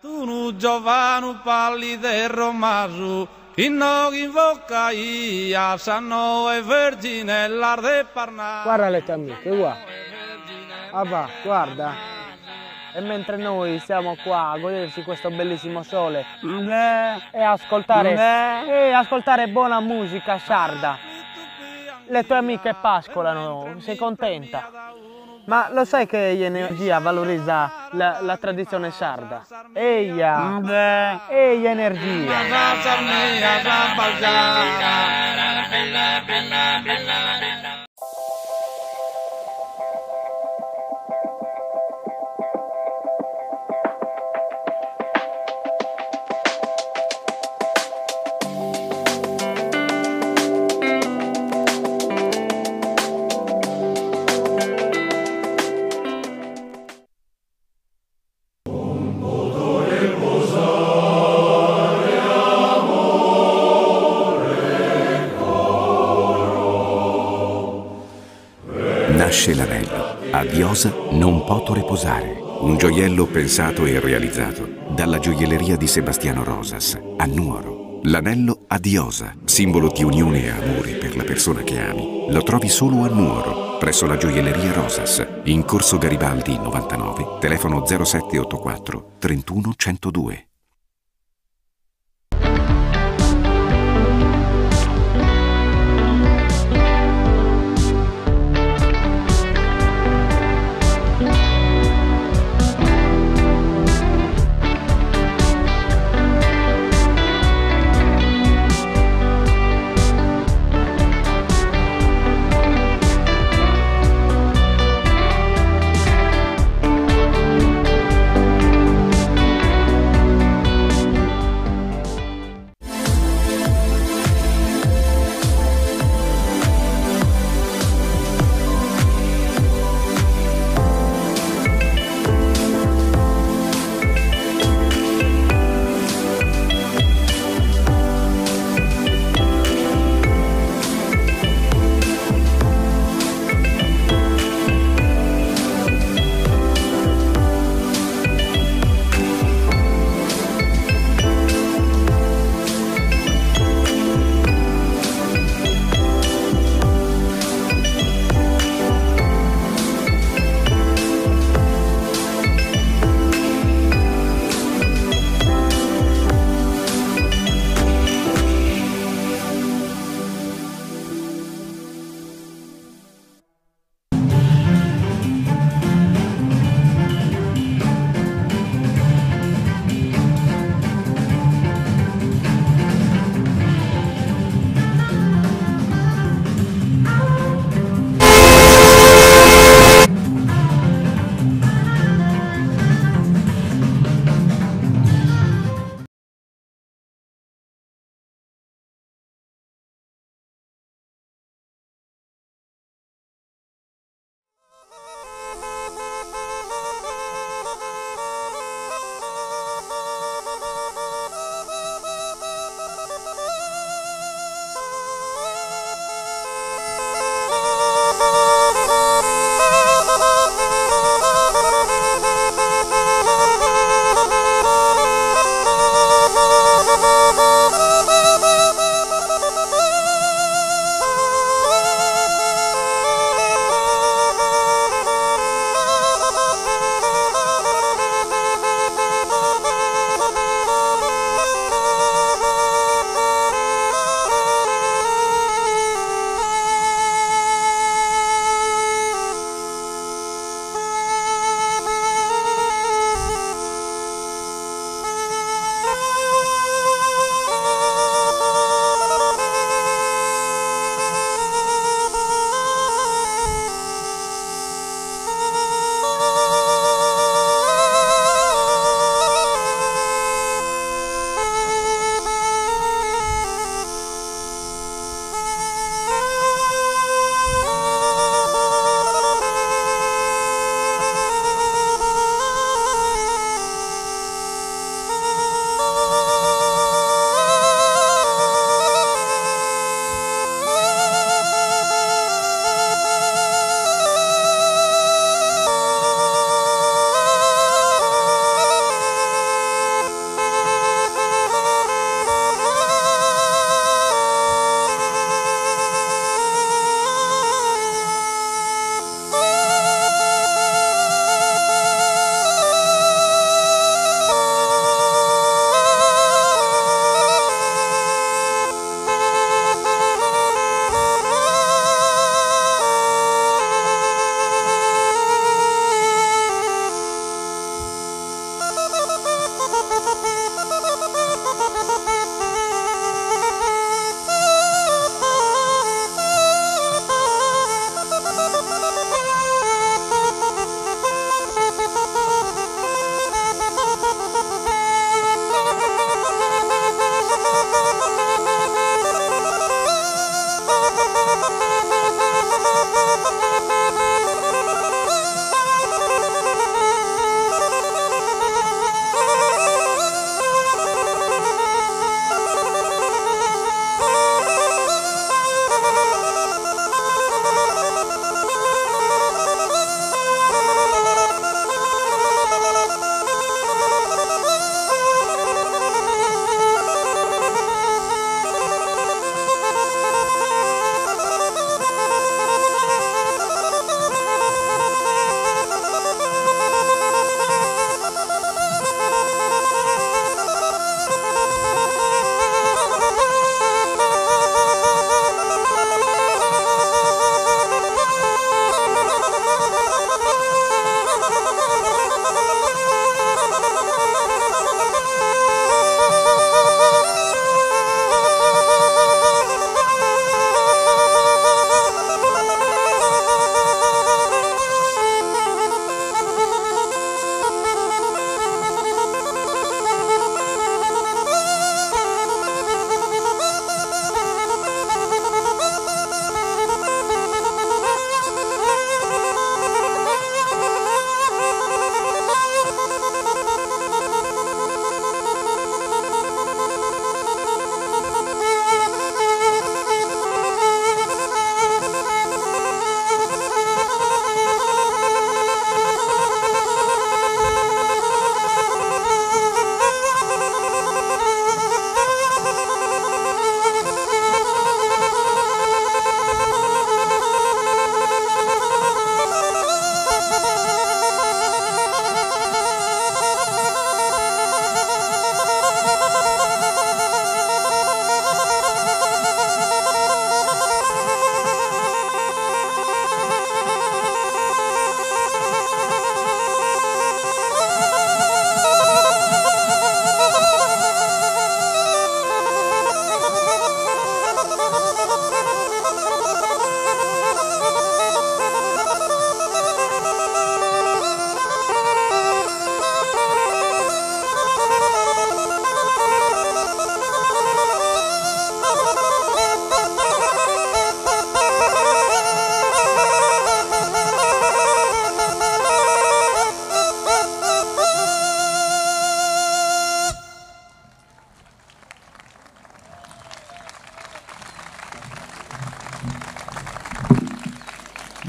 Tu nu giovanu pallido e romasu, chi non invoca ia, sanno e vergine l'arde parna. Guarda le tue amiche, guarda. Papà, guarda. E mentre noi siamo qua a goderci questo bellissimo sole e ascoltare buona musica sarda, le tue amiche pascolano, sei contenta? Ma lo sai che Energia valorizza la tradizione sarda? Eia Energia! Nasce l'anello. A Diosa non poto riposare. Un gioiello pensato e realizzato dalla gioielleria di Sebastiano Rosas a Nuoro. L'anello a Diosa, simbolo di unione e amore per la persona che ami. Lo trovi solo a Nuoro, presso la gioielleria Rosas, in Corso Garibaldi 99, telefono 0784 31 102.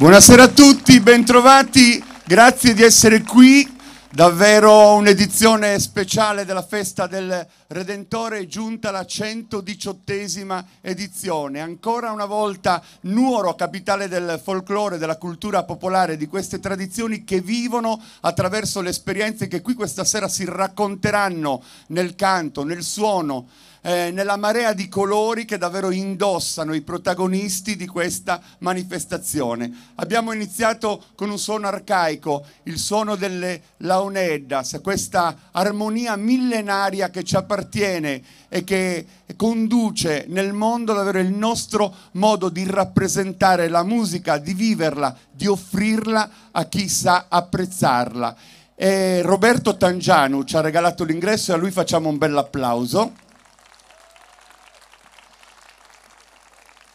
Buonasera a tutti, bentrovati, grazie di essere qui, davvero un'edizione speciale della Festa del Redentore, è giunta la 118esima edizione. Ancora una volta Nuoro, capitale del folklore, della cultura popolare, di queste tradizioni che vivono attraverso le esperienze che qui questa sera si racconteranno nel canto, nel suono, nella marea di colori che davvero indossano i protagonisti di questa manifestazione. Abbiamo iniziato con un suono arcaico, il suono delle launeddas, questa armonia millenaria che ci appartiene e che conduce nel mondo davvero il nostro modo di rappresentare la musica, di viverla, di offrirla a chi sa apprezzarla. E Roberto Tangianu ci ha regalato l'ingresso e a lui facciamo un bel applauso.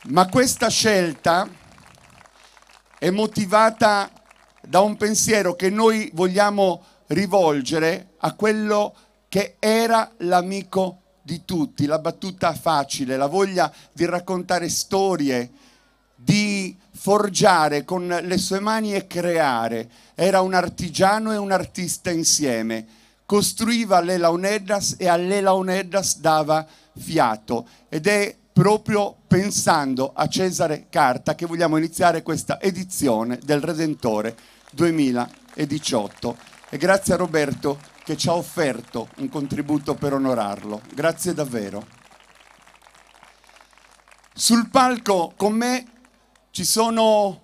Ma questa scelta è motivata da un pensiero che noi vogliamo rivolgere a quello che era l'amico di tutti, la battuta facile, la voglia di raccontare storie, di forgiare con le sue mani e creare. Era un artigiano e un artista insieme. Costruiva le launeddas e alle launeddas dava fiato. Ed è proprio pensando a Cesare Carta che vogliamo iniziare questa edizione del Redentore 2018. E grazie a Roberto che ci ha offerto un contributo per onorarlo. Grazie davvero. Sul palco con me ci sono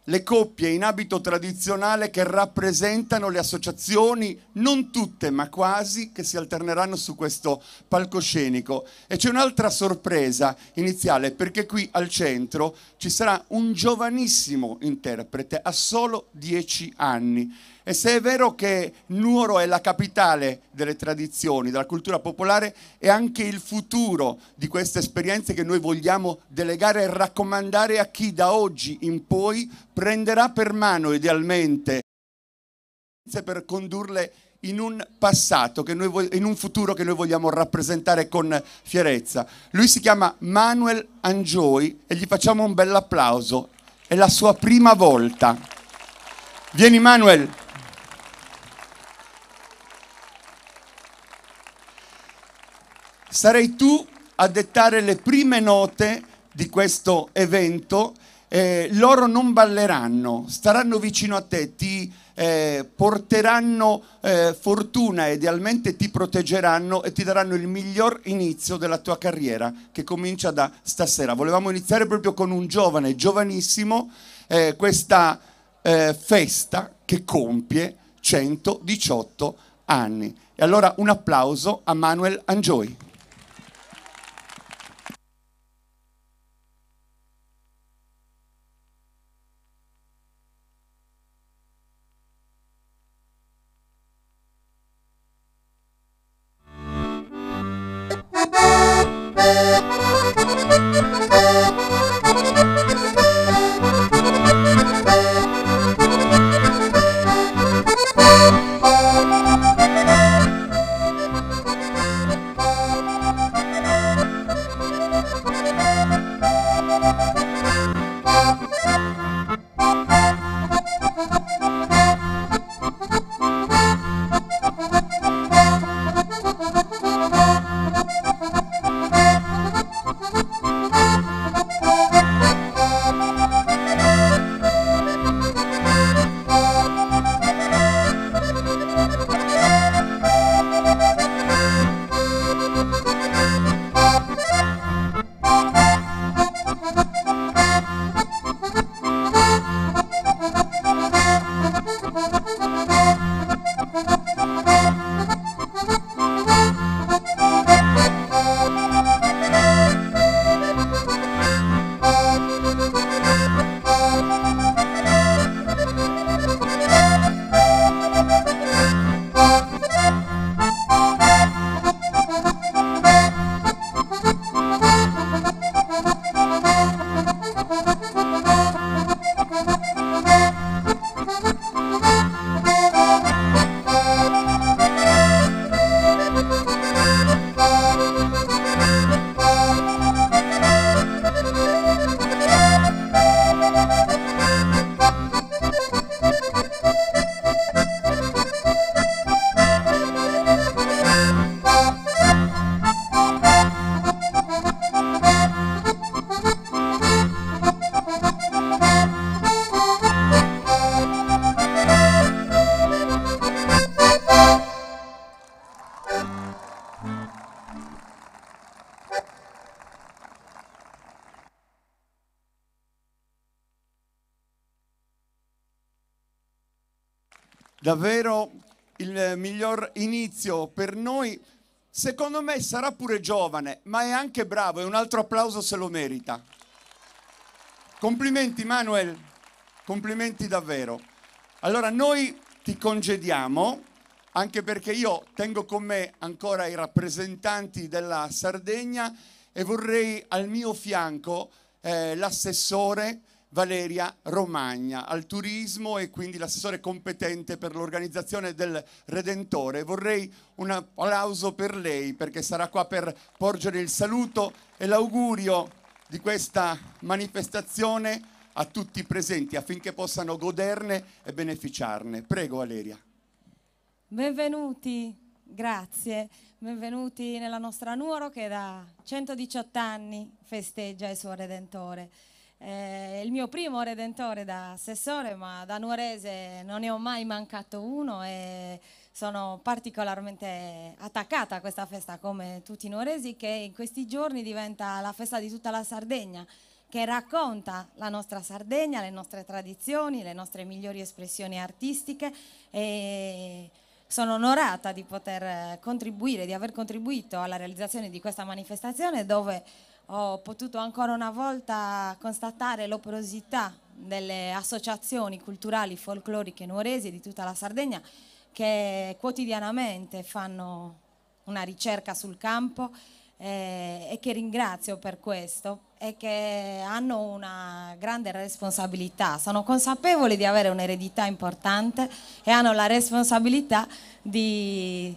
le coppie in abito tradizionale che rappresentano le associazioni, non tutte ma quasi, che si alterneranno su questo palcoscenico. E c'è un'altra sorpresa iniziale, perché qui al centro ci sarà un giovanissimo interprete a solo 10 anni. E se è vero che Nuoro è la capitale delle tradizioni, della cultura popolare, è anche il futuro di queste esperienze che noi vogliamo delegare e raccomandare a chi da oggi in poi prenderà per mano idealmente per condurle in un passato, in un futuro che noi vogliamo rappresentare con fierezza. Lui si chiama Manuel Angioi e gli facciamo un bel applauso. È la sua prima volta. Vieni Manuel. Sarai tu a dettare le prime note di questo evento. Loro non balleranno, staranno vicino a te, ti porteranno fortuna, idealmente ti proteggeranno e ti daranno il miglior inizio della tua carriera che comincia da stasera. Volevamo iniziare proprio con un giovane, giovanissimo, questa festa che compie 118 anni. E allora un applauso a Manuel Angioi. davvero il miglior inizio per noi. Secondo me sarà pure giovane, ma è anche bravo, e un altro applauso se lo merita. Complimenti Manuel, complimenti davvero. Allora noi ti congediamo, anche perché io tengo con me ancora i rappresentanti della Sardegna e vorrei al mio fianco l'assessore Valeria Romagna al turismo e quindi l'assessore competente per l'organizzazione del Redentore. Vorrei un applauso per lei perché sarà qua per porgere il saluto e l'augurio di questa manifestazione a tutti i presenti affinché possano goderne e beneficiarne. Prego Valeria. Benvenuti, grazie. Benvenuti nella nostra Nuoro che da 118 anni festeggia il suo Redentore. Il mio primo Redentore da assessore, ma da nuorese non ne ho mai mancato uno e sono particolarmente attaccata a questa festa come tutti i nuoresi, che in questi giorni diventa la festa di tutta la Sardegna, che racconta la nostra Sardegna, le nostre tradizioni, le nostre migliori espressioni artistiche, e sono onorata di poter contribuire, di aver contribuito alla realizzazione di questa manifestazione, dove ho potuto ancora una volta constatare l'operosità delle associazioni culturali folcloriche nuoresi di tutta la Sardegna, che quotidianamente fanno una ricerca sul campo e che ringrazio per questo, e che hanno una grande responsabilità, sono consapevoli di avere un'eredità importante e hanno la responsabilità di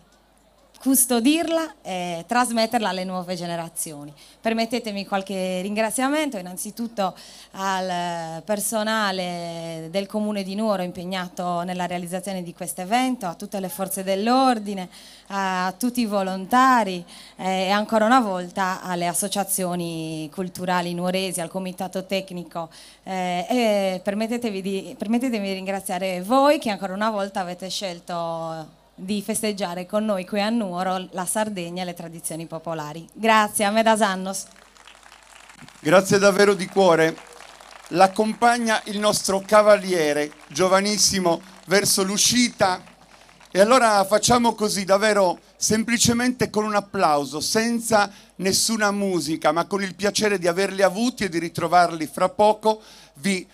custodirla e trasmetterla alle nuove generazioni. Permettetemi qualche ringraziamento innanzitutto al personale del Comune di Nuoro impegnato nella realizzazione di questo evento, a tutte le forze dell'ordine, a tutti i volontari e ancora una volta alle associazioni culturali nuoresi, al comitato tecnico, e permettetemi di ringraziare voi che ancora una volta avete scelto di festeggiare con noi qui a Nuoro la Sardegna e le tradizioni popolari. Grazie, a me da Sannos. Grazie davvero di cuore. L'accompagna il nostro cavaliere, giovanissimo, verso l'uscita. E allora facciamo così, davvero semplicemente con un applauso, senza nessuna musica, ma con il piacere di averli avuti e di ritrovarli fra poco. Vi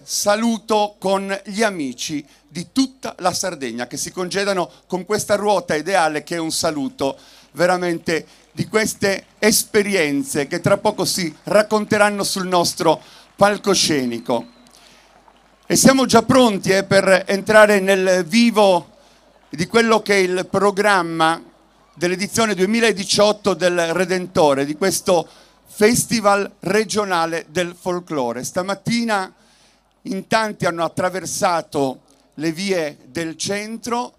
saluto con gli amici di tutta la Sardegna che si congedano con questa ruota ideale, che è un saluto veramente di queste esperienze che tra poco si racconteranno sul nostro palcoscenico. E siamo già pronti per entrare nel vivo di quello che è il programma dell'edizione 2018 del Redentore, di questo Festival regionale del folklore. Stamattina in tanti hanno attraversato le vie del centro,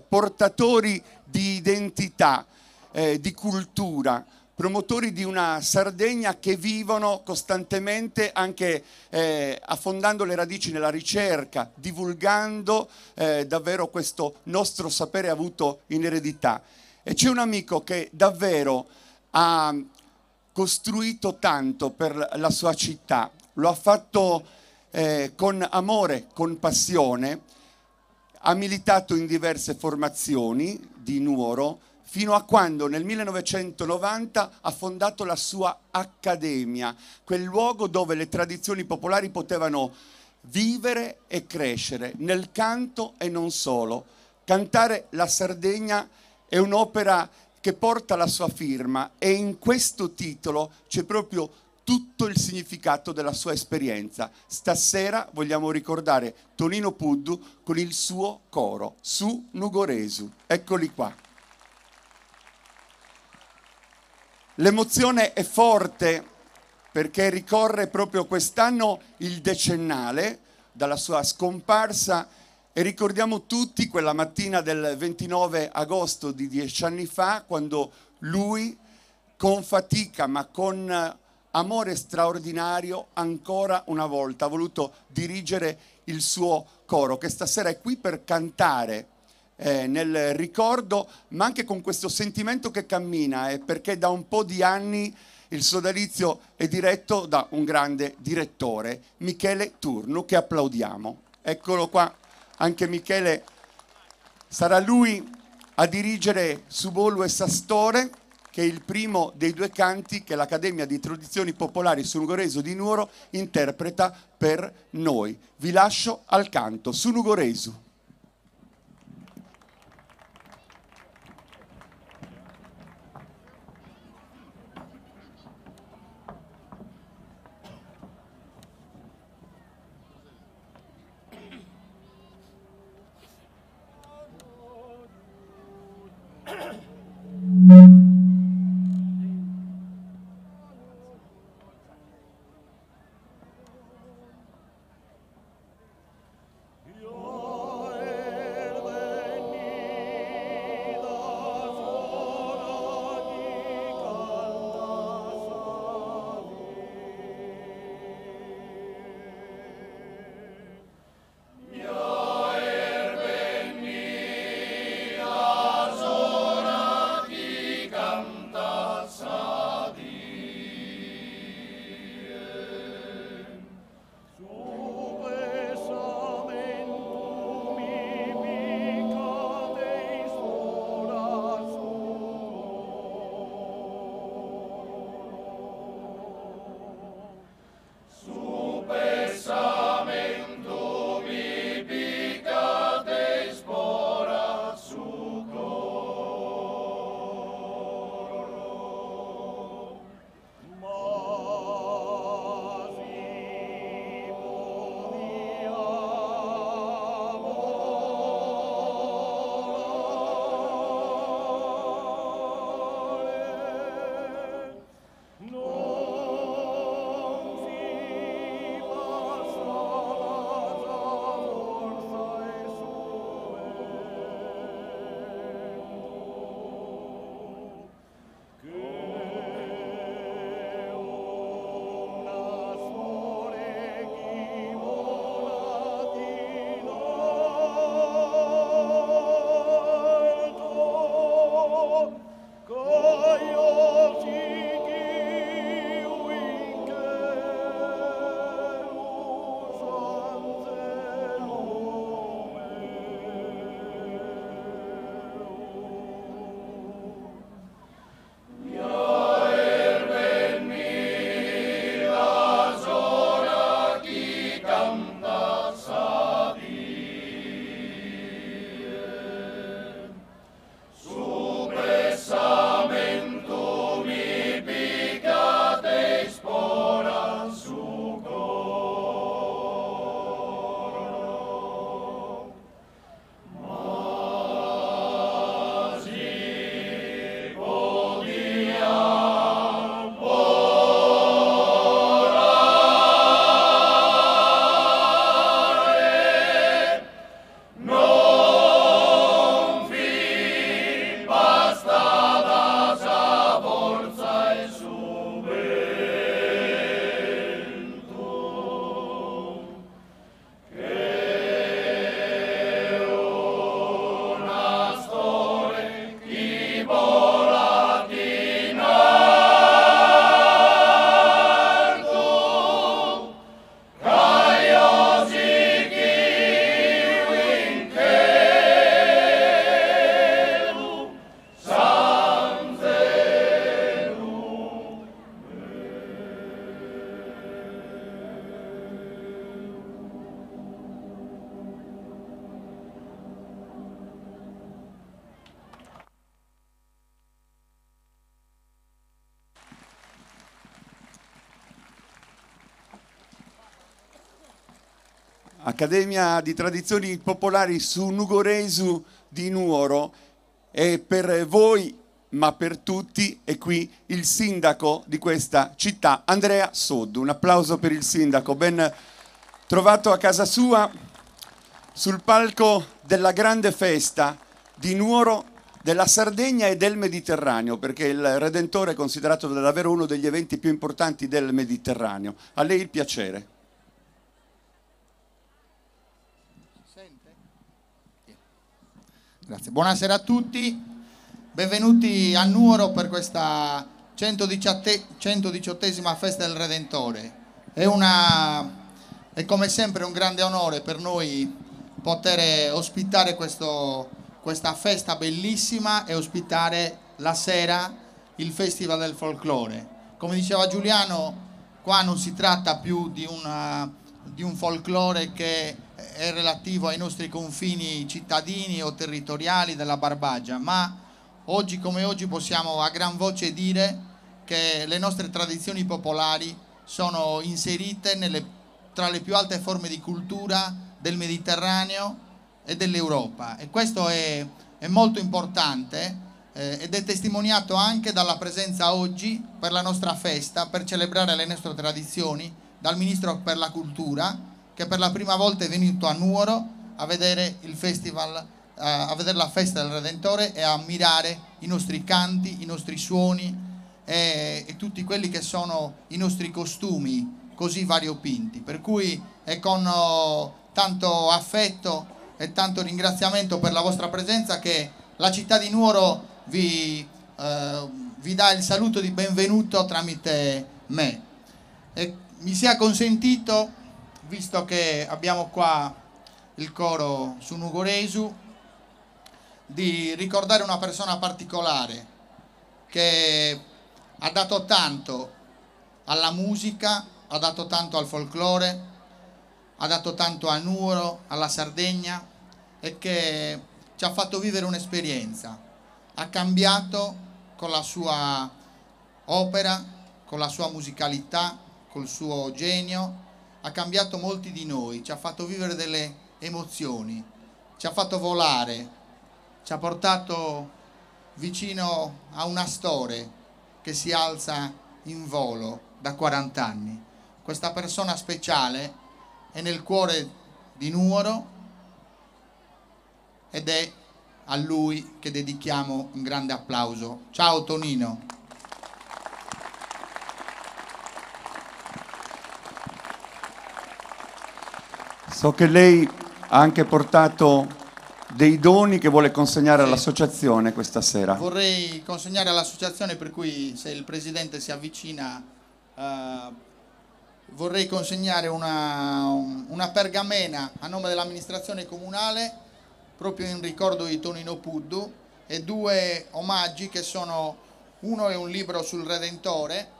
portatori di identità, di cultura, promotori di una Sardegna che vivono costantemente anche affondando le radici nella ricerca, divulgando davvero questo nostro sapere avuto in eredità. E c'è un amico che davvero ha costruito tanto per la sua città, lo ha fatto con amore, con passione, ha militato in diverse formazioni di Nuoro, fino a quando nel 1990 ha fondato la sua accademia, quel luogo dove le tradizioni popolari potevano vivere e crescere, nel canto e non solo. Cantare la Sardegna è un'opera che porta la sua firma e in questo titolo c'è proprio tutto il significato della sua esperienza. Stasera vogliamo ricordare Tonino Puddu con il suo coro, Su Nugoresu. Eccoli qua. L'emozione è forte perché ricorre proprio quest'anno il decennale dalla sua scomparsa e ricordiamo tutti quella mattina del 29 agosto di 10 anni fa, quando lui, con fatica ma con amore straordinario, ancora una volta ha voluto dirigere il suo coro, che stasera è qui per cantare nel ricordo, ma anche con questo sentimento che cammina, perché da un po' di anni il sodalizio è diretto da un grande direttore, Michele Turnu, che applaudiamo. Eccolo qua anche Michele, sarà lui a dirigere Subolu e Sastore, che è il primo dei due canti che l'Accademia di Tradizioni Popolari Sunugoresu di Nuoro interpreta per noi. Vi lascio al canto Sunugoresu. Accademia di Tradizioni Popolari Sunugoresu di Nuoro, e per voi, ma per tutti, è qui il sindaco di questa città, Andrea Soddu. Un applauso per il sindaco, ben trovato a casa sua, sul palco della grande festa di Nuoro, della Sardegna e del Mediterraneo, perché il Redentore è considerato davvero uno degli eventi più importanti del Mediterraneo. A lei il piacere. Grazie. Buonasera a tutti, benvenuti a Nuoro per questa 118esima festa del Redentore. È come sempre un grande onore per noi poter ospitare questa festa bellissima e ospitare la sera il Festival del Folklore. Come diceva Giuliano, qua non si tratta più di un folklore che è relativo ai nostri confini cittadini o territoriali della Barbagia, ma oggi come oggi possiamo a gran voce dire che le nostre tradizioni popolari sono inserite tra le più alte forme di cultura del Mediterraneo e dell'Europa, e questo è molto importante ed è testimoniato anche dalla presenza oggi per la nostra festa, per celebrare le nostre tradizioni, dal Ministro per la Cultura, che per la prima volta è venuto a Nuoro a vedere il festival, a vedere la festa del Redentore e a ammirare i nostri canti, i nostri suoni e tutti quelli che sono i nostri costumi così variopinti. Per cui è con tanto affetto e tanto ringraziamento per la vostra presenza che la città di Nuoro vi dà il saluto di benvenuto tramite me. E mi sia consentito, visto che abbiamo qua il coro su Nugoresu, di ricordare una persona particolare che ha dato tanto alla musica, ha dato tanto al folklore, ha dato tanto a Nuoro, alla Sardegna, e che ci ha fatto vivere un'esperienza. Ha cambiato con la sua opera, con la sua musicalità, col suo genio, ha cambiato molti di noi, ci ha fatto vivere delle emozioni, ci ha fatto volare, ci ha portato vicino a un astore che si alza in volo da 40 anni. Questa persona speciale è nel cuore di Nuoro ed è a lui che dedichiamo un grande applauso. Ciao Tonino. So che lei ha anche portato dei doni che vuole consegnare all'associazione questa sera. Vorrei consegnare all'associazione, per cui se il presidente si avvicina, vorrei consegnare una pergamena a nome dell'amministrazione comunale proprio in ricordo di Tonino Puddu, e 2 omaggi che sono: uno è un libro sul Redentore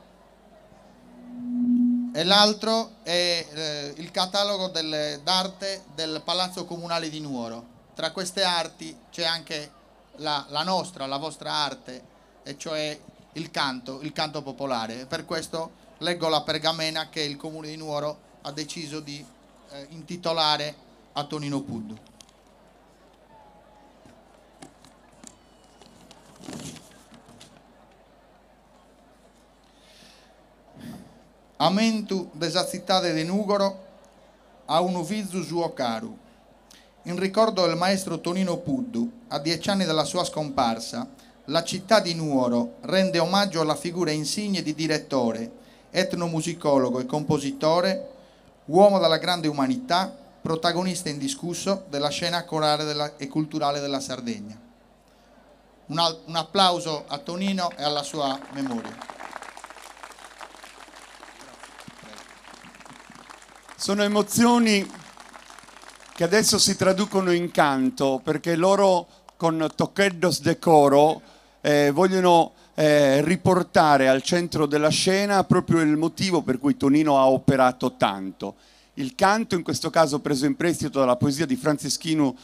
e l'altro è il catalogo d'arte del Palazzo Comunale di Nuoro. Tra queste arti c'è anche la vostra arte, e cioè il canto popolare. Per questo leggo la pergamena che il Comune di Nuoro ha deciso di intitolare a Tonino Puddu. Amentu desazzitate de Nugoro a un vizu suo caro. In ricordo del maestro Tonino Puddu, a 10 anni dalla sua scomparsa, la città di Nuoro rende omaggio alla figura insigne di direttore, etnomusicologo e compositore, uomo dalla grande umanità, protagonista indiscusso della scena corale e culturale della Sardegna. Un applauso a Tonino e alla sua memoria. Sono emozioni che adesso si traducono in canto, perché loro con Toquedos de Coro vogliono riportare al centro della scena proprio il motivo per cui Tonino ha operato tanto. Il canto, in questo caso preso in prestito dalla poesia di Franceschino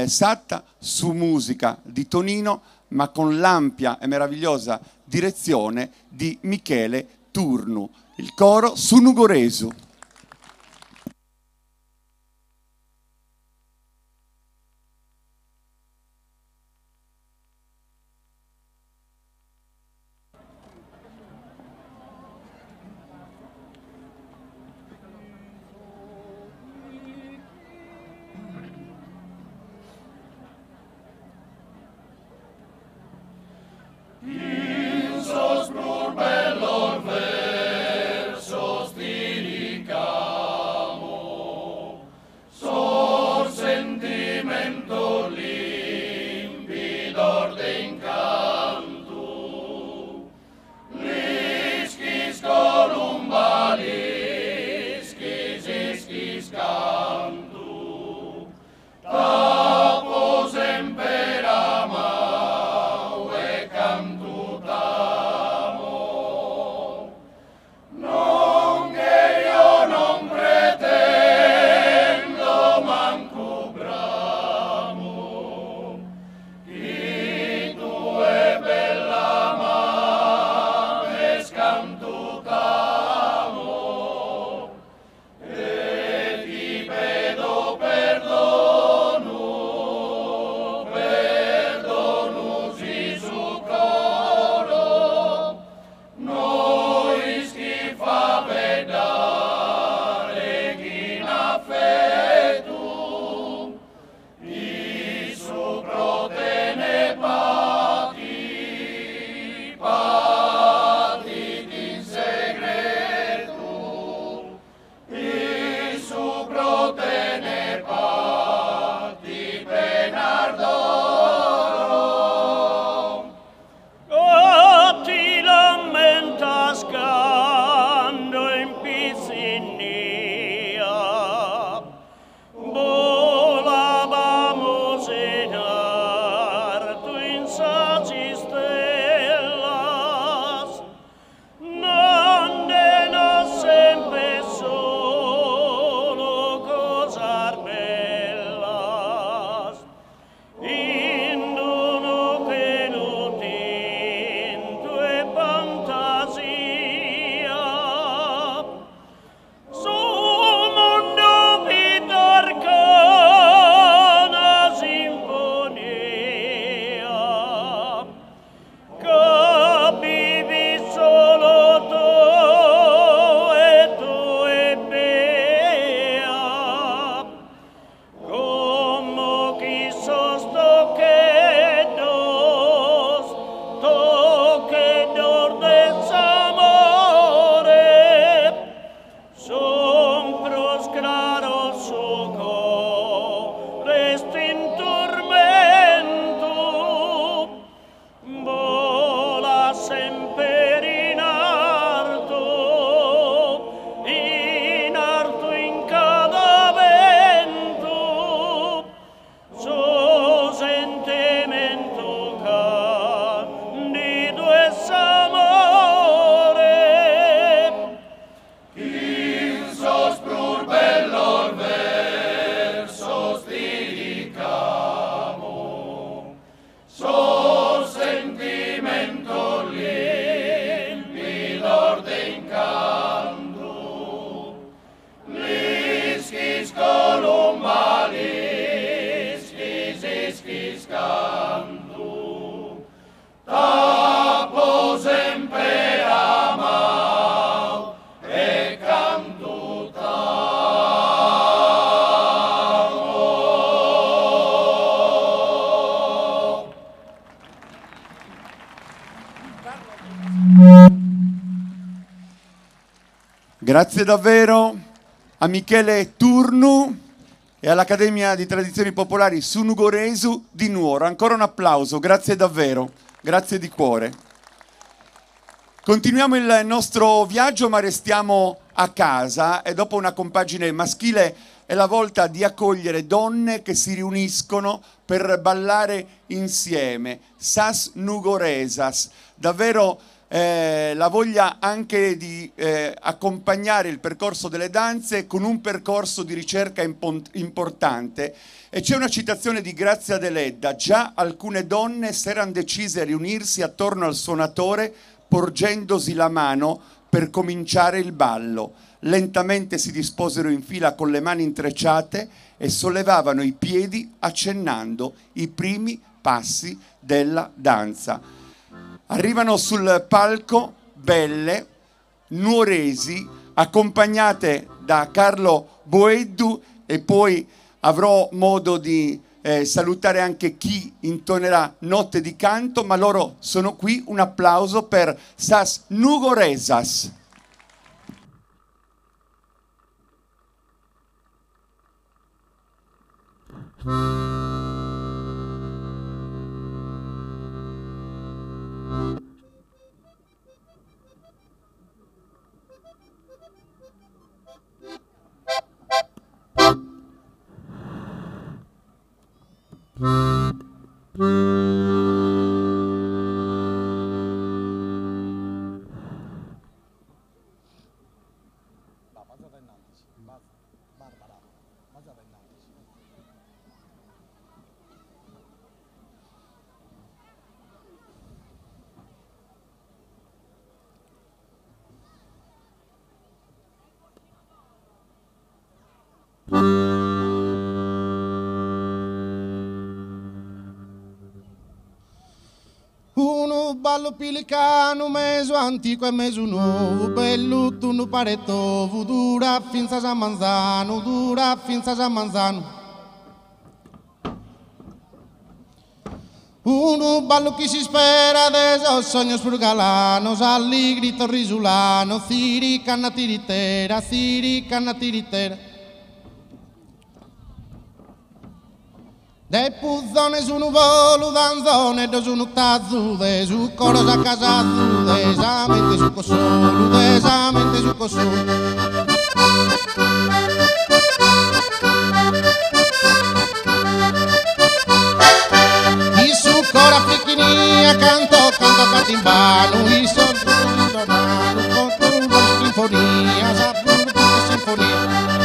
Satta, su musica di Tonino, ma con l'ampia e meravigliosa direzione di Michele Turnu. Il coro su Nugoresu. In sos plur bellor versos diric Grazie davvero a Michele Turnu e all'Accademia di Tradizioni Popolari Sunugoresu di Nuoro. Ancora un applauso, grazie davvero, grazie di cuore. Continuiamo il nostro viaggio, ma restiamo a casa e dopo una compagine maschile è la volta di accogliere donne che si riuniscono per ballare insieme. Sas Nugoresas, davvero la voglia anche di accompagnare il percorso delle danze con un percorso di ricerca importante. E c'è una citazione di Grazia Deledda: già alcune donne s'eran decise a riunirsi attorno al suonatore porgendosi la mano per cominciare il ballo. Lentamente si disposero in fila con le mani intrecciate e sollevavano i piedi accennando i primi passi della danza. Arrivano sul palco belle, nuoresi, accompagnate da Carlo Boeddu, e poi avrò modo di salutare anche chi intonerà Notte di Canto, ma loro sono qui. Un applauso per Sas Nugoresas. Uno ballo pilicano, meso antico e meso nuovo, bello tu no paretovo, dura finza a manzano, dura finza a manzano. Uno ballo che si spera de esos sueños frugalanos, allegri risulano, ciri canna tiritera, ciri canna tiritera. De puzzone su un volo danzone, de su un tazzude, su coro a casa zude, esamente su cosolo, esamente su cosolo. I su cora fricchinia, canto catimbano, i sorriso donano, con una sinfonia, saputo che sinfonia.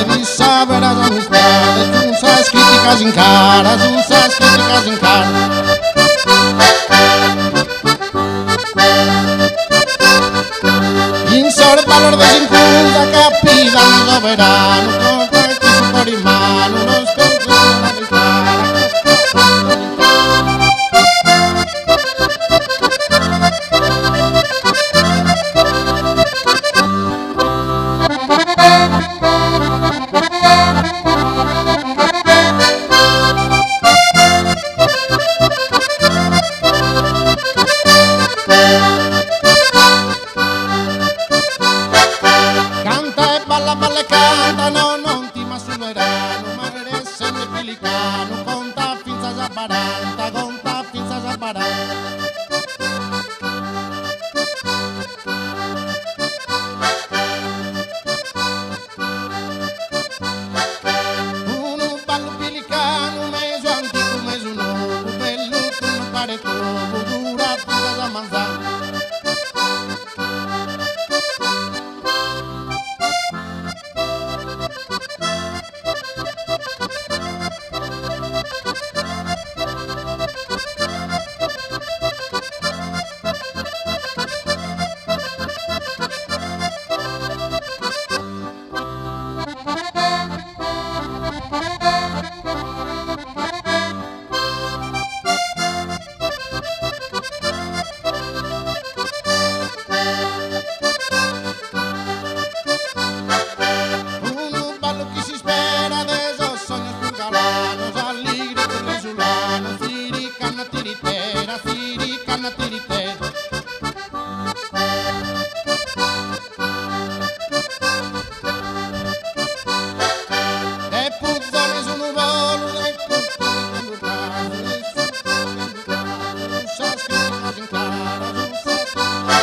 strade, di sapere amistade, giunsa scritti casi in cara, giunsa scritti casi in cara. In sole valor desincusa capitano soberano, con questi su in mano, non sto la verità. Canta e balla, balla e canta, no, non ti massumerano, ma adesso è pelicano, conta finza già 40, conta finza già 40. Uno ballo pelicano, meso antico, meso nuovo, bello, tu non pare trovo, dura finza già manzana. Uno ballo che si spera, adesso sogno spurgalano, allegri per risulano, tiri canna tiritera, tiri canna tiritera. E puzzone su un volo, e puzzone su un volo, e non sa scritto cose in cara, non sa scritto cose in cara.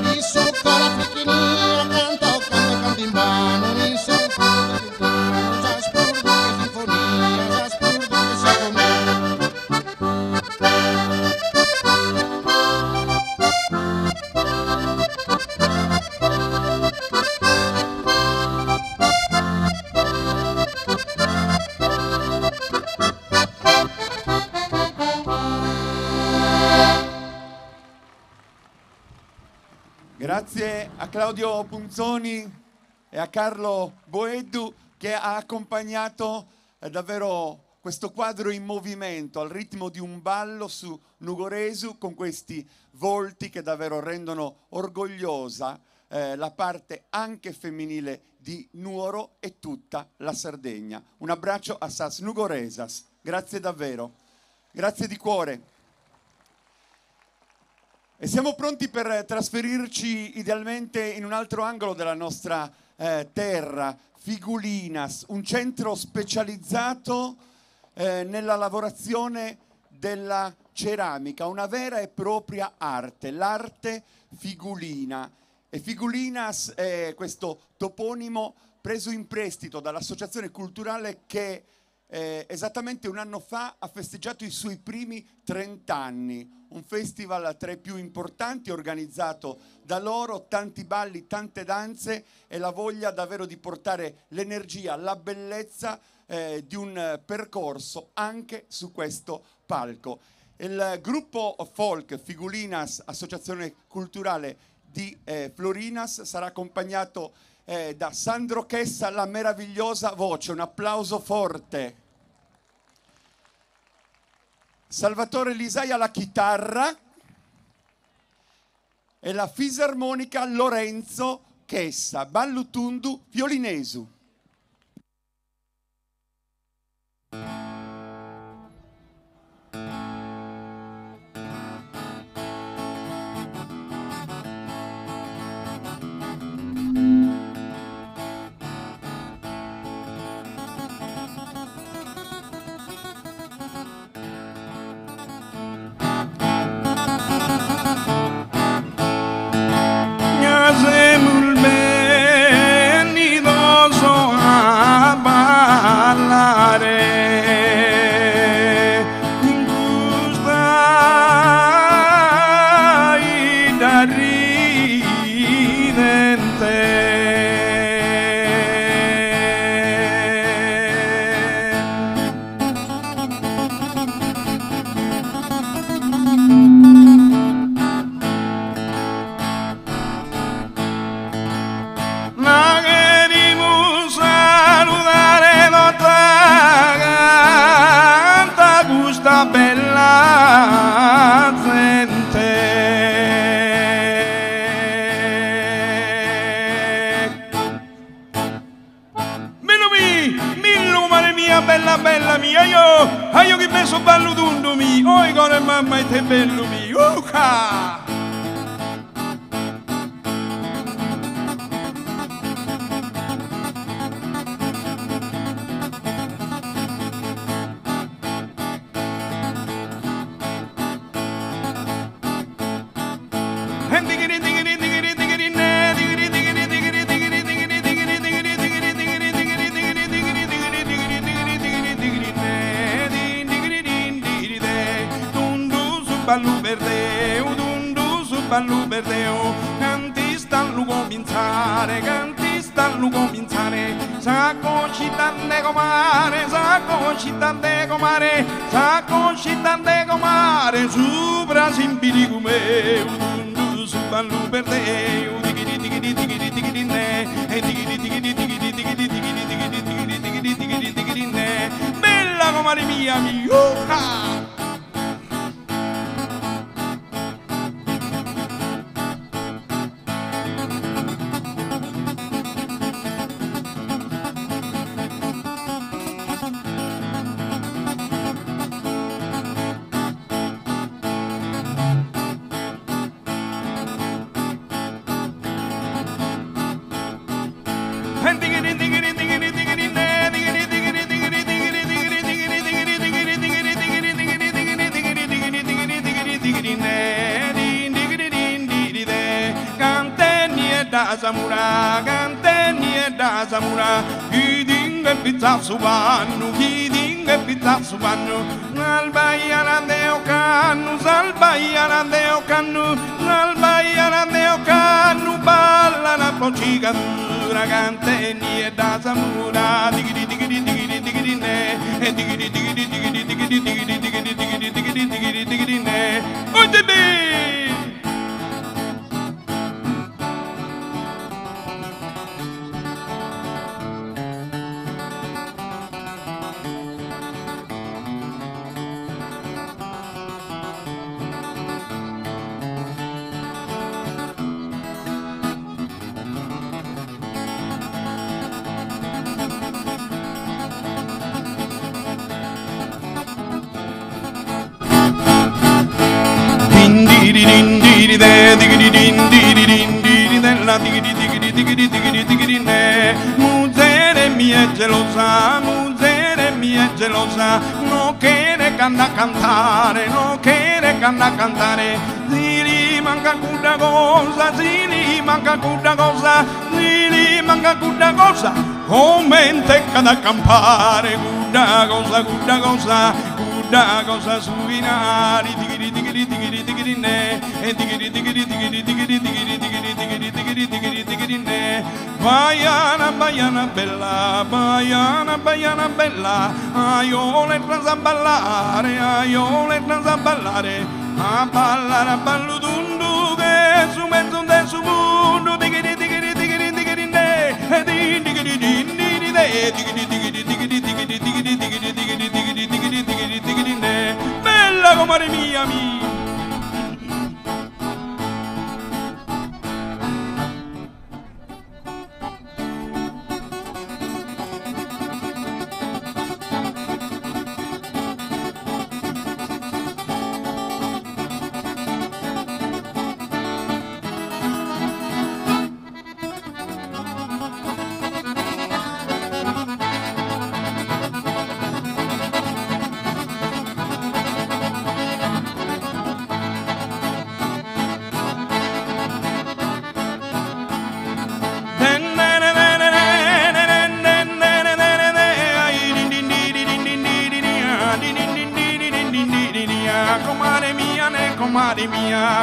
Il succo la picchinia, canto, canto, canto in vano, mi sento lontano, già spurdo che sinfonia, già spurdo che sinfonia. Grazie a Claudio Punzoni e a Carlo Boeddu che ha accompagnato davvero questo quadro in movimento al ritmo di un ballo su Nugoresu con questi volti che davvero rendono orgogliosa la parte anche femminile di Nuoro e tutta la Sardegna. Un abbraccio a Sas Nugoresas, grazie davvero, grazie di cuore. E siamo pronti per trasferirci idealmente in un altro angolo della nostra terra, Figulinas, un centro specializzato nella lavorazione della ceramica, una vera e propria arte, l'arte figulina. E Figulinas è questo toponimo preso in prestito dall'associazione culturale che esattamente un anno fa ha festeggiato i suoi primi 30 anni, un festival tra i più importanti organizzato da loro, tanti balli, tante danze e la voglia davvero di portare l'energia, la bellezza di un percorso anche su questo palco. Il gruppo folk Figulinas, associazione culturale di Florinas, sarà accompagnato da Sandro Chessa, la meravigliosa voce, un applauso forte. Salvatore Lisai alla chitarra e la fisarmonica Lorenzo Chessa, ballutundu violinesu. ballo per Deo, canti stanno cominciare, canti stanno cominciare, sacco città de comare, sacco città de comare, sacco città de comare, sopra simpiri come un su ballo per Deo, digiri digiri digiri digiri ne, e digiri digiri digiri digiri digiri digiri digiri digiri digiri digiri ne, bella comare mia mia. Samura, cantenni e da samura, chi dinga pizza su panno, chi dinga pizza su panno, salbaiana deo cannu, salbaiana deo cannu, salbaiana deo cannu, balla la pocicatura, cantenni e da samura, digiri digiri digiri digiri ne, e digiri digiri digiri digiri digiri digiri digiri digiri digiri digiri ne, oye Mujer mía gelosa, mujer mía gelosa, no quiere cantare, no quiere cantare, si li manca una cosa, si li manca una cosa, si li manca una cosa, commente cada campare, una cosa, una cosa, una cosa su binari, digiri digiri digiri digiri ne, e digiri digiri digiri digiri digiri digiri digiri digiri digiri digiri ne, baiana baiana bella, baiana baiana bella, aiole trans a ballare, aiole trans a ballare a ballo dundu che su mezzo del su mondo, digiri digiri digiri digiri ne, e digiri digiri digiri ne, digiri digiri digiri digiri digiri digiri digiri digiri digiri digiri digiri ne, bella comare mia mia.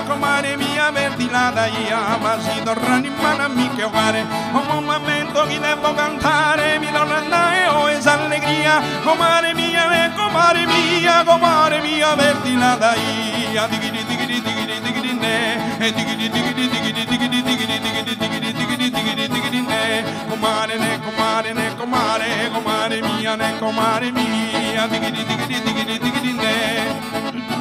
Comare mia, verdi la daia, ma si tornano in mano a mi che fare, un momento che devo cantare, mi donna andare, oh, esa allegria, comare mia, verdi la daia, digiri digiri digiri digiri ne, e digiri digiri digiri digiri digiri digiri digiri digiri digiri digiri ne, comare ne, comare ne, comare, comare mia, digiri digiri digiri digiri ne.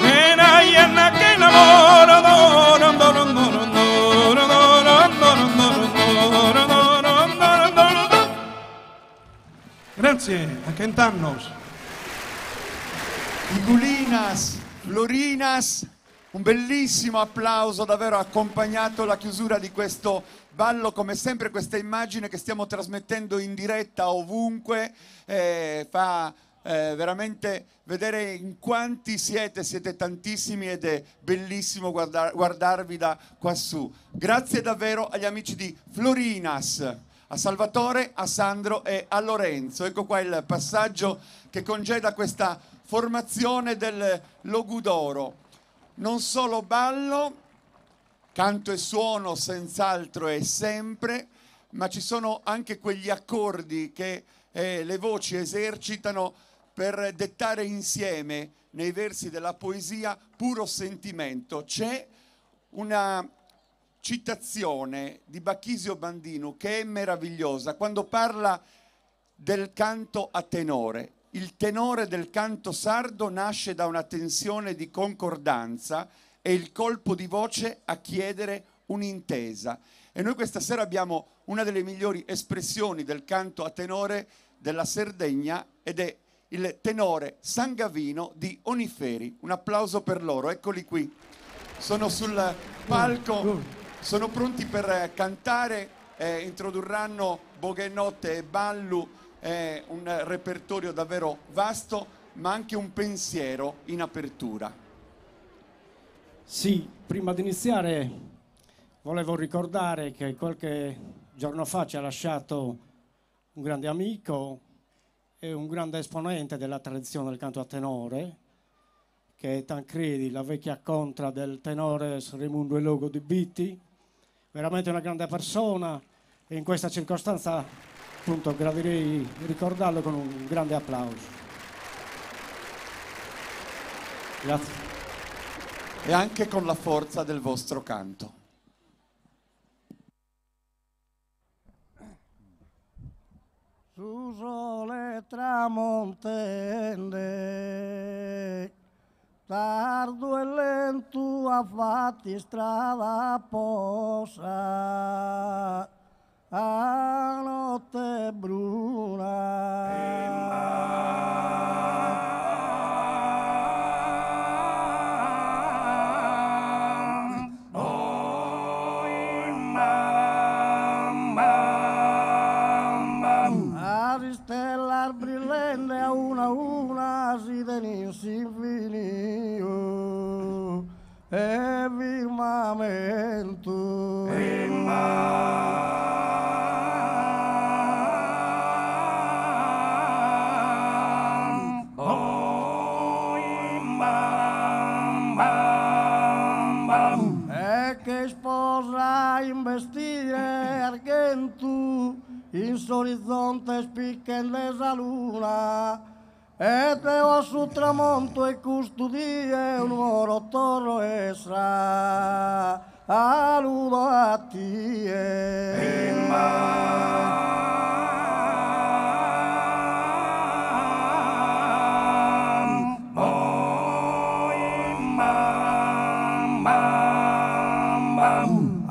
era llena che lavoro, grazie a Kentannos. Igulinas, Florinas, un bellissimo applauso, davvero ha accompagnato la chiusura di questo ballo. Come sempre questa immagine che stiamo trasmettendo in diretta ovunque fa veramente vedere in quanti siete tantissimi ed è bellissimo guardarvi da quassù. Grazie davvero agli amici di Florinas, a Salvatore, a Sandro e a Lorenzo. Ecco qua il passaggio che congeda questa formazione del Logudoro. Non solo ballo, canto e suono senz'altro e sempre, ma ci sono anche quegli accordi che le voci esercitano per dettare insieme nei versi della poesia puro sentimento. C'è una citazione di Bacchisio Bandinu che è meravigliosa quando parla del canto a tenore. Il tenore del canto sardo nasce da una tensione di concordanza e il colpo di voce a chiedere un'intesa. E noi questa sera abbiamo una delle migliori espressioni del canto a tenore della Sardegna ed è il tenore Sangavino di Oniferi. Un applauso per loro, eccoli qui. Sono sul palco, sono pronti per cantare, introdurranno Boghenotte e Ballu, un repertorio davvero vasto, ma anche un pensiero in apertura. Sì, prima di iniziare volevo ricordare che qualche giorno fa ci ha lasciato un grande amico e un grande esponente della tradizione del canto a tenore, che è Tancredi, la vecchia contra del tenore Raimundo Elogo di Bitti, veramente una grande persona, e in questa circostanza appunto gradirei ricordarlo con un grande applauso. Grazie. E anche con la forza del vostro canto. Su sole tramontende, tardo e lento a fatti strada apposta, a notte bruna. Stellar brillante a una si tenisse infinito e firmamento. E che sposa investire argento in s'orizzonte spicchende la luna, e te ho sul tramonto e custodie un oro torro esra, aludo a tie.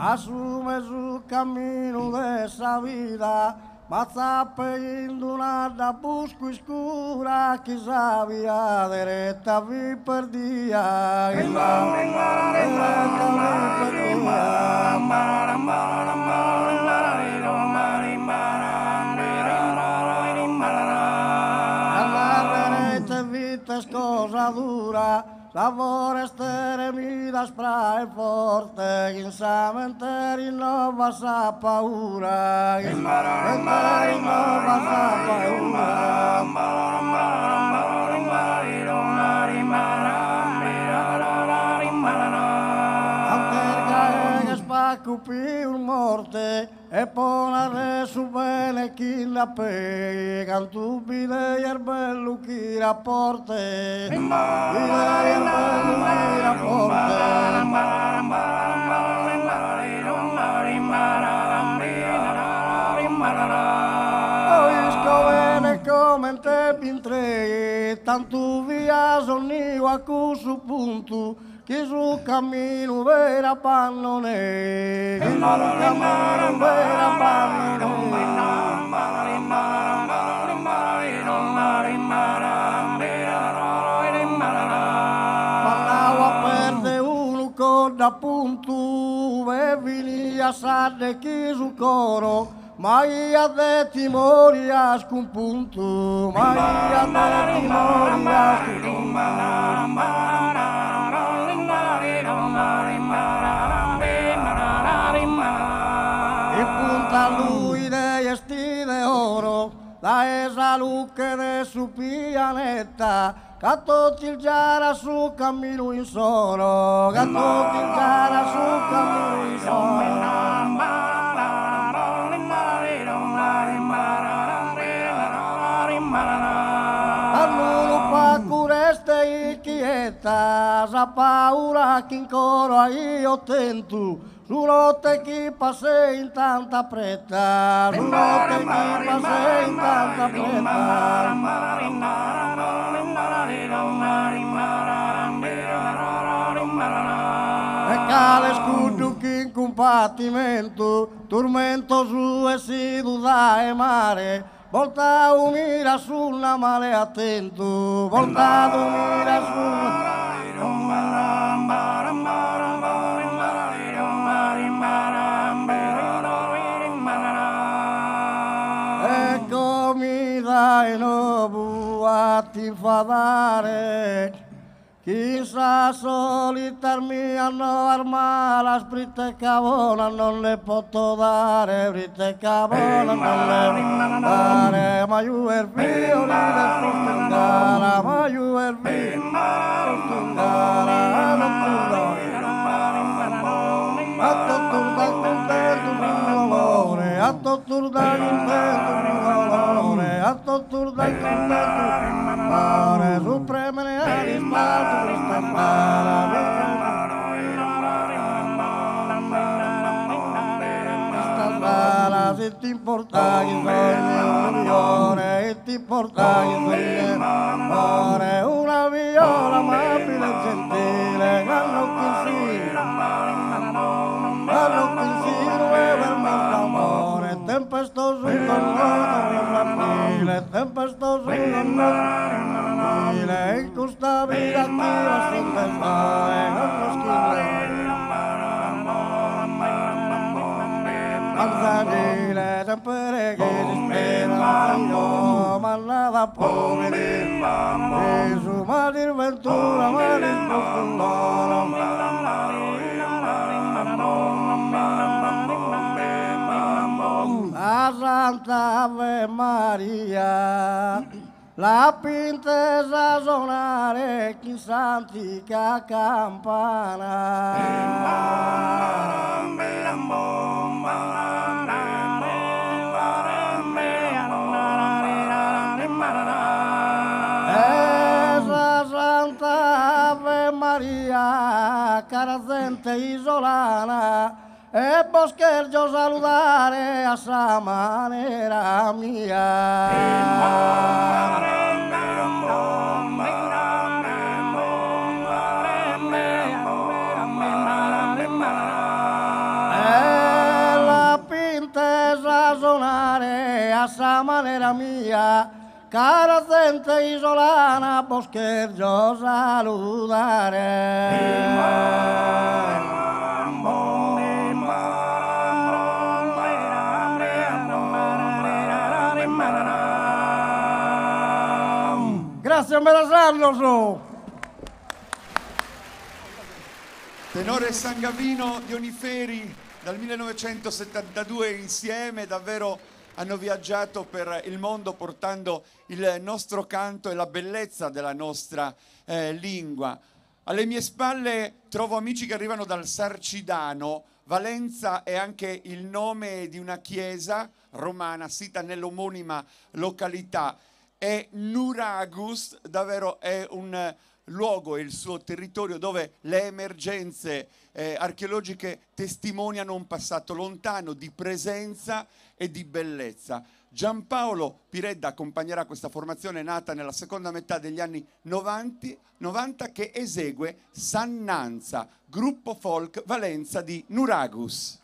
Assume sul cammino dessa vita, ma sta pegando una da busco scura, chi sa via diretta vi perdia. Andare vita scosa dura, lavora steremida spra e forte, in samenteri nova sa paura, in samenteri nova sa paura. Anterga che spacco più morte, e ponare su bene chi la pe, cantubi dei erbellu chi rapporte, chi dei erbellu chi rapporte. Oisco bene come te e pintre, tanto via sonnivo a questo punto, che sul cammino vera pannone, che sul cammino vera pannone. Mandavo a perdere uno coda appunto, e venia sa de chi su coro, ma io de timori a scompunto, ma io de timori a e punta lui de stile oro, la esa luce de su pianeta, che il giara su cammino in solo, che il giara su cammino in solo. Sa paura che in coro io tento, su notte chi passa in tanta fretta, su notte chi passa in tanta fretta. E cale scudo che in combattimento, tormento su e si duda e mare, volta un mira sulla male attento, volta un mira sulla. Eccomi dai nobu a ti fadare, chissà solitarmi hanno armata, spritte cavona non le posso dare, spritte cavona non le dare, ma io er figlio di Postungara, ma io er figlio di Postungara, non tu a torturda contento mio amore, a torturda contento mio amore, a torturda contento mio amore, su premere a risparto questa bara, se ti importa che sono un milione, e ti importa che sono un amore, una viola amabile e gentile, hanno consiglio e per molto amore, tempestoso in tempestoso in notte, in questa vita qui va sempre stare, hanno schifo. Manzanile, sempre che ti spera, io mannava poveri, Gesù ma di ventura, ma di profondo. La Santa Ave Maria, la pintesa suonare chi santica campana. Esa Santa Ave Maria, cara gente isolana, e boschergio salutare a sa maniera mia. E la pintesa suonare a sa maniera mia, cara gente isolana, boschergio salutare. Grazie a Merasanno. Tenore Sangavino, Dioniferi, dal 1972 insieme davvero hanno viaggiato per il mondo portando il nostro canto e la bellezza della nostra lingua. Alle mie spalle trovo amici che arrivano dal Sarcidano. Valenza è anche il nome di una chiesa romana sita nell'omonima località. E Nuragus davvero è un luogo, è il suo territorio dove le emergenze archeologiche testimoniano un passato lontano di presenza e di bellezza. Giampaolo Piredda accompagnerà questa formazione nata nella seconda metà degli anni 90 che esegue Sannanza, gruppo folk Valenza di Nuragus.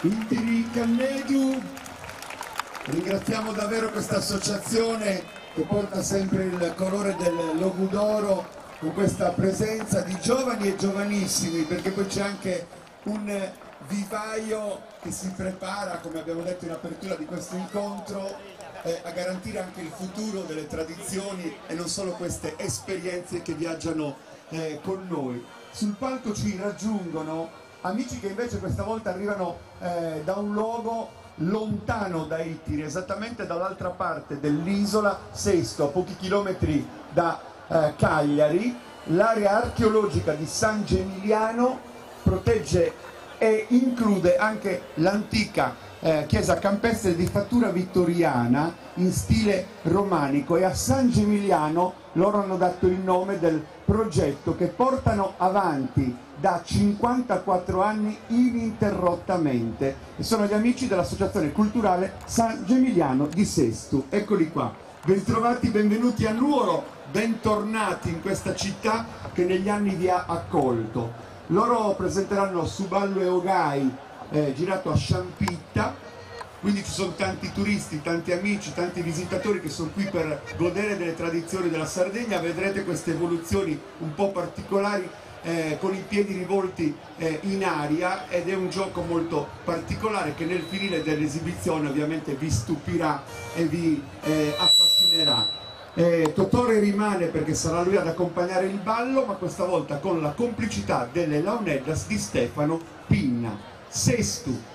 Intiri Cannedu. Ringraziamo davvero questa associazione che porta sempre il colore del logo d'oro con questa presenza di giovani e giovanissimi, perché poi c'è anche un vivaio che si prepara, come abbiamo detto in apertura di questo incontro, a garantire anche il futuro delle tradizioni e non solo queste esperienze che viaggiano con noi. Sul palco ci raggiungono amici che invece questa volta arrivano da un luogo lontano da Itiri, esattamente dall'altra parte dell'isola, Sesto, a pochi chilometri da Cagliari. L'area archeologica di San Gemiliano protegge e include anche l'antica chiesa campestre di fattura vittoriana in stile romanico, e a San Gemiliano loro hanno dato il nome del progetto che portano avanti da 54 anni ininterrottamente, e sono gli amici dell'Associazione Culturale San Gemiliano di Sesto. Eccoli qua, bentrovati, benvenuti a Nuoro, bentornati in questa città che negli anni vi ha accolto. Loro presenteranno Suballo e Ogai, girato a Sciampitta, quindi ci sono tanti turisti, tanti amici, tanti visitatori che sono qui per godere delle tradizioni della Sardegna. Vedrete queste evoluzioni un po' particolari con i piedi rivolti in aria, ed è un gioco molto particolare che nel finire dell'esibizione ovviamente vi stupirà e vi affascinerà. Totore rimane perché sarà lui ad accompagnare il ballo, ma questa volta con la complicità delle Launeddas di Stefano Pinna. Sestu.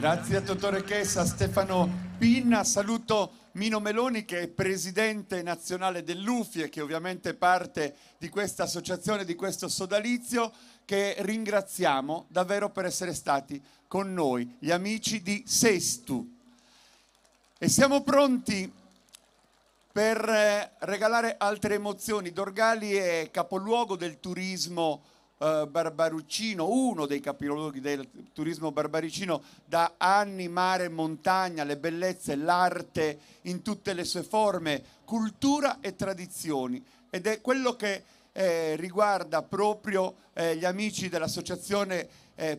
Grazie a Dottore Chessa, a Stefano Pinna, saluto Mino Meloni che è presidente nazionale dell'UFI e che ovviamente è parte di questa associazione, di questo sodalizio, che ringraziamo davvero per essere stati con noi, gli amici di Sestu. E siamo pronti per regalare altre emozioni. Dorgali è capoluogo del turismo barbaruccino, uno dei capoluoghi del turismo barbaricino da anni, mare, montagna, le bellezze, l'arte in tutte le sue forme, cultura e tradizioni, ed è quello che riguarda proprio gli amici dell'associazione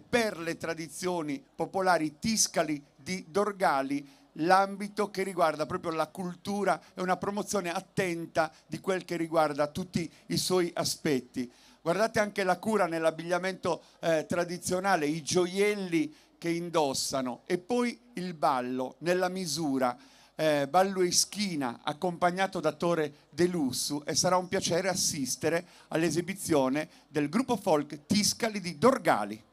per le tradizioni popolari Tiscali di Dorgali, l'ambito che riguarda proprio la cultura e una promozione attenta di quel che riguarda tutti i suoi aspetti. Guardate anche la cura nell'abbigliamento tradizionale, i gioielli che indossano e poi il ballo nella misura, ballo e schina accompagnato da Tore De Lussu, e sarà un piacere assistere all'esibizione del gruppo folk Tiscali di Dorgali.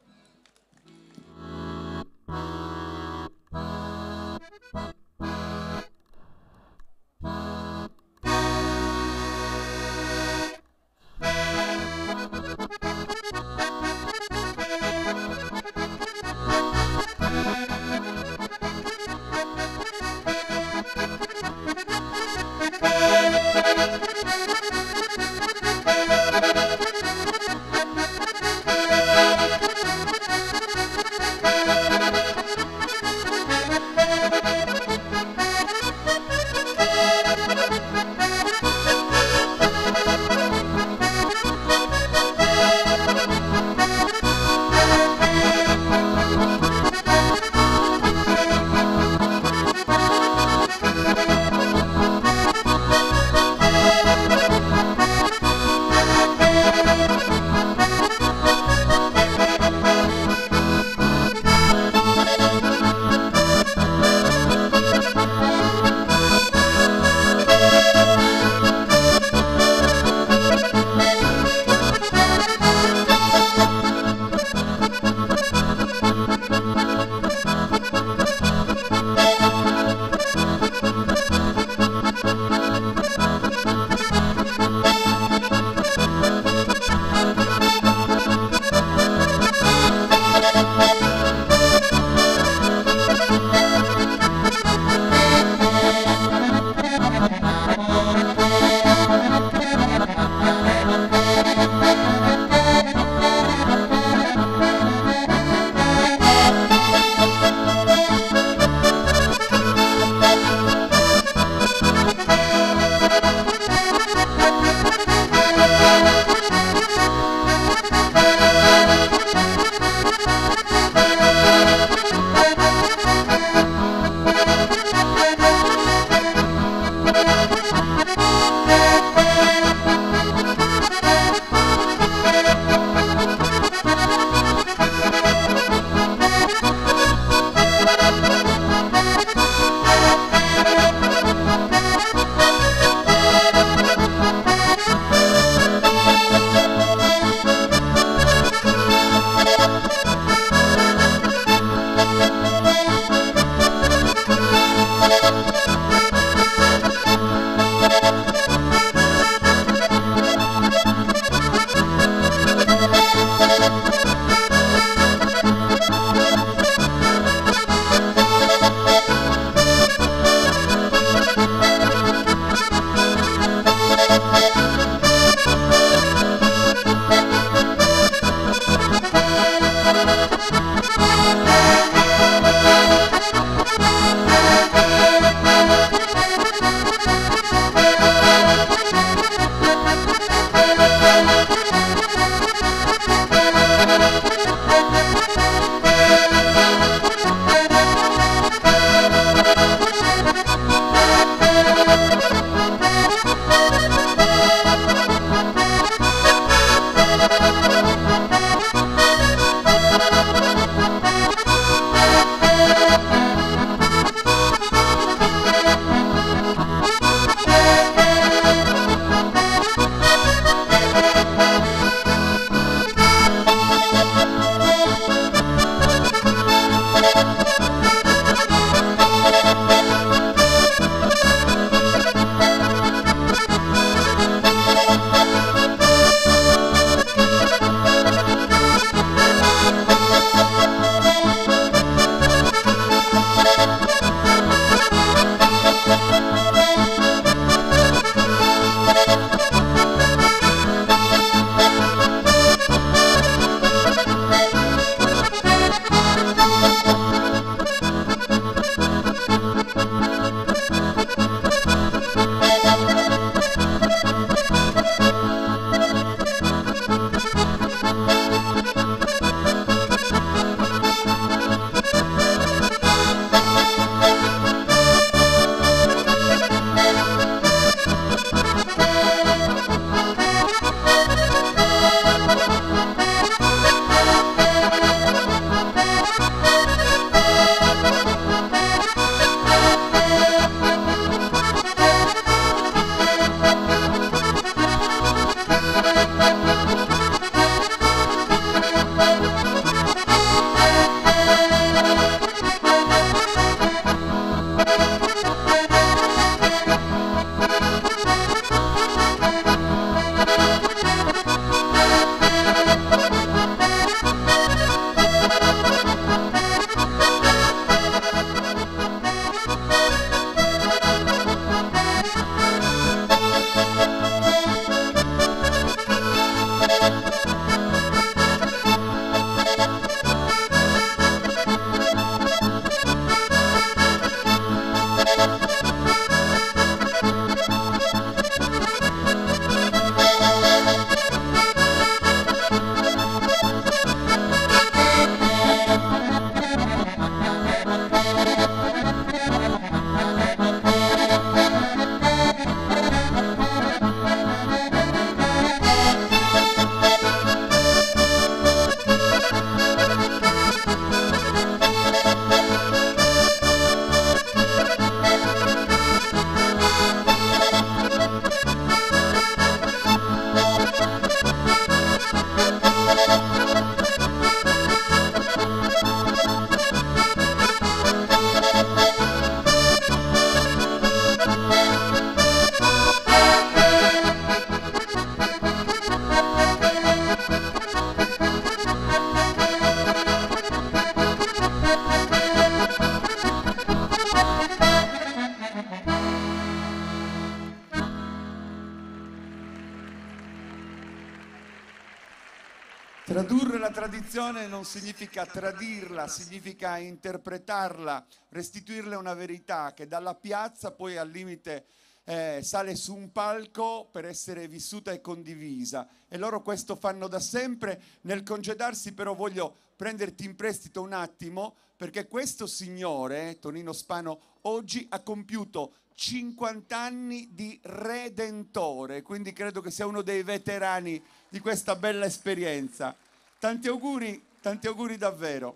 Tradurre la tradizione non significa tradirla, significa interpretarla, restituirle una verità che dalla piazza poi al limite sale su un palco per essere vissuta e condivisa, e loro questo fanno da sempre. Nel congedarsi però voglio prenderti in prestito un attimo, perché questo signore, Tonino Spano, oggi ha compiuto 50 anni di Redentore, quindi credo che sia uno dei veterani di questa bella esperienza. Tanti auguri davvero.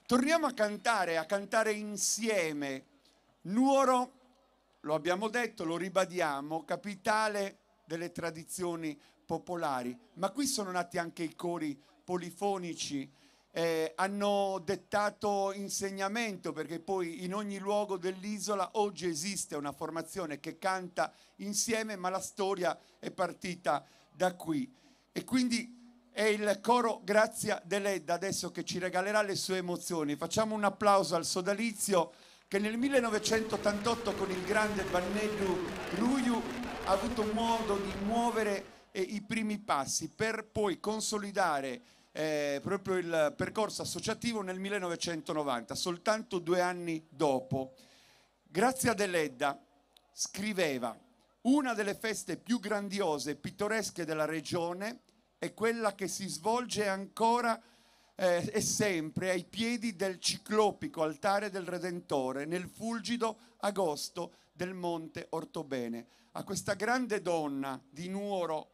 Torniamo a cantare insieme. Nuoro, lo abbiamo detto, lo ribadiamo, capitale delle tradizioni popolari, ma qui sono nati anche i cori polifonici, hanno dettato insegnamento, perché poi in ogni luogo dell'isola oggi esiste una formazione che canta insieme, ma la storia è partita da qui. E quindi è il coro Grazia Deledda adesso che ci regalerà le sue emozioni. Facciamo un applauso al sodalizio che nel 1988 con il grande Vannedu Ruiu ha avuto modo di muovere i primi passi per poi consolidare proprio il percorso associativo nel 1990, soltanto 2 anni dopo. Grazia Deledda scriveva: una delle feste più grandiose e pittoresche della regione è quella che si svolge ancora e sempre ai piedi del ciclopico altare del Redentore nel fulgido agosto del Monte Ortobene. A questa grande donna di Nuoro,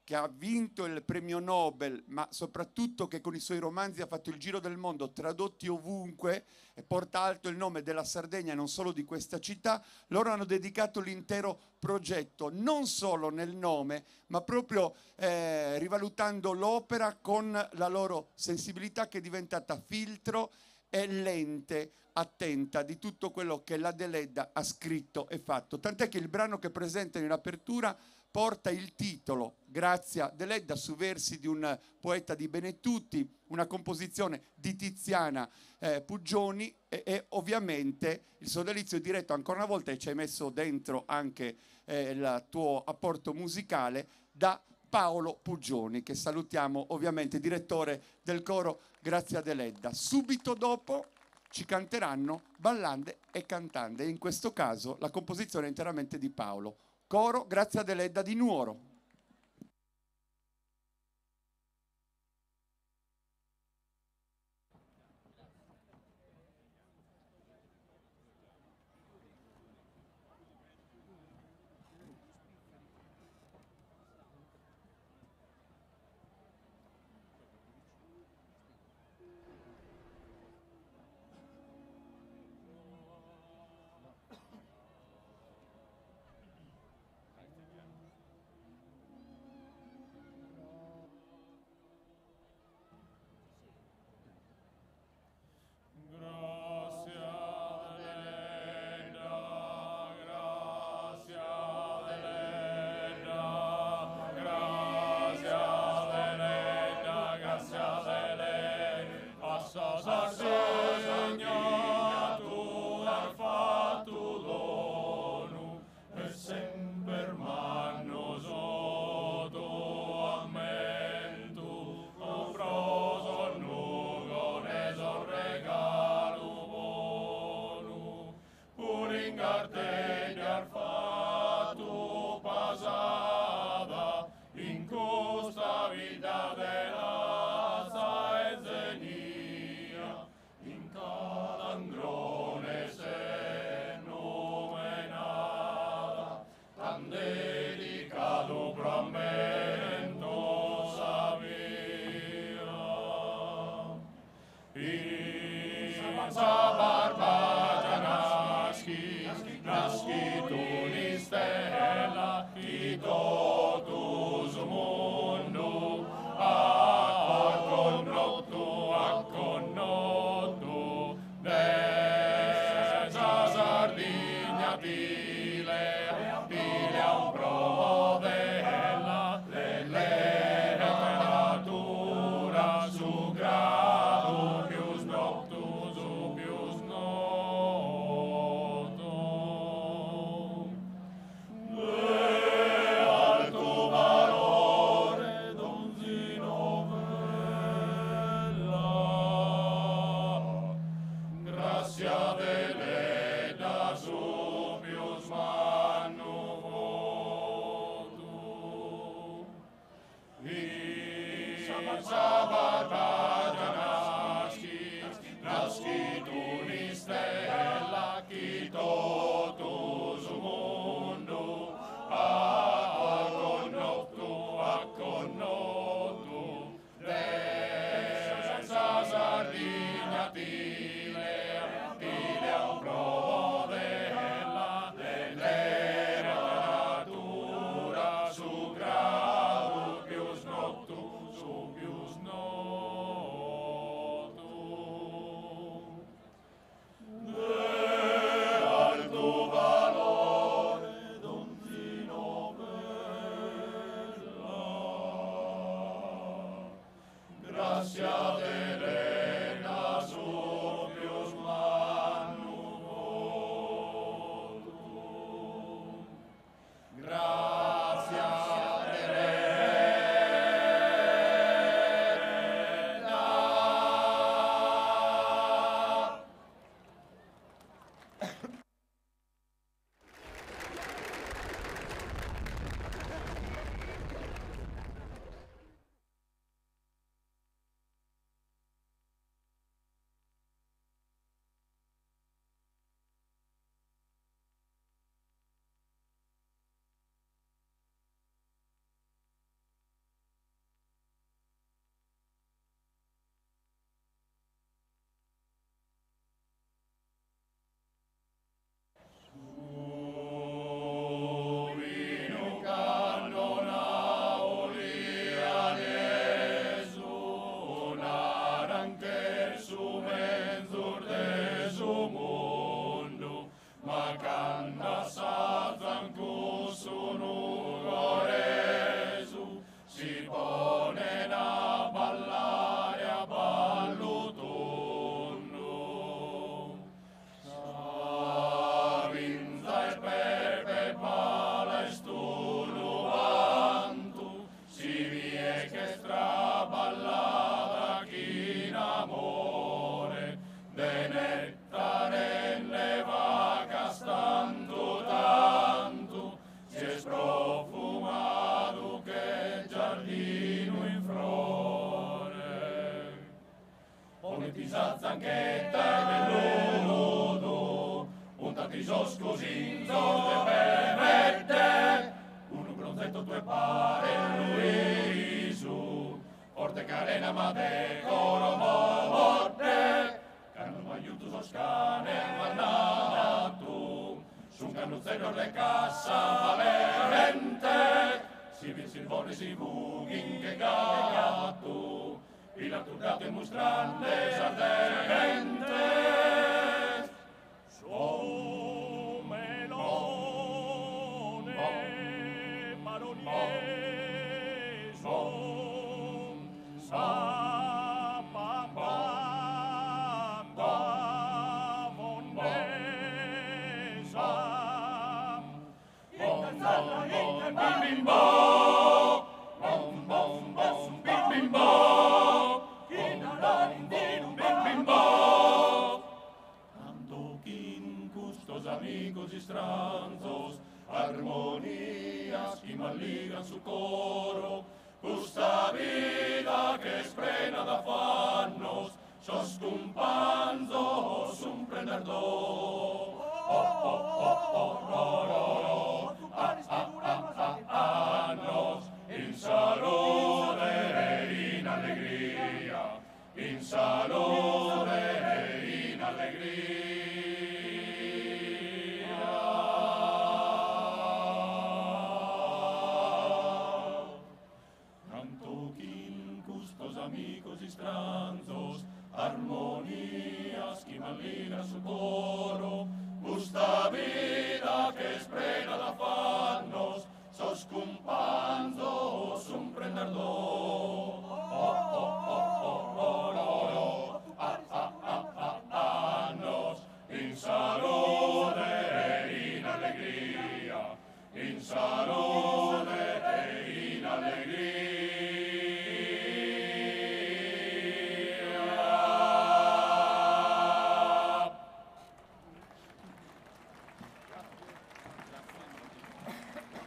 che ha vinto il premio Nobel, ma soprattutto che con i suoi romanzi ha fatto il giro del mondo, tradotti ovunque, e porta alto il nome della Sardegna e non solo di questa città, loro hanno dedicato l'intero progetto, non solo nel nome, ma proprio rivalutando l'opera con la loro sensibilità, che è diventata filtro e lente attenta di tutto quello che la Deledda ha scritto e fatto. Tant'è che il brano che presentano in apertura porta il titolo Grazia Deledda, su versi di un poeta di Benetutti, una composizione di Tiziana Puggioni, e ovviamente il sodalizio è diretto ancora una volta, e ci hai messo dentro anche il tuo apporto musicale, da Paolo Puggioni, che salutiamo ovviamente, direttore del coro Grazia Deledda. Subito dopo ci canteranno ballande e cantande, e in questo caso la composizione è interamente di Paolo. Coro Grazia Deledda di Nuoro. Su grado più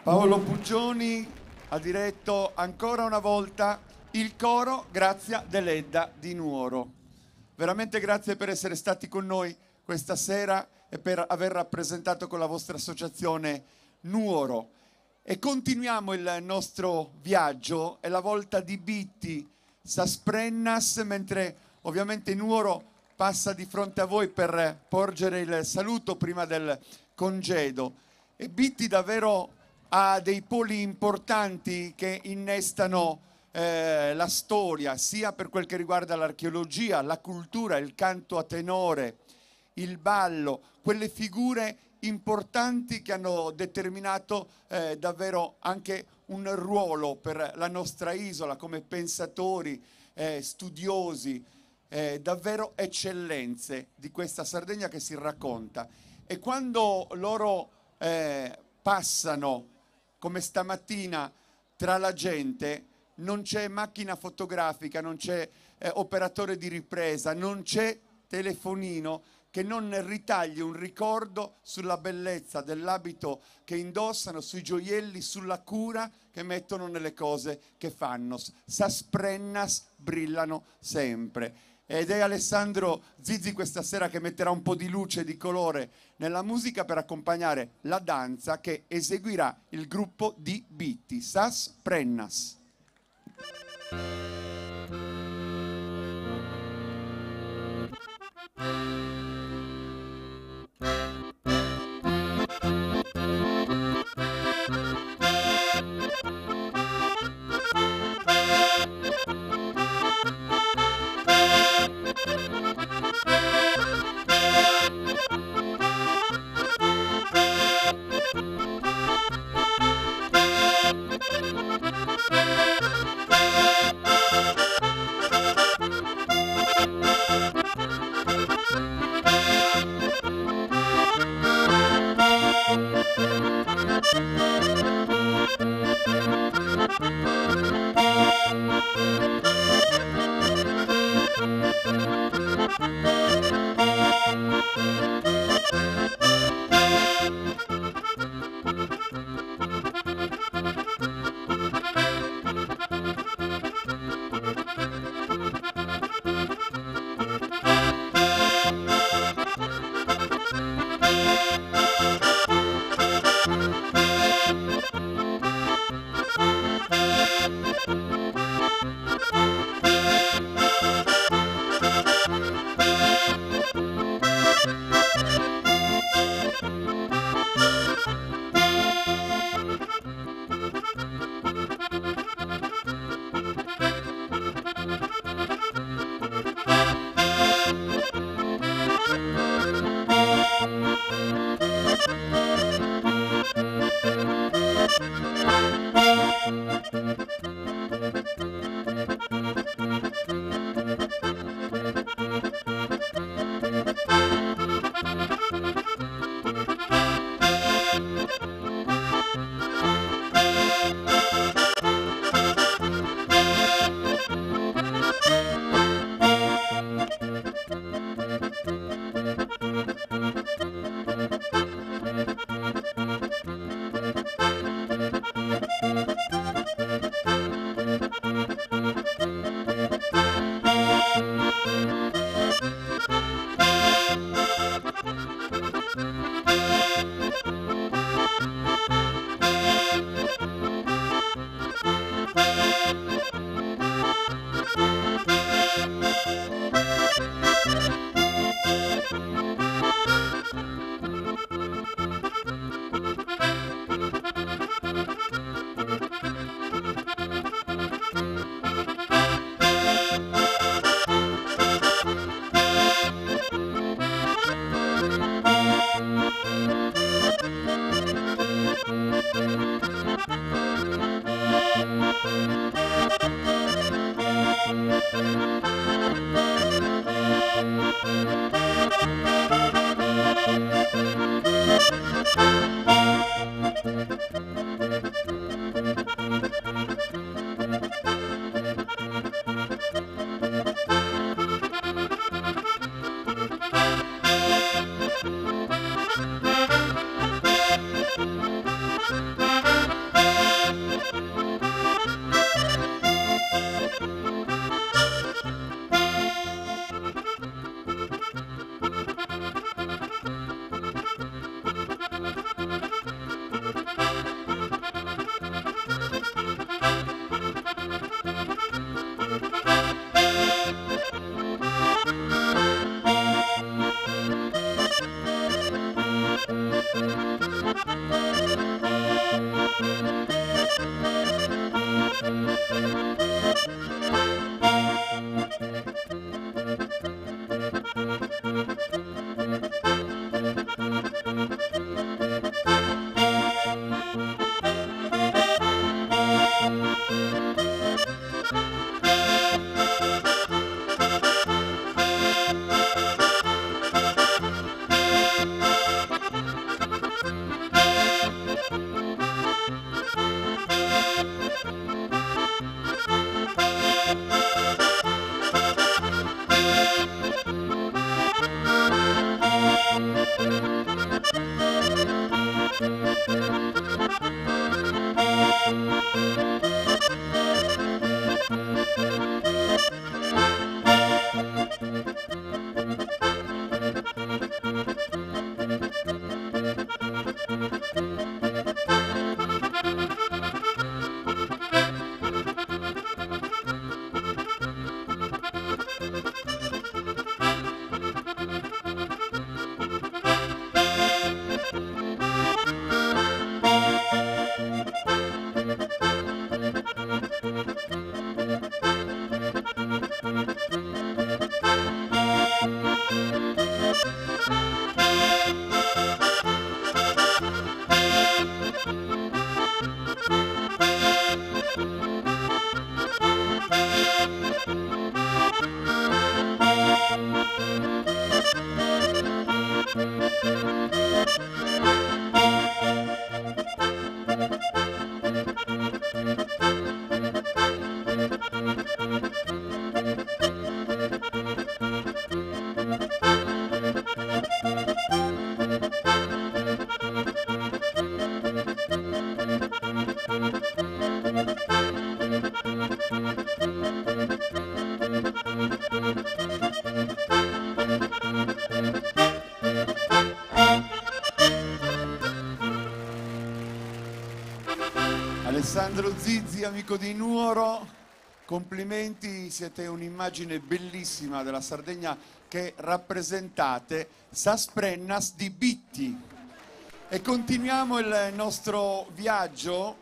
Paolo Puggioni ha diretto ancora una volta il coro Grazia dell'Edda di Nuoro. Veramente grazie per essere stati con noi questa sera e per aver rappresentato con la vostra associazione Nuoro. E continuiamo il nostro viaggio, è la volta di Bitti Sasprennas, mentre ovviamente Nuoro passa di fronte a voi per porgere il saluto prima del congedo. E Bitti davvero ha dei poli importanti che innestano la storia, sia per quel che riguarda l'archeologia, la cultura, il canto a tenore, il ballo, quelle figure importanti che hanno determinato davvero anche un ruolo per la nostra isola come pensatori, studiosi, davvero eccellenze di questa Sardegna che si racconta. E quando loro passano, come stamattina, tra la gente, non c'è macchina fotografica, non c'è operatore di ripresa, non c'è telefonino che non ritagli un ricordo sulla bellezza dell'abito che indossano, sui gioielli, sulla cura che mettono nelle cose che fanno. Sasprennas brillano sempre. Ed è Alessandro Zizzi questa sera che metterà un po' di luce e di colore nella musica per accompagnare la danza che eseguirà il gruppo di Bitti, Sasprennas. Alessandro Zizzi, amico di Nuoro, complimenti, siete un'immagine bellissima della Sardegna che rappresentate, Sasprennas di Bitti. E continuiamo il nostro viaggio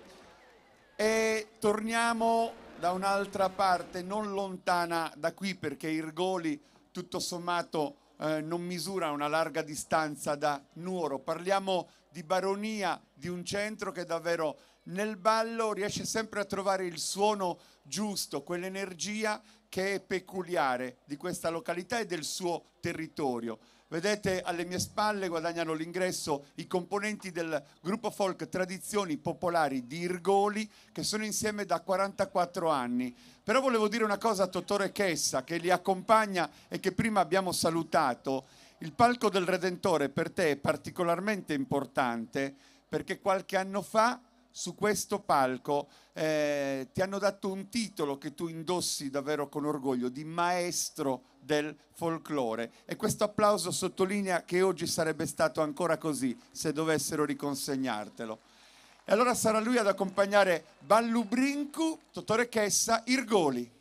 e torniamo da un'altra parte, non lontana da qui, perché Irgoli tutto sommato non misura una larga distanza da Nuoro. Parliamo di baronia, di un centro che davvero nel ballo riesce sempre a trovare il suono giusto, quell'energia che è peculiare di questa località e del suo territorio. Vedete alle mie spalle guadagnano l'ingresso i componenti del gruppo folk Tradizioni Popolari di Irgoli, che sono insieme da 44 anni. Però volevo dire una cosa a Totore Chessa, che li accompagna e che prima abbiamo salutato. Il palco del Redentore per te è particolarmente importante perché qualche anno fa su questo palco ti hanno dato un titolo che tu indossi davvero con orgoglio, di maestro del folklore, e questo applauso sottolinea che oggi sarebbe stato ancora così se dovessero riconsegnartelo. E allora sarà lui ad accompagnare Ballu Brincu, Totore Chessa, Irgoli.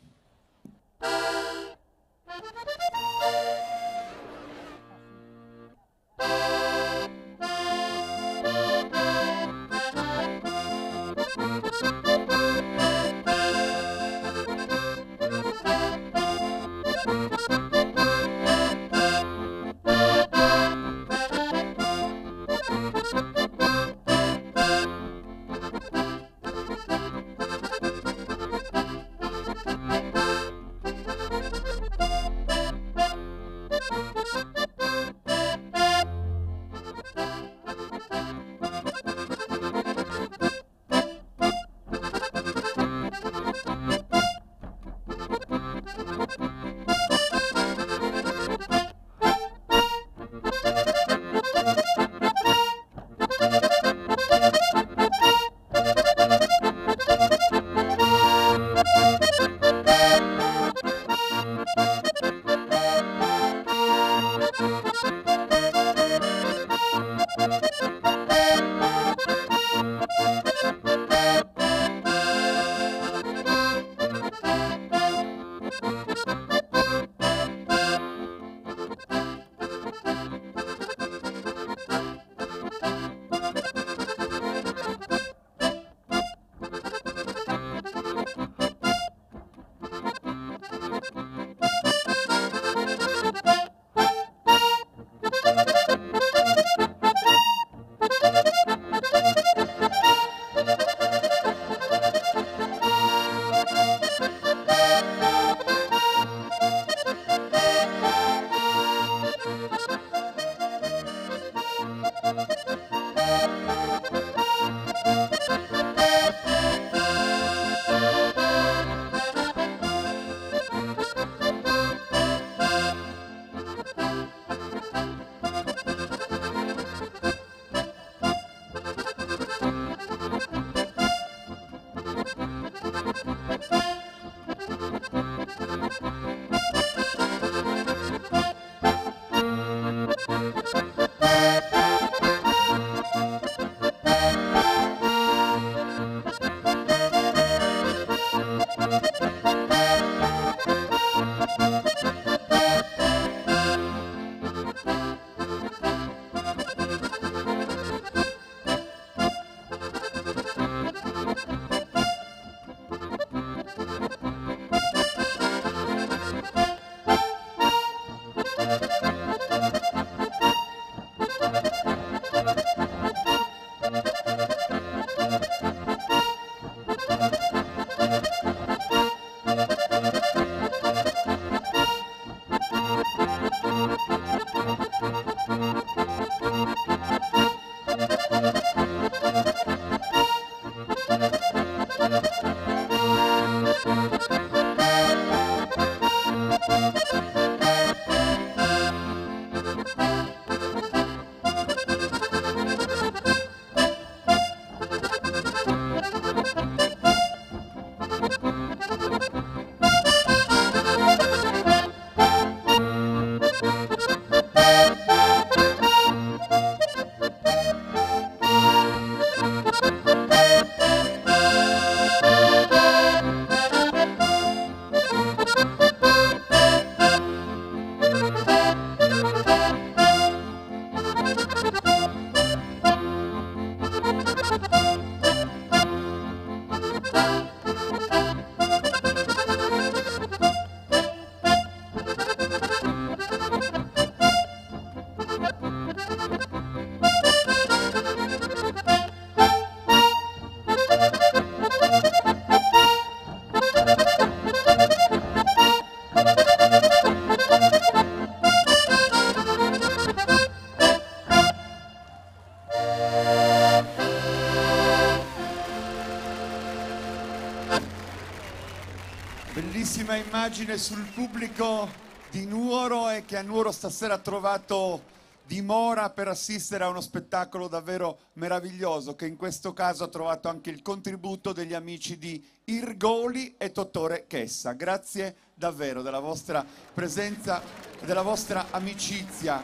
Bellissima immagine sul pubblico di Nuoro e che a Nuoro stasera ha trovato dimora per assistere a uno spettacolo davvero meraviglioso, che in questo caso ha trovato anche il contributo degli amici di Irgoli e Dottore Chessa. Grazie davvero della vostra presenza e della vostra amicizia.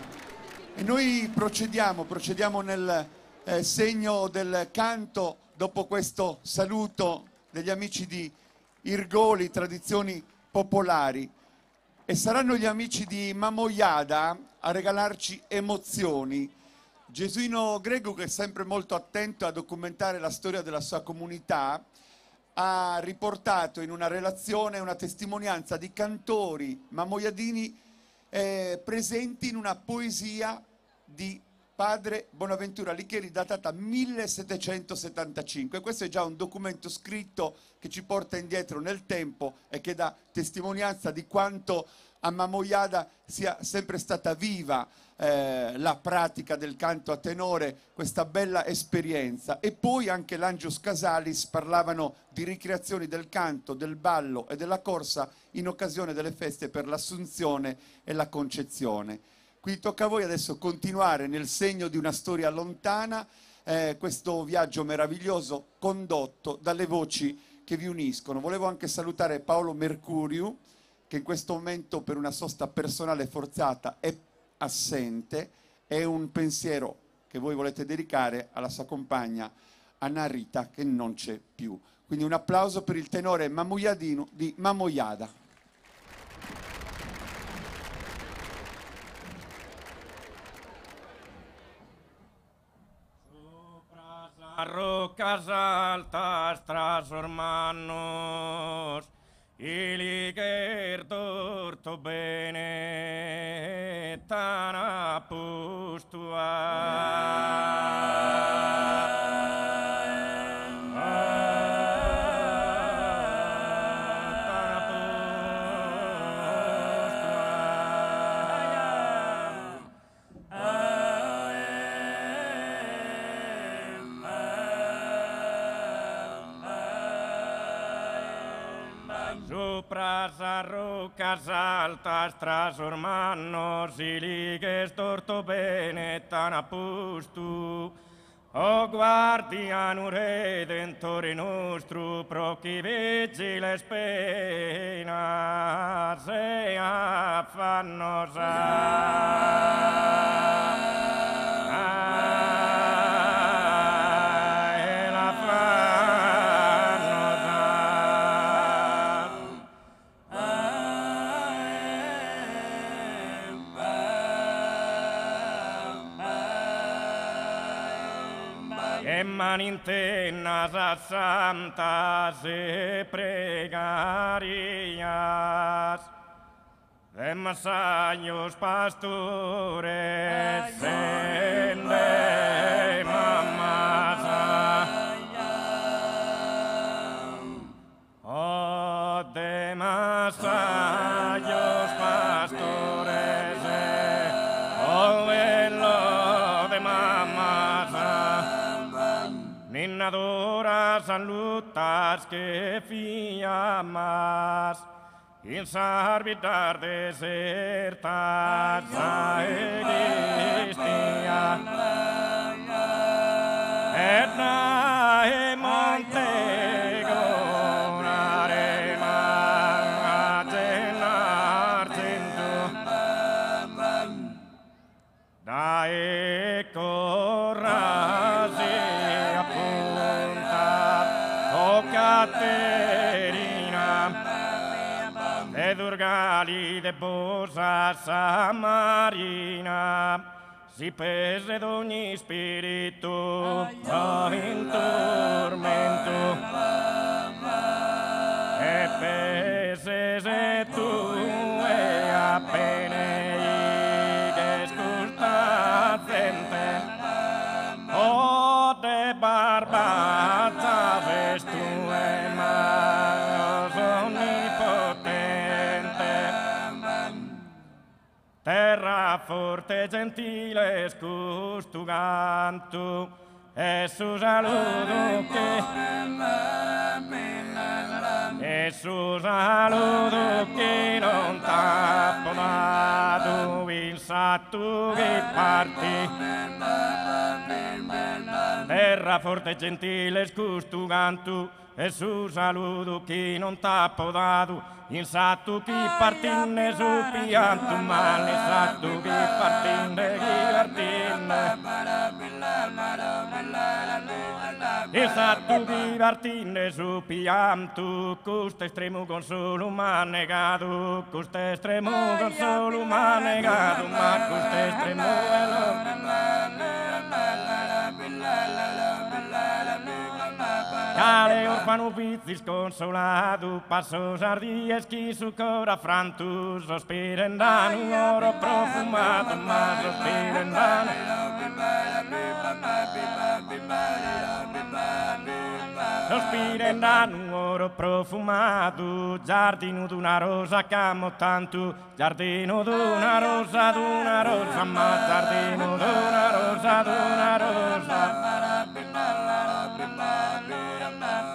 E noi procediamo nel segno del canto dopo questo saluto degli amici di Irgoli, tradizioni popolari, e saranno gli amici di Mamoiada a regalarci emozioni. Gesuino Grego, che è sempre molto attento a documentare la storia della sua comunità, ha riportato in una relazione una testimonianza di cantori mamoiadini presenti in una poesia di padre Bonaventura Alighieri datata 1775. Questo è già un documento scritto che ci porta indietro nel tempo e che dà testimonianza di quanto a Mamoiada sia sempre stata viva la pratica del canto a tenore, questa bella esperienza. E poi anche l'Angius Casalis parlavano di ricreazioni del canto, del ballo e della corsa in occasione delle feste per l'Assunzione e la Concezione. Quindi tocca a voi adesso continuare nel segno di una storia lontana questo viaggio meraviglioso condotto dalle voci che vi uniscono. Volevo anche salutare Paolo Mercurio, che in questo momento per una sosta personale forzata è assente, e un pensiero che voi volete dedicare alla sua compagna Anna Rita, che non c'è più. Quindi un applauso per il tenore mamoiadino di Mamoiada. Rocas altas trasformarnos y liger torto bene tan Sopras a rocas altas trasformarnos y ligues torto bene tan apustu. O guardiano redentore nostro, pro chi vigiles penas e affannosa. e manintenas a santas e pregarias, de más años pastores en de mamasa, oh, de más años pastores oh, velo de mamasa, ninnadoras salutas que fiamas, in sarbitar desertas a Egristia, etna e montego narema argento, da eco rasi appunta o Caterina, ed urgali de bosa samarina, si pese d'ogni spirito in tormento, e pese se tu e appena che scusta gente, o de barbazza festu e manos onnipotente, terra forte gentile scustugantu, e su saludo che non t'ha dato il satto che parti, terra forte gentile scustugantu, e su saludo che non t'ha dato il satto che partinne su pianto male, satto che partinne che partinne, il satto che partinne su pianto, questo estremo consolo m'ha negato, questo estremo consolo m'ha negato, ma questo estremo è Cale orfano pizzi sconsolato, passo sardieschi su cora frantus, sospirendano oro profumato, ma sospirendano. Sospirendano oro profumato, giardino d'una rosa camo tanto, giardino d'una rosa, ma giardino d'una rosa.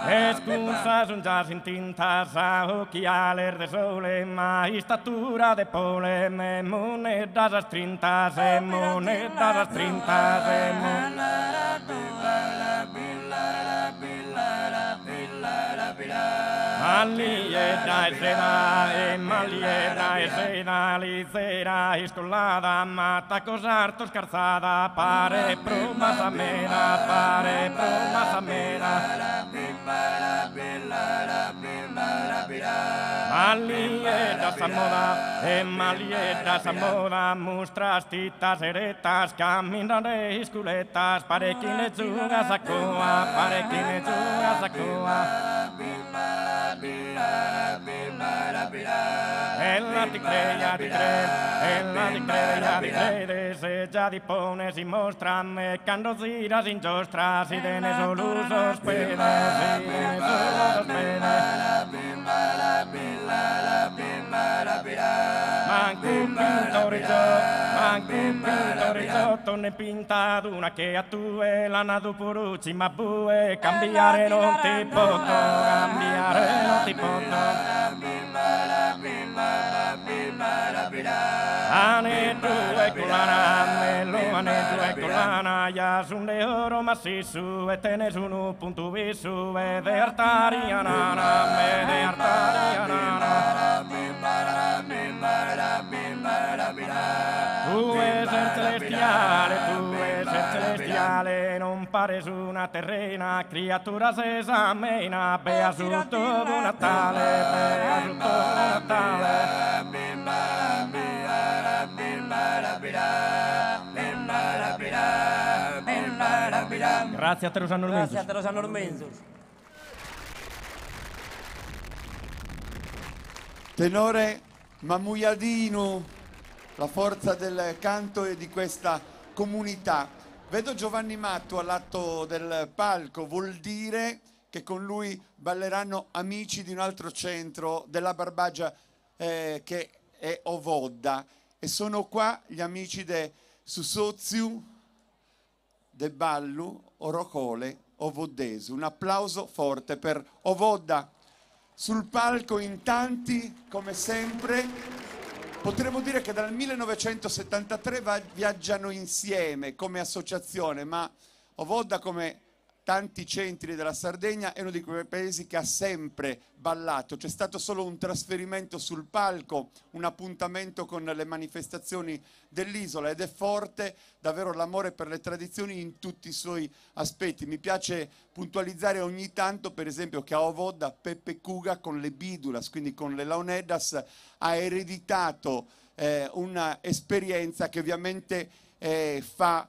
Escusas un già sin tintas a occhialer de sole, ma statura de pole, me monedas as trintas, e monedas as trintas, e Malieta e seda, licera iscolada, mata cosarto scarzada, pare promasa mera, Malieta samoda, mostras titas eretas, caminan de isculetas, pare que le juga sacoa, Ella ti crea deseja dispone, si mostra me cando giras in giostra, si dene solusos pede, Manco un pinto risotto ne pinta d'una che a tue l'anna dopo ruci ma bue, cambiare non ti posso, Ane tu e colana, ya sun de oro maciço, e tenes un punto viso, e de artariana, Tu es el celestiale, non pares una terrena, criatura sesamena, bea su todo Natale, Grazie a te, Rosanno Ormentus. Grazie a te, Rosanno Ormentus. Tenore Mamuyadino, la forza del canto e di questa comunità. Vedo Giovanni Mattu all'atto del palco, vuol dire che con lui balleranno amici di un altro centro della Barbagia che è Ovodda, e sono qua gli amici de Susoziu, de Ballu, Orocole, Ovoddesu. Un applauso forte per Ovodda. Sul palco in tanti, come sempre, potremmo dire che dal 1973 viaggiano insieme come associazione, ma Ovodda, come tanti centri della Sardegna, è uno di quei paesi che ha sempre ballato. C'è stato solo un trasferimento sul palco, un appuntamento con le manifestazioni dell'isola, ed è forte davvero l'amore per le tradizioni in tutti i suoi aspetti. Mi piace puntualizzare ogni tanto, per esempio, che a Ovodda Peppe Cuga con le Bidulas, quindi con le Laonedas, ha ereditato una esperienza che ovviamente fa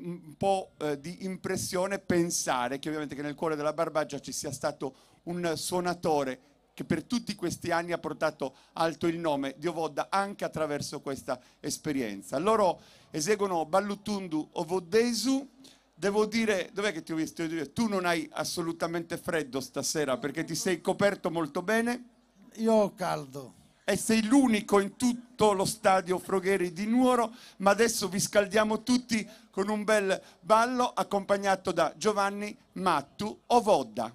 un po' di impressione pensare che ovviamente che nel cuore della Barbagia ci sia stato un suonatore che per tutti questi anni ha portato alto il nome di Ovodda anche attraverso questa esperienza. Loro eseguono Ballutundu Ovoddesu. Devo dire, dov'è che ti ho visto? Tu non hai assolutamente freddo stasera perché ti sei coperto molto bene. Io ho caldo. E sei l'unico in tutto lo stadio Frogheri di Nuoro, ma adesso vi scaldiamo tutti con un bel ballo accompagnato da Giovanni Mattu Ovodda.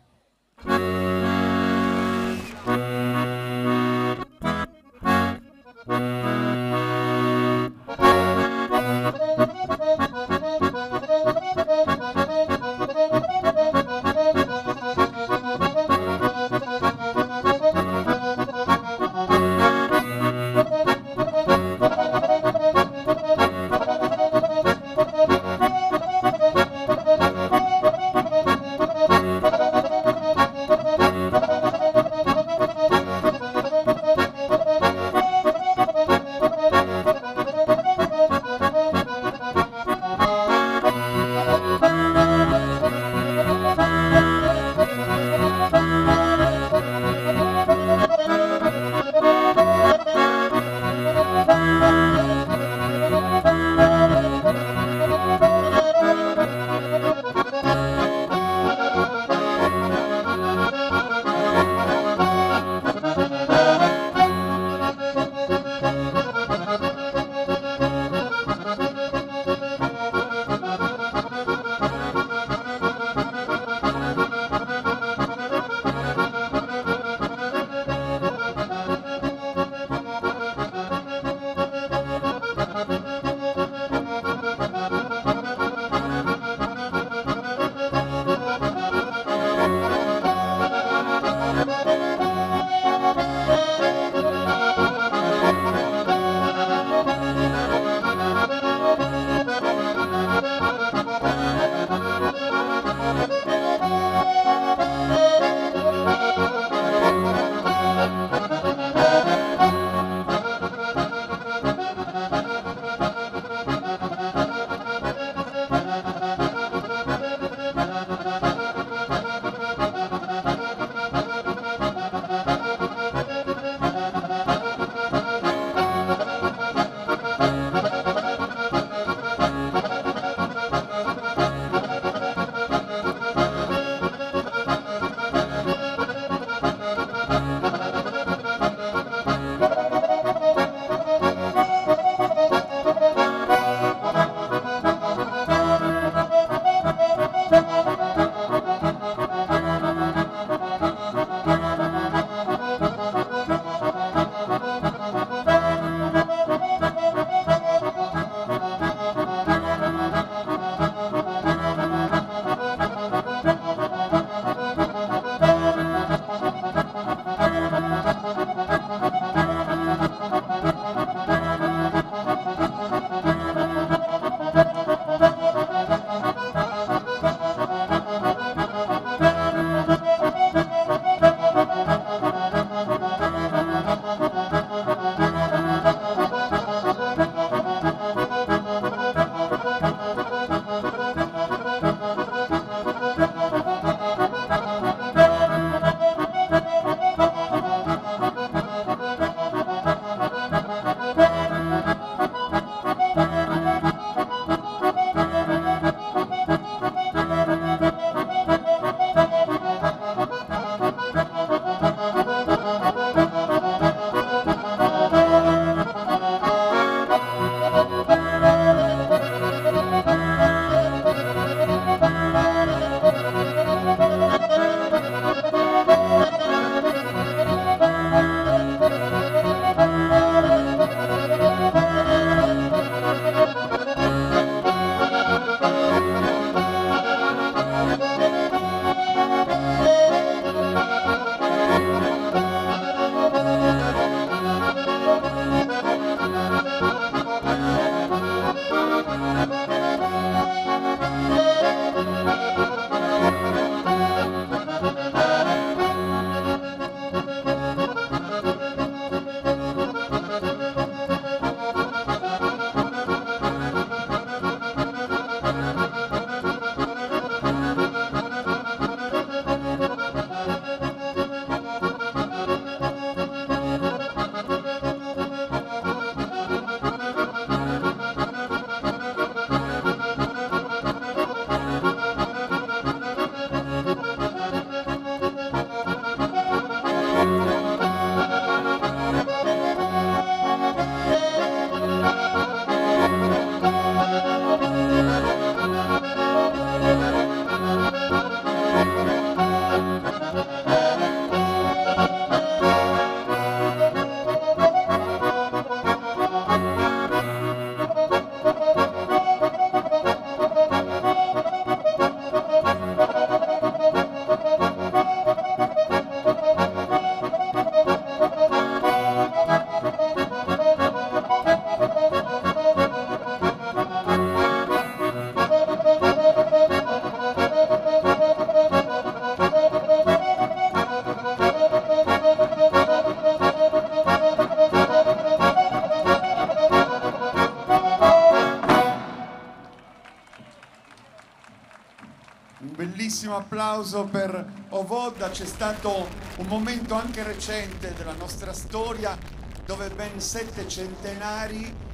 bellissimo applauso per Ovoda. C'è stato un momento anche recente della nostra storia dove ben 7 centenari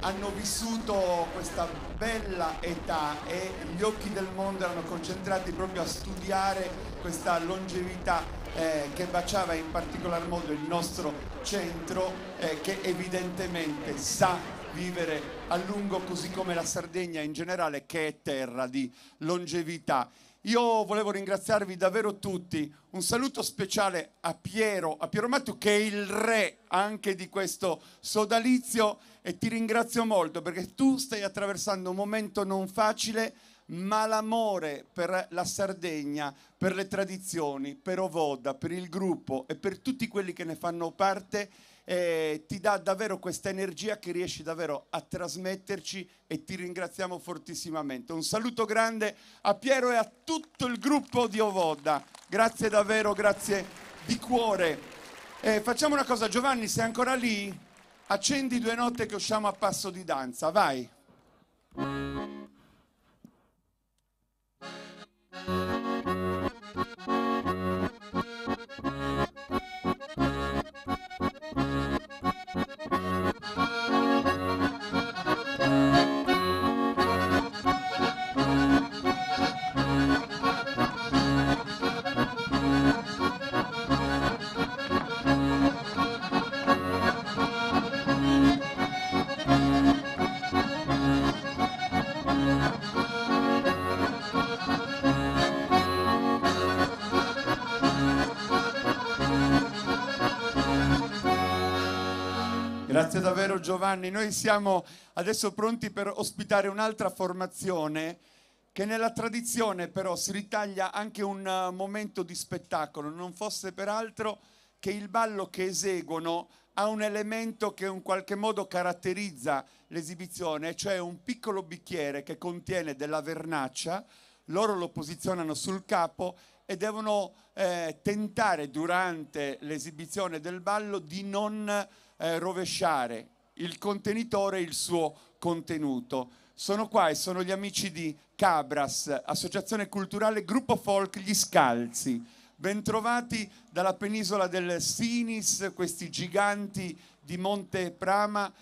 hanno vissuto questa bella età e gli occhi del mondo erano concentrati proprio a studiare questa longevità che baciava in particolar modo il nostro centro, che evidentemente sa vivere a lungo, così come la Sardegna in generale, che è terra di longevità. Io volevo ringraziarvi davvero tutti, un saluto speciale a Piero Mattu, che è il re anche di questo sodalizio, e ti ringrazio molto perché tu stai attraversando un momento non facile, ma l'amore per la Sardegna, per le tradizioni, per Ovoda, per il gruppo e per tutti quelli che ne fanno parte ti dà davvero questa energia che riesci davvero a trasmetterci, e ti ringraziamo fortissimamente. Un saluto grande a Piero e a tutto il gruppo di Ovoda. Grazie davvero, grazie di cuore. Facciamo una cosa, Giovanni, sei ancora lì? Accendi 2 note che usciamo a passo di danza, vai. Grazie davvero Giovanni. Noi siamo adesso pronti per ospitare un'altra formazione che nella tradizione però si ritaglia anche un momento di spettacolo, non fosse peraltro che il ballo che eseguono ha un elemento che in qualche modo caratterizza l'esibizione, cioè un piccolo bicchiere che contiene della vernaccia. Loro lo posizionano sul capo e devono tentare durante l'esibizione del ballo di non rovesciare il contenitore e il suo contenuto. Sono qua e sono gli amici di Cabras, associazione culturale Gruppo Folk Gli Scalzi. Bentrovati dalla penisola del Sinis, questi giganti di Monte Prama,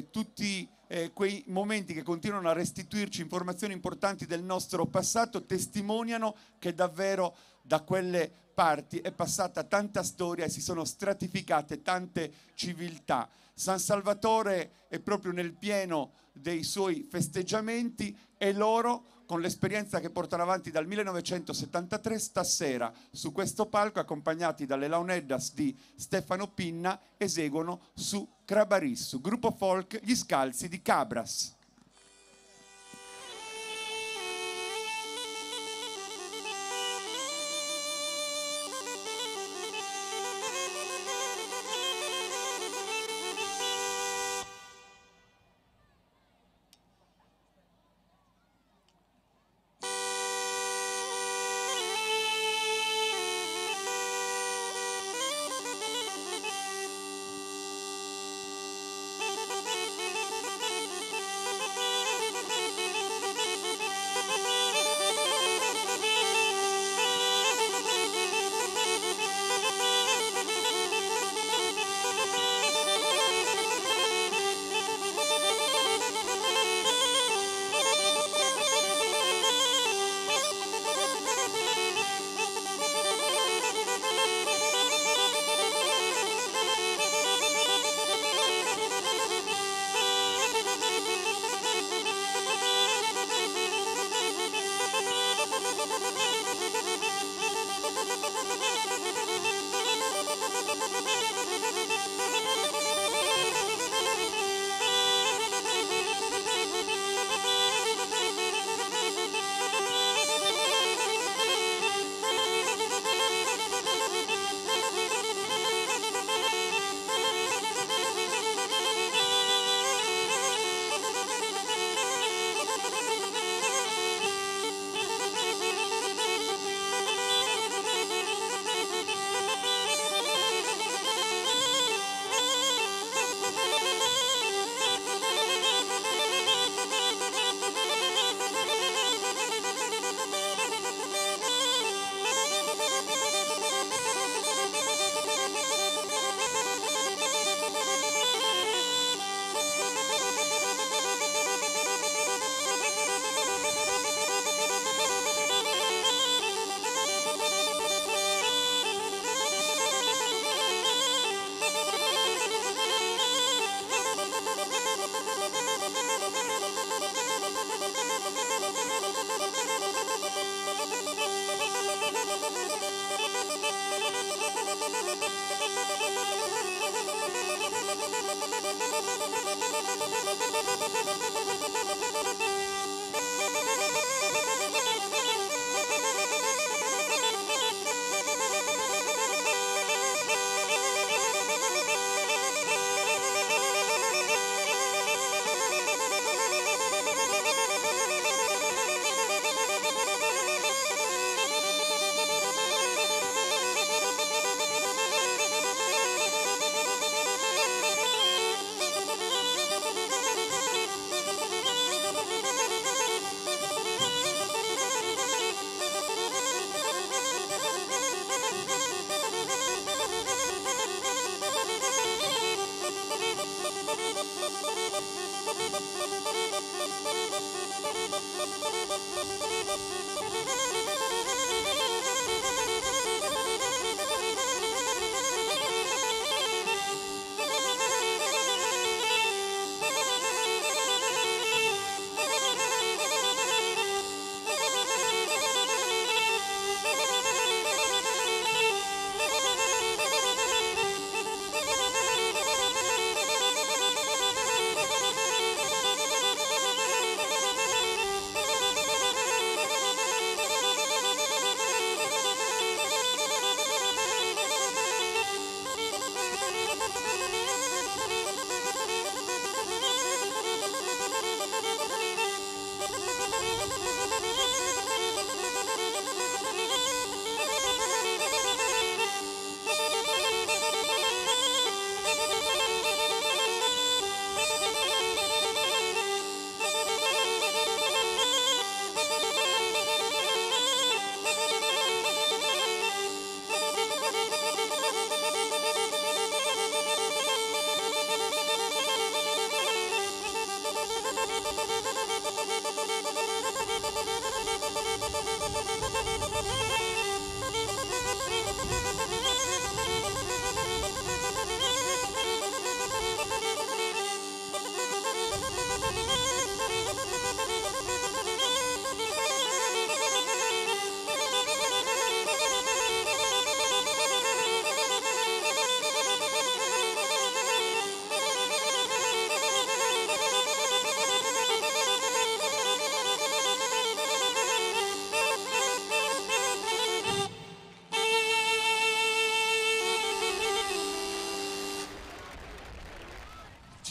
tutti quei momenti che continuano a restituirci informazioni importanti del nostro passato testimoniano che davvero da quelle parti è passata tanta storia e si sono stratificate tante civiltà. San Salvatore è proprio nel pieno dei suoi festeggiamenti e loro, con l'esperienza che portano avanti dal 1973, stasera su questo palco, accompagnati dalle Launeddas di Stefano Pinna, eseguono su Crabarissu, gruppo folk Gli Scalzi di Cabras.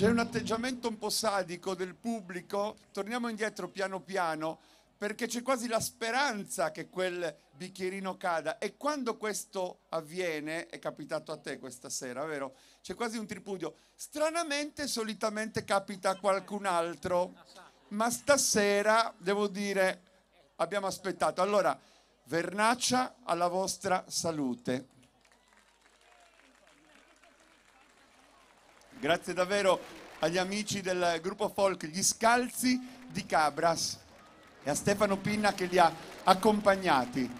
C'è un atteggiamento un po' sadico del pubblico, torniamo indietro piano piano, perché c'è quasi la speranza che quel bicchierino cada, e quando questo avviene, è capitato a te questa sera, vero? C'è quasi un tripudio. Stranamente, solitamente capita a qualcun altro, ma stasera, devo dire, abbiamo aspettato. Allora, vernaccia alla vostra salute. Grazie davvero agli amici del gruppo folk Gli Scalzi di Cabras e a Stefano Pinna che li ha accompagnati.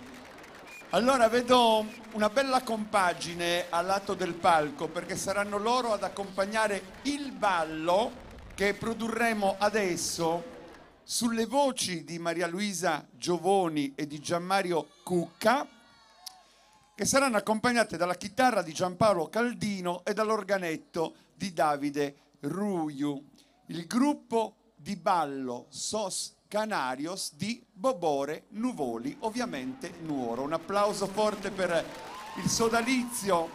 Allora vedo una bella compagine al lato del palco, perché saranno loro ad accompagnare il ballo che produrremo adesso sulle voci di Maria Luisa Giovoni e di Gianmario Cucca, che saranno accompagnate dalla chitarra di Giampaolo Caldino e dall'organetto di Davide Ruiu. Il gruppo di ballo Sos Canarios di Bobore Nuvoli, ovviamente Nuoro. Un applauso forte per il sodalizio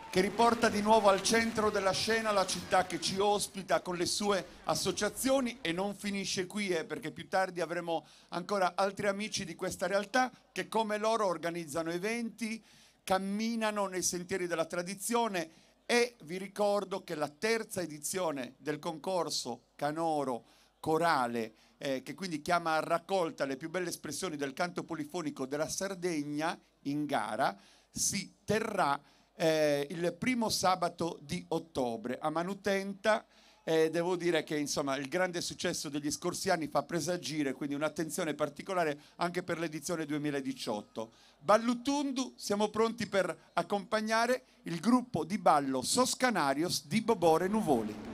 che riporta di nuovo al centro della scena la città che ci ospita con le sue associazioni, e non finisce qui, perché più tardi avremo ancora altri amici di questa realtà che come loro organizzano eventi, camminano nei sentieri della tradizione. E vi ricordo che la terza edizione del concorso Canoro Corale, che quindi chiama a raccolta le più belle espressioni del canto polifonico della Sardegna in gara, si terrà il primo sabato di ottobre a Manutenta. Devo dire che insomma il grande successo degli scorsi anni fa presagire quindi un'attenzione particolare anche per l'edizione 2018. Ballutundu, siamo pronti per accompagnare il gruppo di ballo Sos Canarios di Bobore Nuvoli.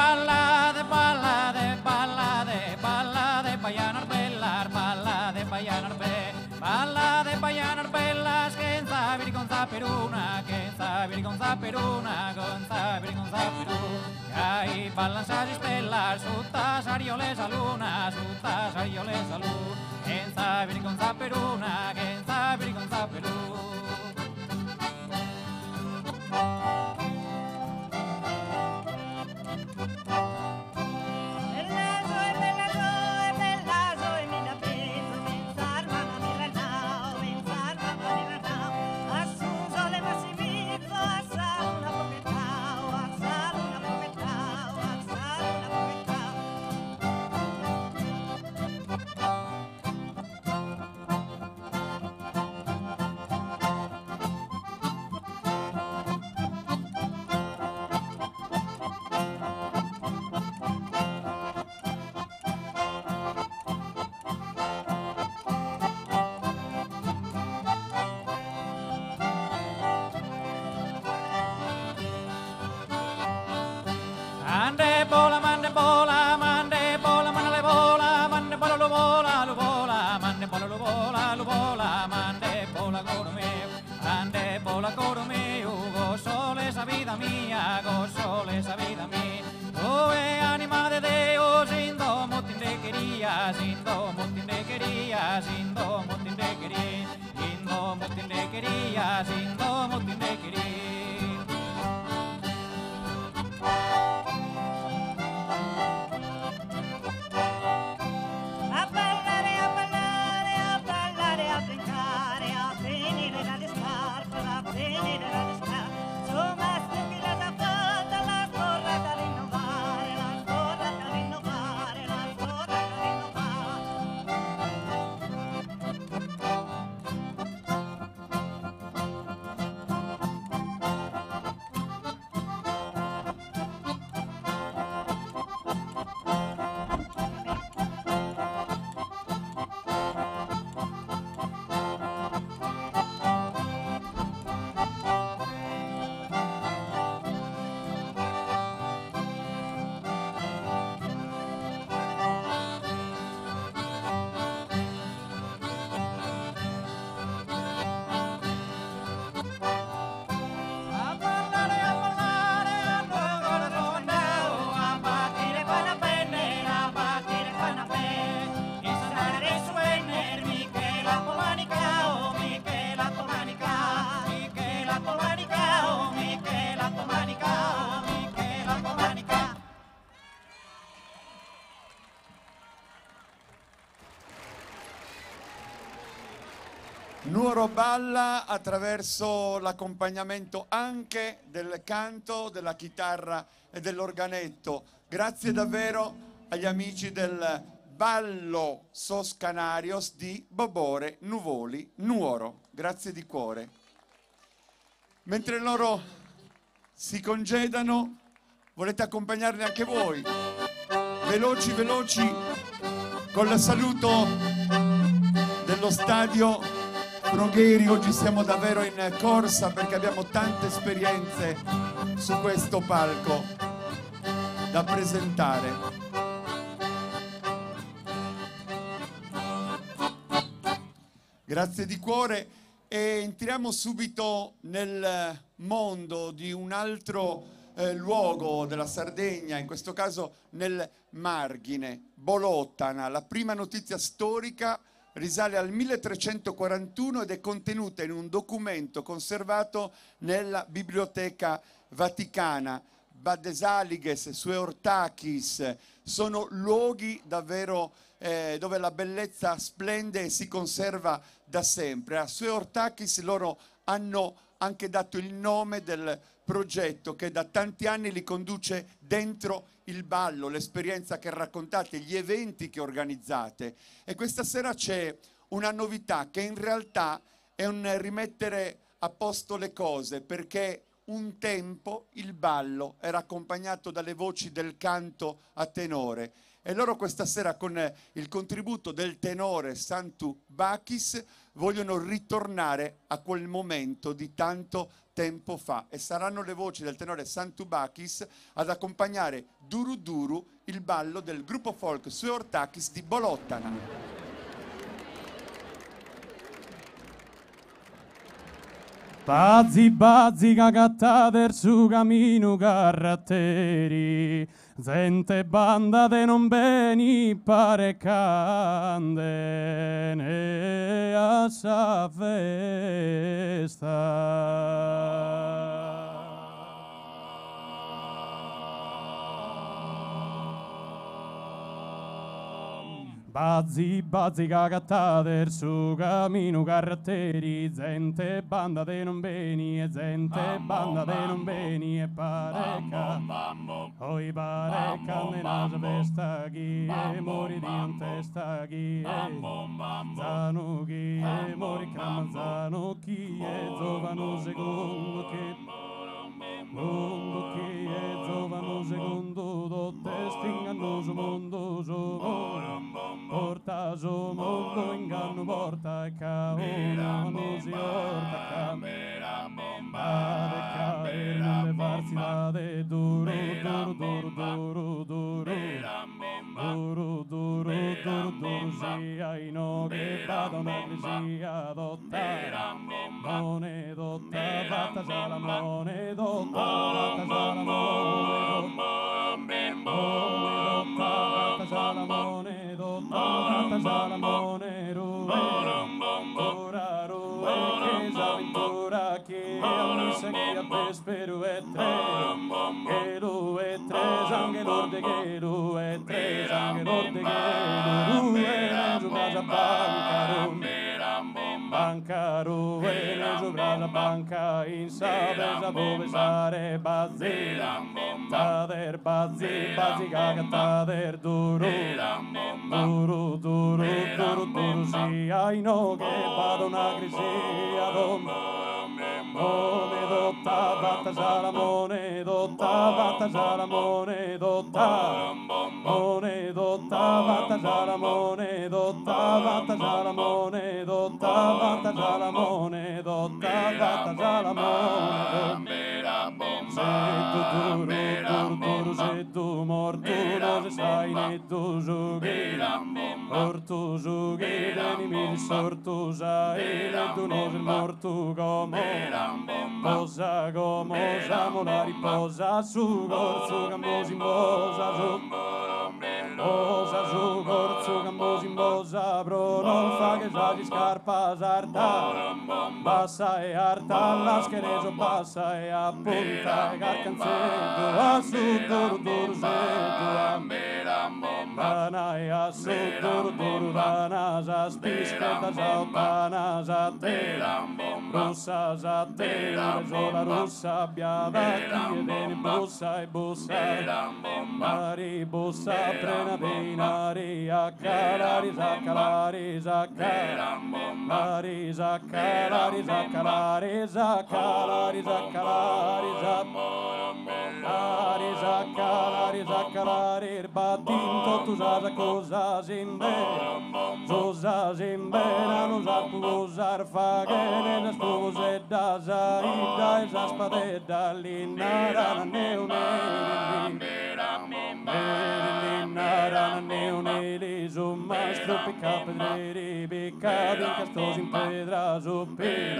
ballade, ballade, ballade, ballade, baianar bellas, ballade, baianar be, ballade, baianar bellas, que en sabir con zaperuna, que en sabir con zaperuna, con sabir con zaperuna. Ahí ballan sas estelas, sutas arioles a luna, sutas arioles a luna, que en sabir con zaperuna, que en sabir con zaperuna. Mande bola, mande bola, mande bola, mande bola, mande bola, lo bola, lo bola, mande bola, lo bola, lo bola, mande bola, coro mio, mande bola, coro mio, gozo esa vida mía, gozo esa vida mía. Tu anima de Deus, indo motin de quería, indo motin de quería, indo motin de quería, indo motin de quería, indo motin de quería. Nuoro balla attraverso l'accompagnamento anche del canto, della chitarra e dell'organetto. Grazie davvero agli amici del Ballo Sos Canarios di Bobore Nuvoli Nuoro. Grazie di cuore. Mentre loro si congedano, volete accompagnarli anche voi? Veloci, veloci, con il saluto dello stadio Rogheri. Oggi siamo davvero in corsa perché abbiamo tante esperienze su questo palco da presentare. Grazie di cuore e entriamo subito nel mondo di un altro luogo della Sardegna, in questo caso nel Marghine, Bolotana. La prima notizia storica risale al 1341 ed è contenuta in un documento conservato nella Biblioteca Vaticana. Badesaliges, Sueortakis, sono luoghi davvero dove la bellezza splende e si conserva da sempre. A Sueortakis loro hanno anche dato il nome del progetto che da tanti anni li conduce dentro il ballo, l'esperienza che raccontate, gli eventi che organizzate. E questa sera c'è una novità che in realtà è un rimettere a posto le cose, perché un tempo il ballo era accompagnato dalle voci del canto a tenore e loro questa sera con il contributo del tenore Santu Bachis vogliono ritornare a quel momento di tanto tempo fa e saranno le voci del tenore Santu Bachis ad accompagnare Duru Duru, il ballo del gruppo folk Sueortakis di Bolottana. Bazzi bazzi cagattader su camino carratteri, gente banda de non beni pare cande ne a sa festa. Bazzi bazzi cagattader su camino carratteri, gente banda de non beni e gente banda de non beni e parecca. Oi parecca ne nasa festa chi e mori di un testa chi e zano chi e mori cramanzano chi e giovano secondo che mondo chi e giovano secondo dotte stingano su mondo su porta su mondo inganno porta e caona non si orta camera bomba de cae non le farsi da de duro duro duro duro duro duro duro duro duro sia i no che vada una crisia dotta mone dotta fatta già la mone dotta fatta già la mone dotta fatta già la mone dotta fatta già la mone ora che s'avventura che ogni sa che a vespero è tre lu è tre anche l'orde che lu è tre anche l'orde che lu è su casa bancaro e ne sopra la banca in sabesa dove sare bazzi tader bazzi bazzi cagattader duro duro duro duro duro si ai no che vado una crisia mone dotta batta già la mone dotta batta già la mone dotta mone dotta batta già la mone dotta batta già la mone dotta batta già la mone dotta batta già la mone se tu morto non se sai né tu giughi morto giughi denimi sorto sai né tu non sei morto posa come siamo la riposa su gorzo gambosi in bosa su gorzo gambosi in bosa bro non fa che già di scarpa sarta bassa e arta la schereggio bassa e appunta e carcanzetto a su duro duro setto a dana e a su duro duro dana sa spischetta sa ottana sa te rossa sa te la rossa abbiada chi e deni bussa e bussa mari bussa prena dei nari a calari sa calari sa calari sa calari sa calari sa calari sa calari sa calari sa calari sa calari batinto tu sa cosa simbe cosa simbe non sa usar faghe ne spose da zaida e sa spadetta l'innara neuneli su mastro piccapedreri biccati incastosi in pedra zuppi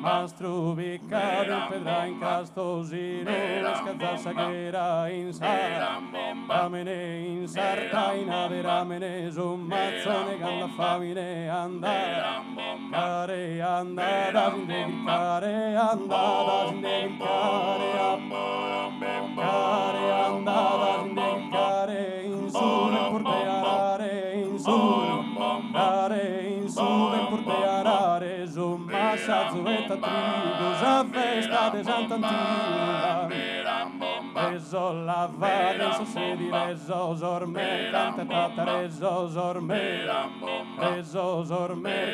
mastro biccati in pedra incastosino le scazzassa che era in sa damene in sarta in averamene su mazzone ganda famine andare care andata sin degricare andata sin degricare care andata sin degricare in su nel portearare in su dare in su nel portearare su massa zuetta trigo sa festa de Sant'Antina reso lava reso sedi reso sormer cante tata reso sormer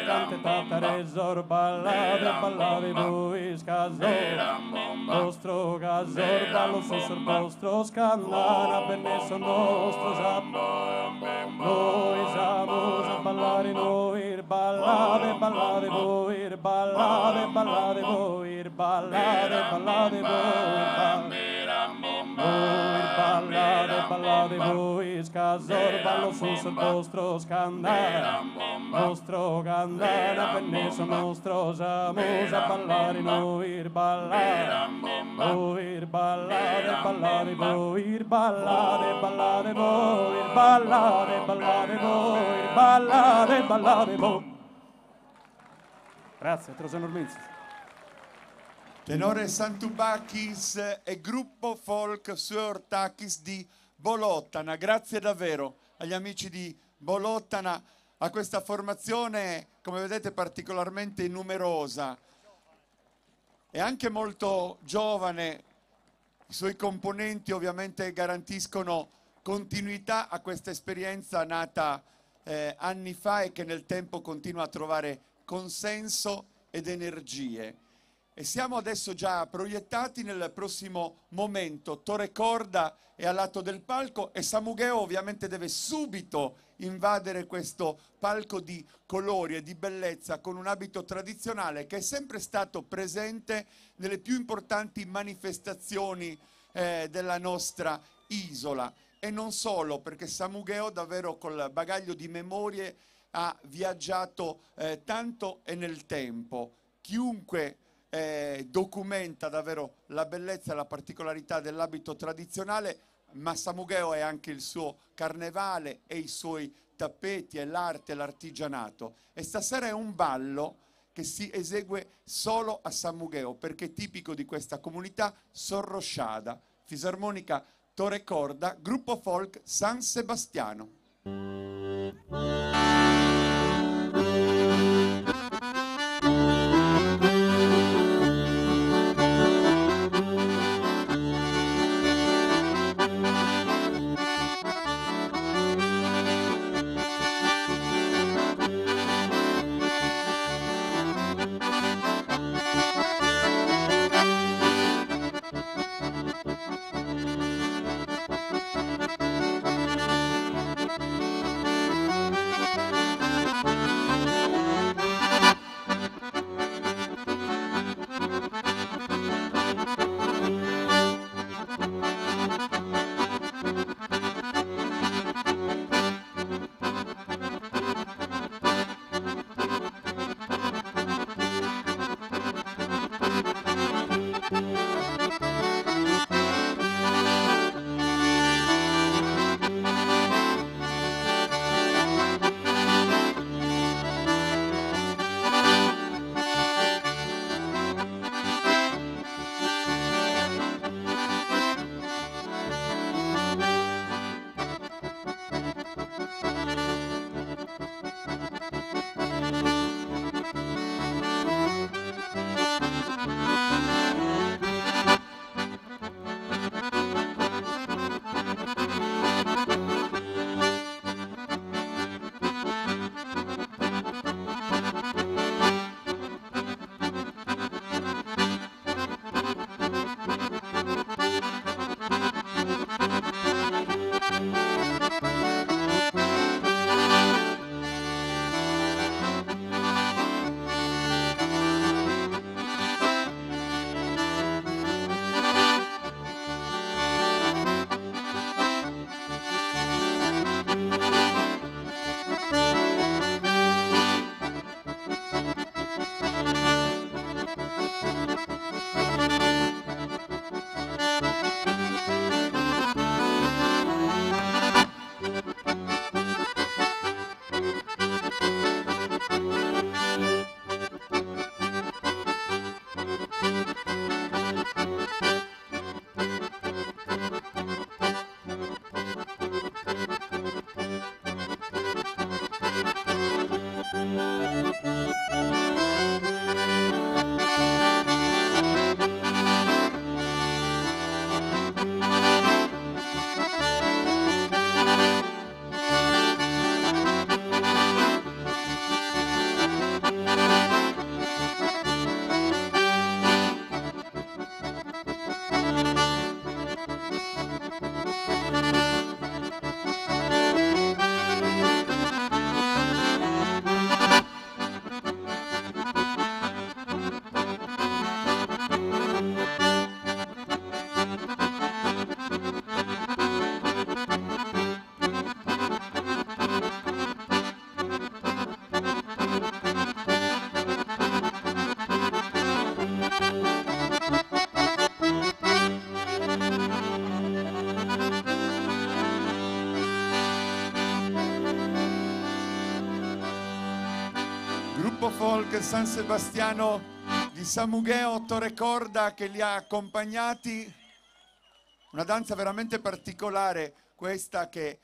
cante tata reso ballave buis casor vostro casor ballo sosor vostro scandana bennesso nostro noi siamo a ballare noi ballade, ballade voi, ballade, ballade voi, ballade, ballade voi, ballade, ballade voi, scasor, ballo sus il vostro scandale, vostro candela, penneso nostro, samus a ballare noi, ballade, voi, ballade, ballade voi, ballade, ballade voi, ballade, ballade voi, ballade, ballade voi. Grazie, Troseno Ormizzi. Tenore Santubakis e gruppo folk Suortakis di Bolottana. Grazie davvero agli amici di Bolottana, a questa formazione, come vedete, particolarmente numerosa e anche molto giovane. I suoi componenti ovviamente garantiscono continuità a questa esperienza nata anni fa e che nel tempo continua a trovare consenso ed energie. E siamo adesso già proiettati nel prossimo momento. Tore Corda è al lato del palco e Samugheo ovviamente deve subito invadere questo palco di colori e di bellezza con un abito tradizionale che è sempre stato presente nelle più importanti manifestazioni della nostra isola. E non solo, perché Samugheo davvero col bagaglio di memorie ha viaggiato tanto e nel tempo. Chiunque documenta davvero la bellezza e la particolarità dell'abito tradizionale, ma Samugheo è anche il suo carnevale e i suoi tappeti e l'arte e l'artigianato. E stasera è un ballo che si esegue solo a Samugheo perché è tipico di questa comunità sorrosciada. Fisarmonica Tore Corda, gruppo folk San Sebastiano. folk San Sebastiano di Samugheo Torrecorda che li ha accompagnati. Una danza veramente particolare questa che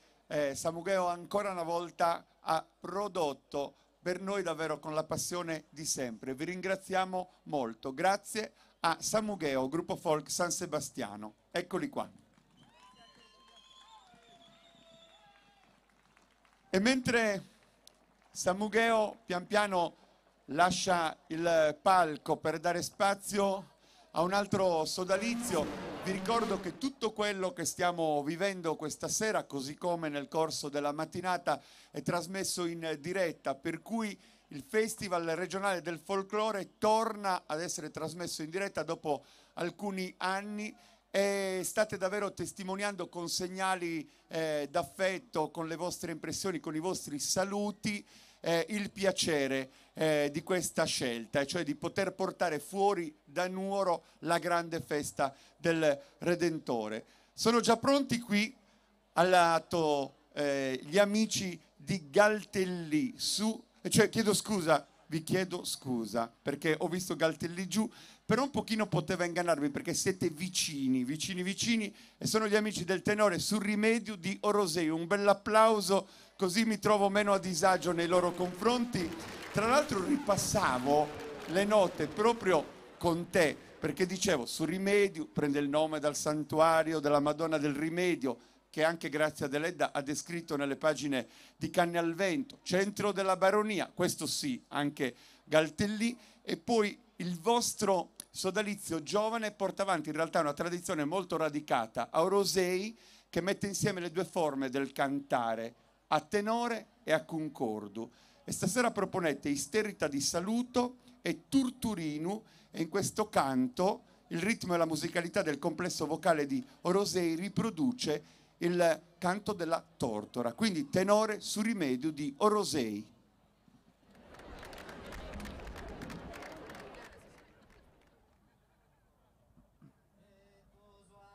Samugheo ancora una volta ha prodotto per noi davvero con la passione di sempre. Vi ringraziamo molto. Grazie a Samugheo, gruppo folk San Sebastiano. Eccoli qua. E mentre Samugheo pian piano lascia il palco per dare spazio a un altro sodalizio, vi ricordo che tutto quello che stiamo vivendo questa sera, così come nel corso della mattinata, è trasmesso in diretta, per cui il Festival regionale del folklore torna ad essere trasmesso in diretta dopo alcuni anni e state davvero testimoniando con segnali d'affetto, con le vostre impressioni, con i vostri saluti, il piacere di questa scelta, e cioè di poter portare fuori da Nuoro la grande festa del Redentore. Sono già pronti qui al lato gli amici di Galtellì, vi chiedo scusa perché ho visto Galtellì giù, però un pochino poteva ingannarmi perché siete vicini e sono gli amici del tenore sul Rimedio di Orosei. Un bell'applauso, così mi trovo meno a disagio nei loro confronti. Tra l'altro ripassavo le note proprio con te, perché dicevo sul Rimedio prende il nome dal santuario della Madonna del Rimedio, che anche grazie a Deledda ha descritto nelle pagine di Canne al Vento, centro della baronia, questo sì, anche Galtellì, e poi il vostro sodalizio giovane porta avanti in realtà una tradizione molto radicata a Orosei, che mette insieme le due forme del cantare, a tenore e a concordu. E stasera proponete Isterita di Saluto e Turturinu, e in questo canto il ritmo e la musicalità del complesso vocale di Orosei riproduce il canto della tortora, quindi tenore su Rimedio di Orosei.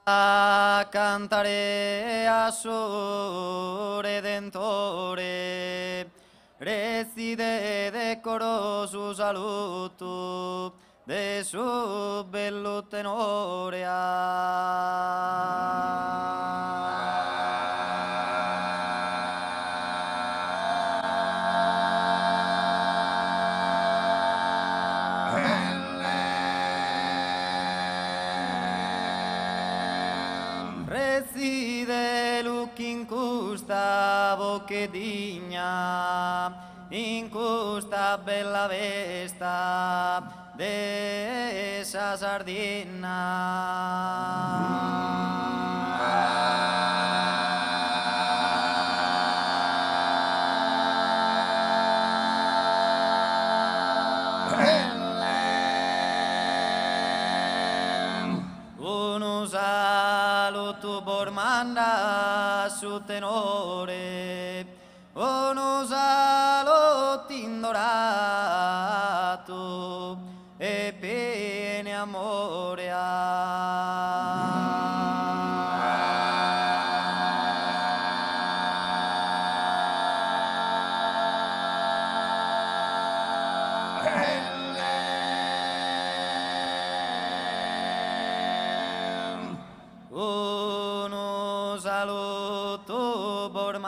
A cantare a suo Redentore, reside decoro su saluto de su bello tenore. Reside Luchi in questa bocchedina, in questa bella vesta de esa uno saluto por manda su tenore, uno saluto indorato e piene amore uno saluto por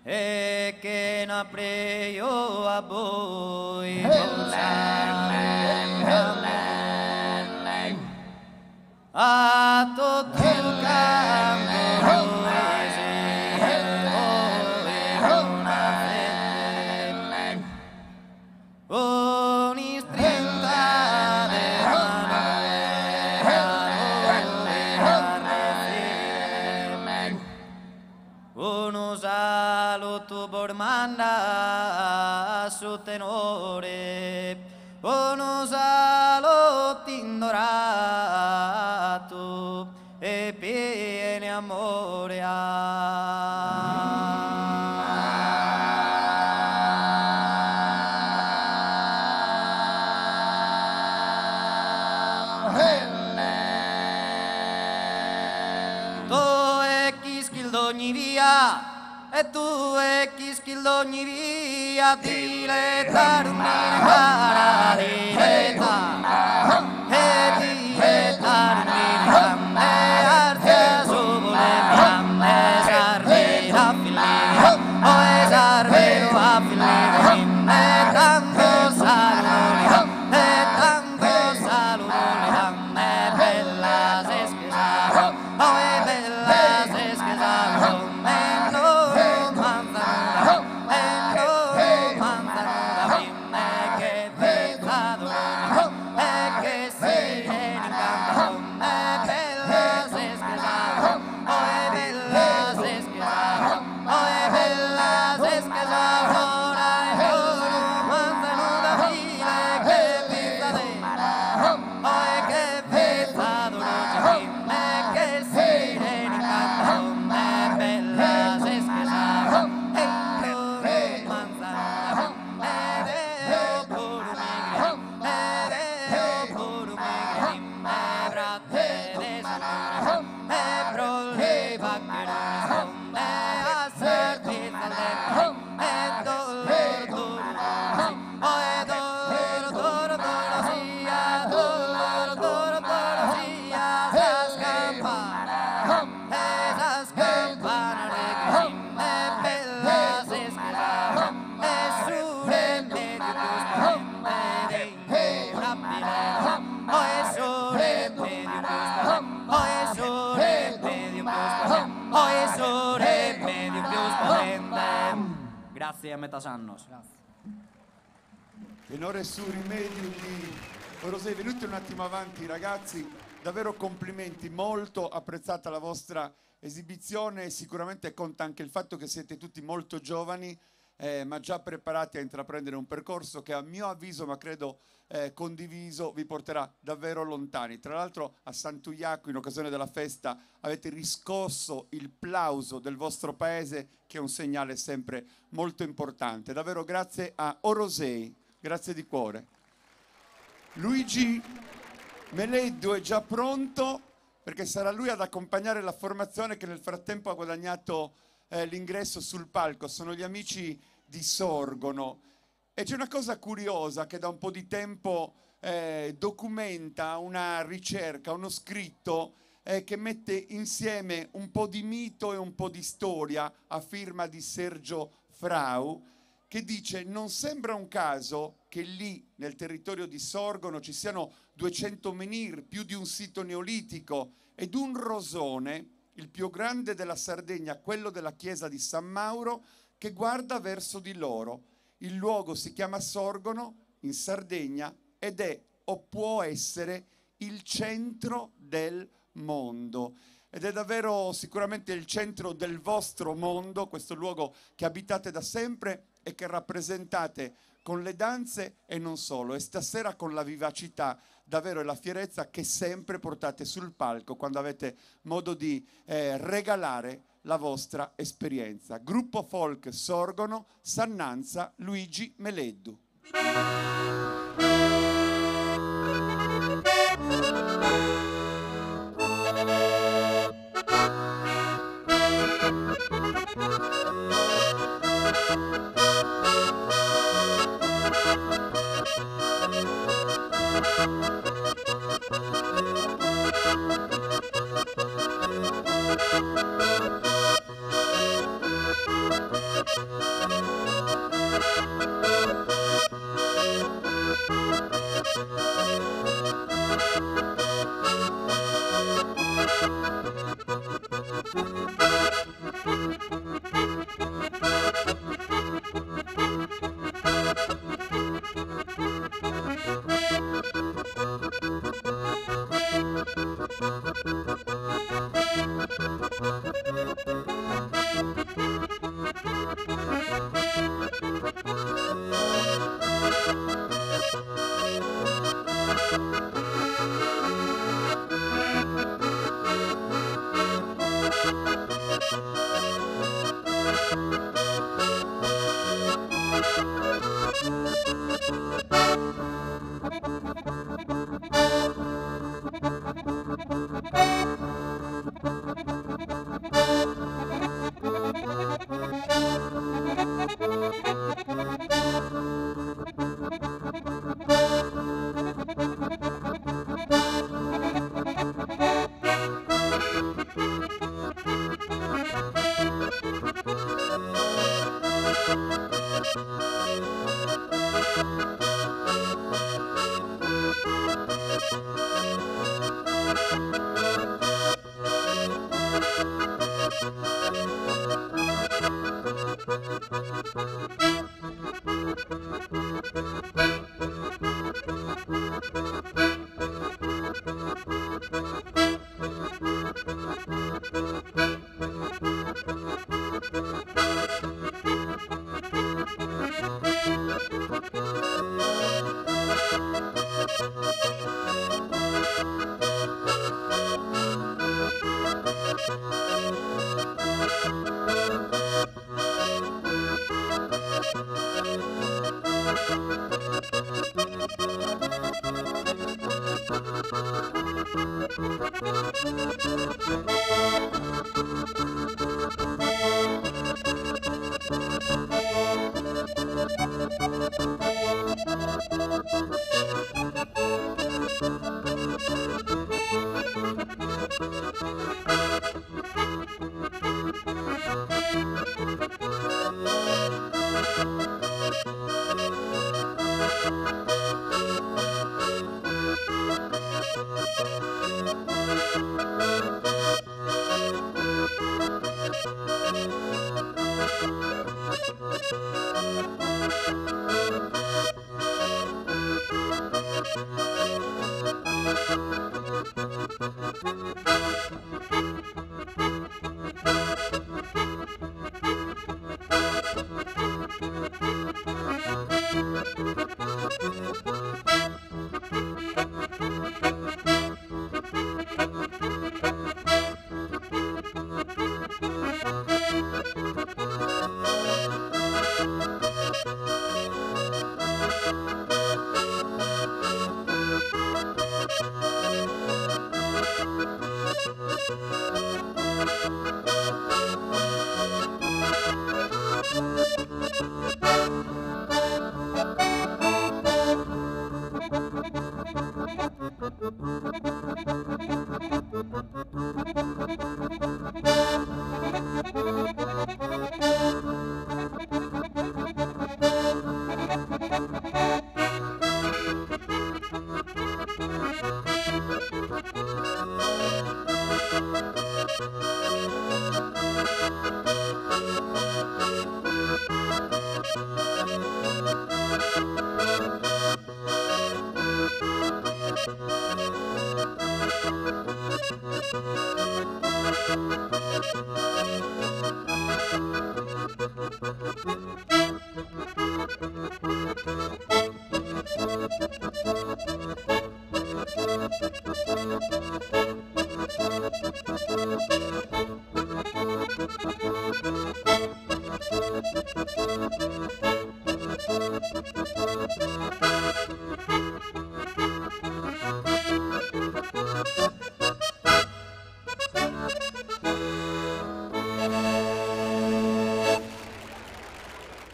e che ne prego a voi a tutto il canto un'istretta de manda su tenore, uno salo tindorato e piene amore ogni via e tu e chi schildo ogni via dilettare un cara dilettare e dilettare un e arte sole e sarve a fili o e sarve a fili e tanto salone e tanto salone e bella se schizaro o e bella se schizaro Grazie a Metasannos. Tenore su Rimedium di Orosei, venuti un attimo avanti ragazzi, davvero complimenti, molto apprezzata la vostra esibizione e sicuramente conta anche il fatto che siete tutti molto giovani ma già preparati a intraprendere un percorso che a mio avviso, ma credo condiviso, vi porterà davvero lontani. Tra l'altro a Sant'Uliaco in occasione della festa avete riscosso il plauso del vostro paese, che è un segnale sempre molto importante. Davvero grazie a Orosei, grazie di cuore. Luigi Meleddu è già pronto perché sarà lui ad accompagnare la formazione che nel frattempo ha guadagnato l'ingresso sul palco. Sono gli amici di Sorgono. E c'è una cosa curiosa che da un po' di tempo documenta una ricerca, uno scritto che mette insieme un po' di mito e un po' di storia a firma di Sergio Frau, che dice: non sembra un caso che lì nel territorio di Sorgono ci siano 200 menhir, più di un sito neolitico ed un rosone, il più grande della Sardegna, quello della chiesa di San Mauro, che guarda verso di loro. Il luogo si chiama Sorgono in Sardegna ed è o può essere il centro del mondo. Ed è davvero sicuramente il centro del vostro mondo, questo luogo che abitate da sempre e che rappresentate con le danze e non solo. E stasera con la vivacità davvero e la fierezza che sempre portate sul palco quando avete modo di regalare la vostra esperienza. Gruppo folk Sorgono, Sannanza, Luigi Meleddu. Thank you.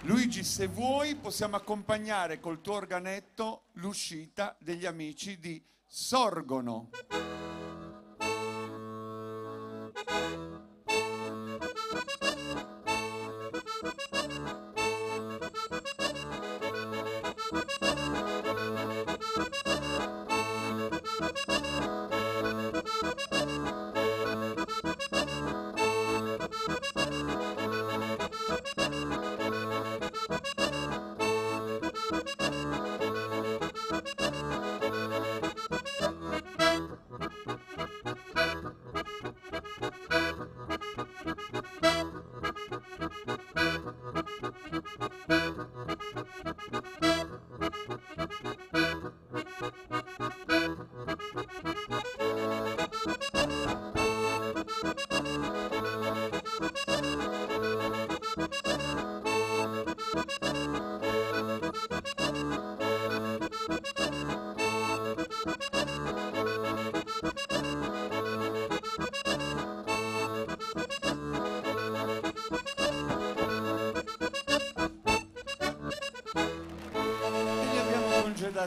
Luigi, se vuoi possiamo accompagnare col tuo organetto l'uscita degli amici di Sorgono.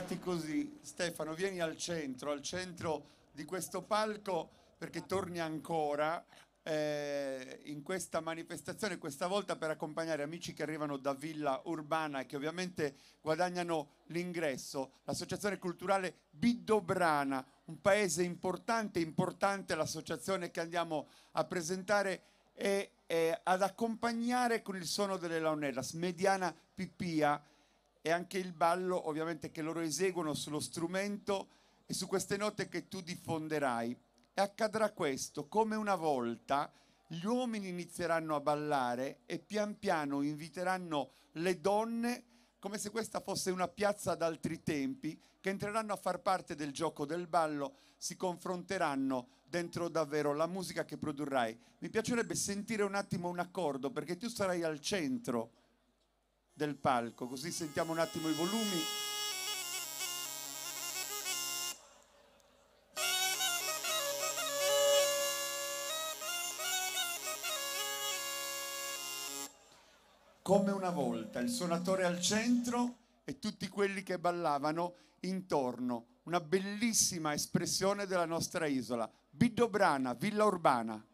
preparati così. Stefano, vieni al centro di questo palco, perché torni ancora in questa manifestazione, questa volta per accompagnare amici che arrivano da Villa Urbana e che ovviamente guadagnano l'ingresso, l'associazione culturale Bidobrana, un paese importante l'associazione che andiamo a presentare e ad accompagnare con il suono delle launellas, Mediana Pipia, e anche il ballo ovviamente che loro eseguono sullo strumento e su queste note che tu diffonderai. E accadrà questo: come una volta gli uomini inizieranno a ballare e pian piano inviteranno le donne, come se questa fosse una piazza d'altri tempi, che entreranno a far parte del gioco del ballo, si confronteranno dentro davvero la musica che produrrai. Mi piacerebbe sentire un attimo un accordo, perché tu sarai al centro del palco, così sentiamo un attimo i volumi. Come una volta, il suonatore al centro e tutti quelli che ballavano intorno. Una bellissima espressione della nostra isola. Bidobrana, Villa Urbana.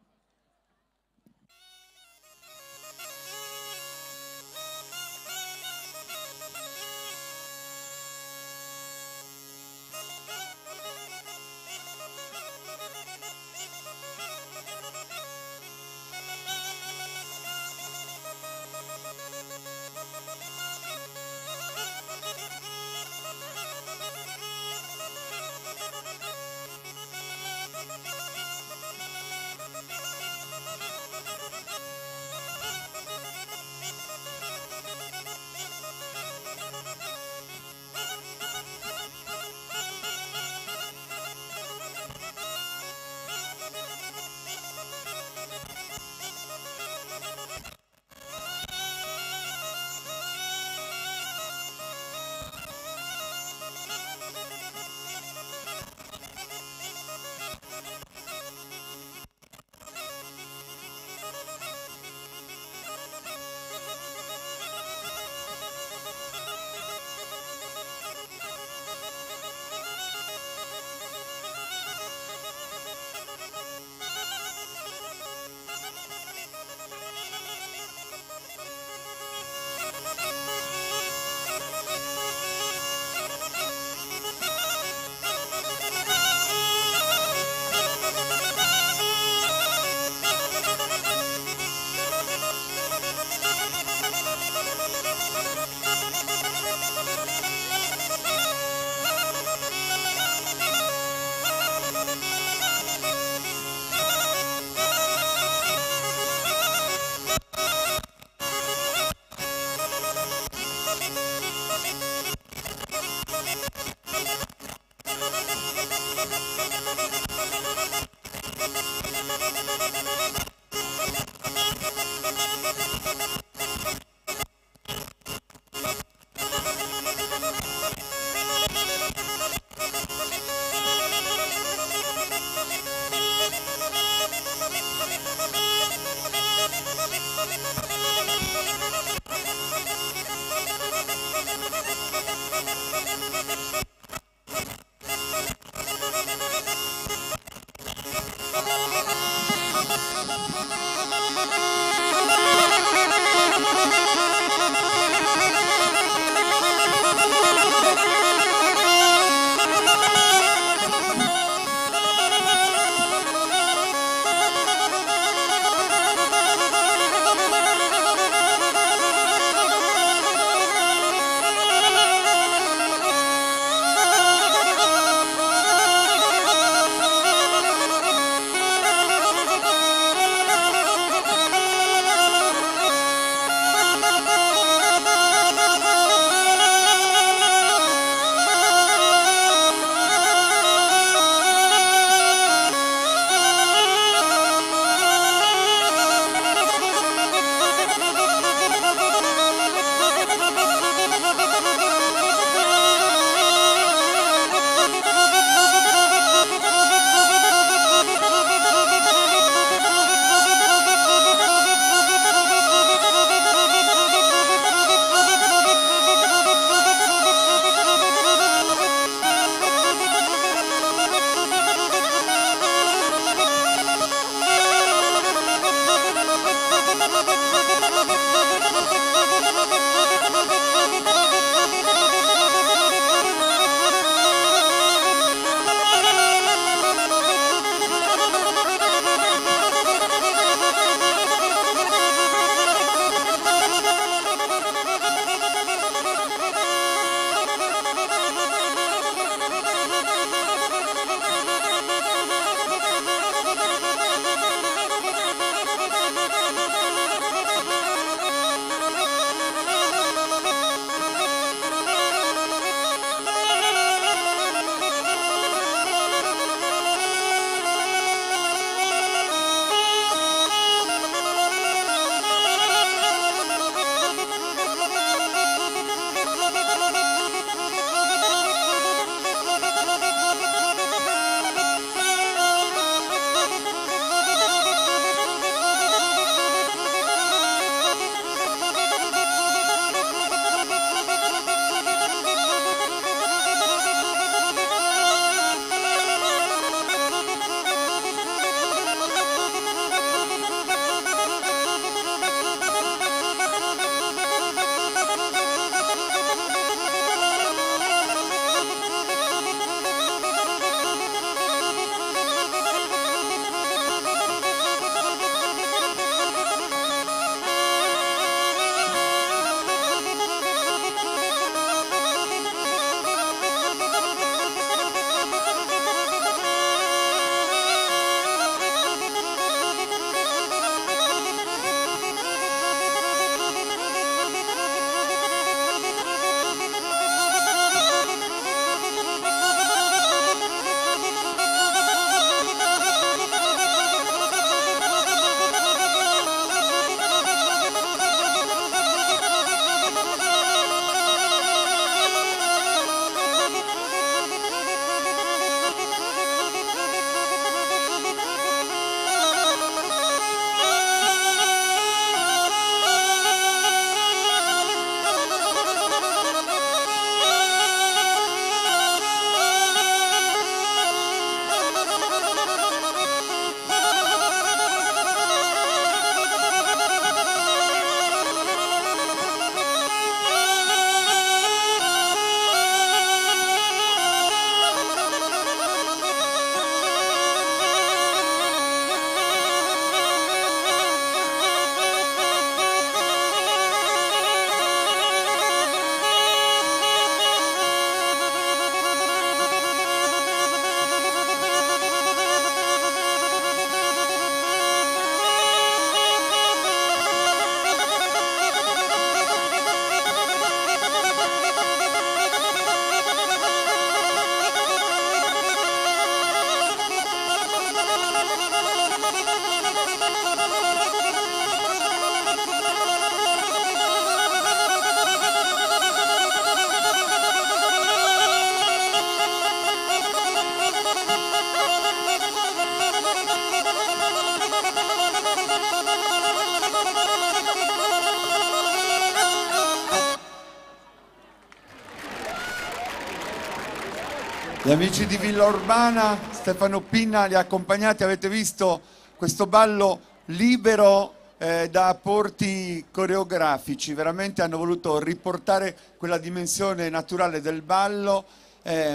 Gli amici di Villa Urbana, Stefano Pinna li ha accompagnati, avete visto questo ballo libero da apporti coreografici, veramente hanno voluto riportare quella dimensione naturale del ballo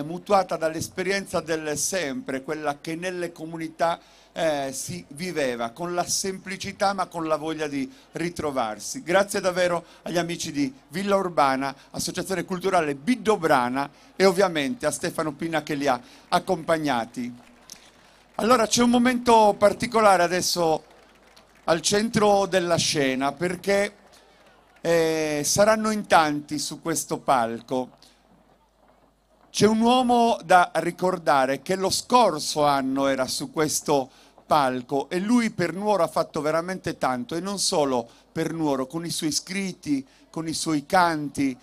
mutuata dall'esperienza del sempre, quella che nelle comunità si viveva, con la semplicità ma con la voglia di ritrovarsi. Grazie davvero agli amici di Villa Urbana, Associazione Culturale Bidobrana e ovviamente a Stefano Pinna che li ha accompagnati. Allora c'è un momento particolare adesso al centro della scena perché saranno in tanti su questo palco. C'è un uomo da ricordare che lo scorso anno era su questo palco e lui per Nuoro ha fatto veramente tanto, e non solo per Nuoro, con i suoi scritti, con i suoi canti,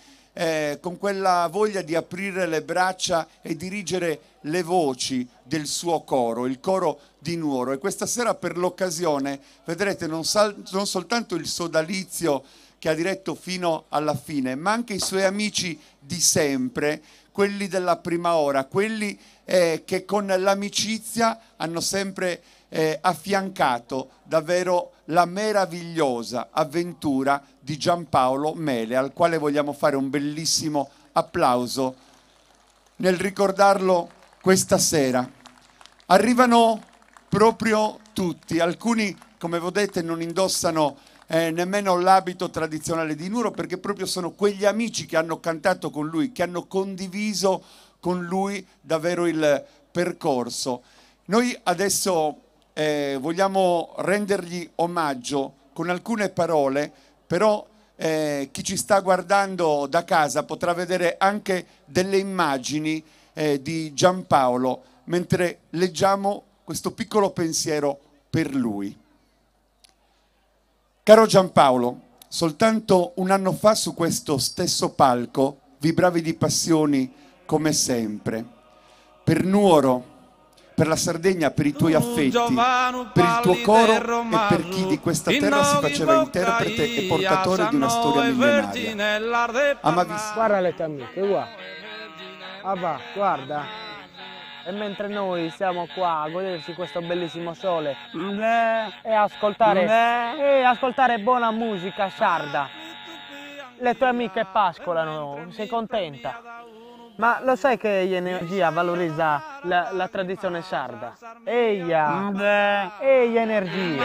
con quella voglia di aprire le braccia e dirigere le voci del suo coro, il coro di Nuoro. E questa sera per l'occasione vedrete non soltanto il sodalizio che ha diretto fino alla fine, ma anche i suoi amici di sempre, quelli della prima ora, quelli che con l'amicizia hanno sempre affiancato davvero la meravigliosa avventura di Giampaolo Mele, al quale vogliamo fare un bellissimo applauso nel ricordarlo questa sera. Arrivano proprio tutti, alcuni come vedete non indossano nemmeno l'abito tradizionale di Nuoro, perché proprio sono quegli amici che hanno cantato con lui, che hanno condiviso con lui davvero il percorso. Noi adesso vogliamo rendergli omaggio con alcune parole, però chi ci sta guardando da casa potrà vedere anche delle immagini di Giampaolo mentre leggiamo questo piccolo pensiero per lui. Caro Giampaolo, soltanto un anno fa su questo stesso palco vibravi di passioni come sempre. Per Nuoro, per la Sardegna, per i tuoi affetti, per il tuo coro e per chi di questa terra si faceva interprete e portatore di una storia millenaria. Amavi... Guarda le tue amiche, guarda. Guarda. E mentre noi siamo qua a goderci questo bellissimo sole e ascoltare buona musica sarda, le tue amiche pascolano, sei contenta? Ma lo sai che energia valorizza la tradizione sarda? Eia energia!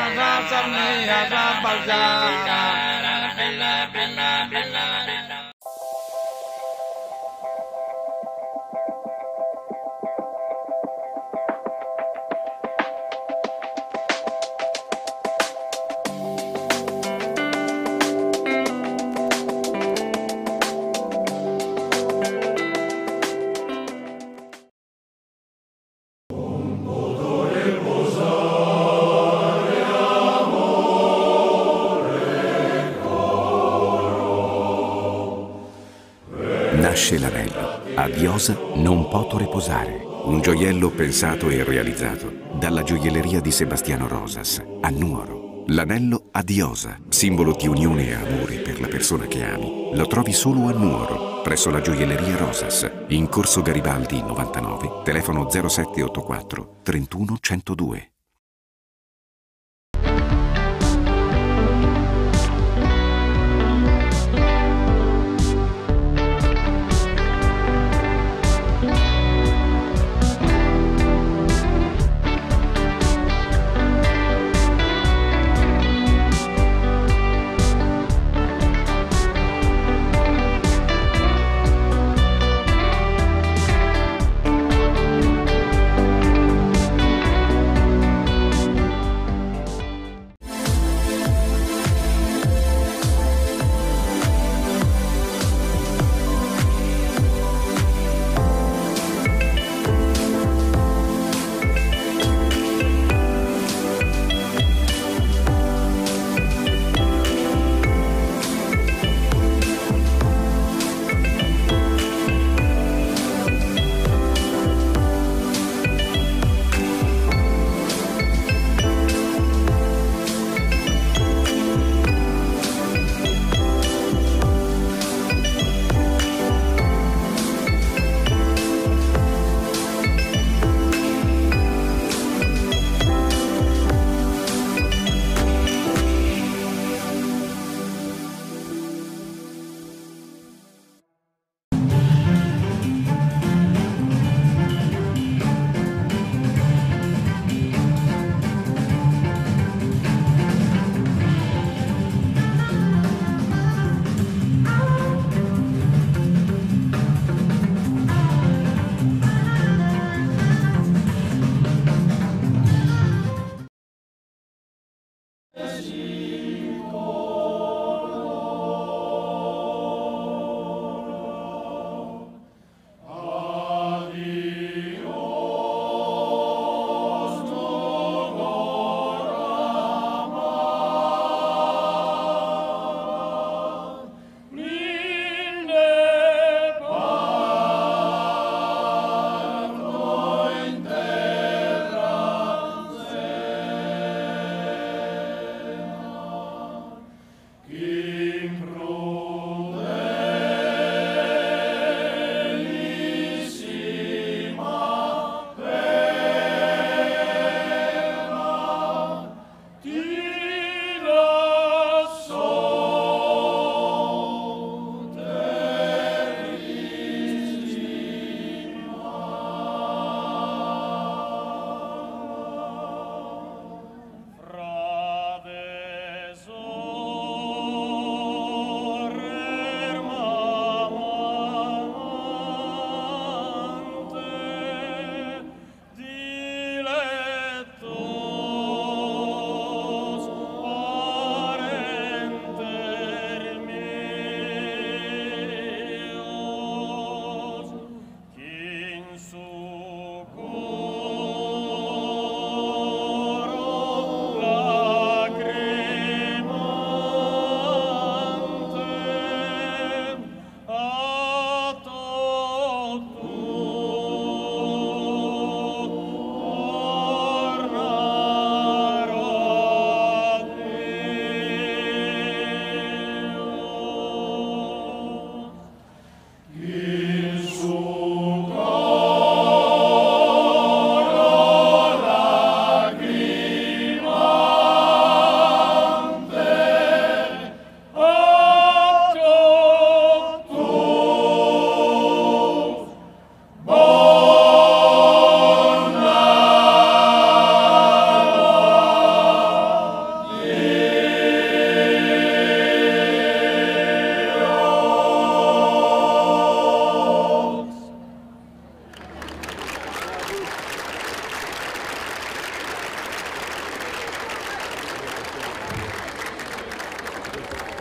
Nasce l'anello. A Diosa non poto riposare. Un gioiello pensato e realizzato dalla gioielleria di Sebastiano Rosas a Nuoro. L'anello a Diosa, simbolo di unione e amore per la persona che ami, lo trovi solo a Nuoro, presso la gioielleria Rosas, in Corso Garibaldi 99, telefono 0784 31 102.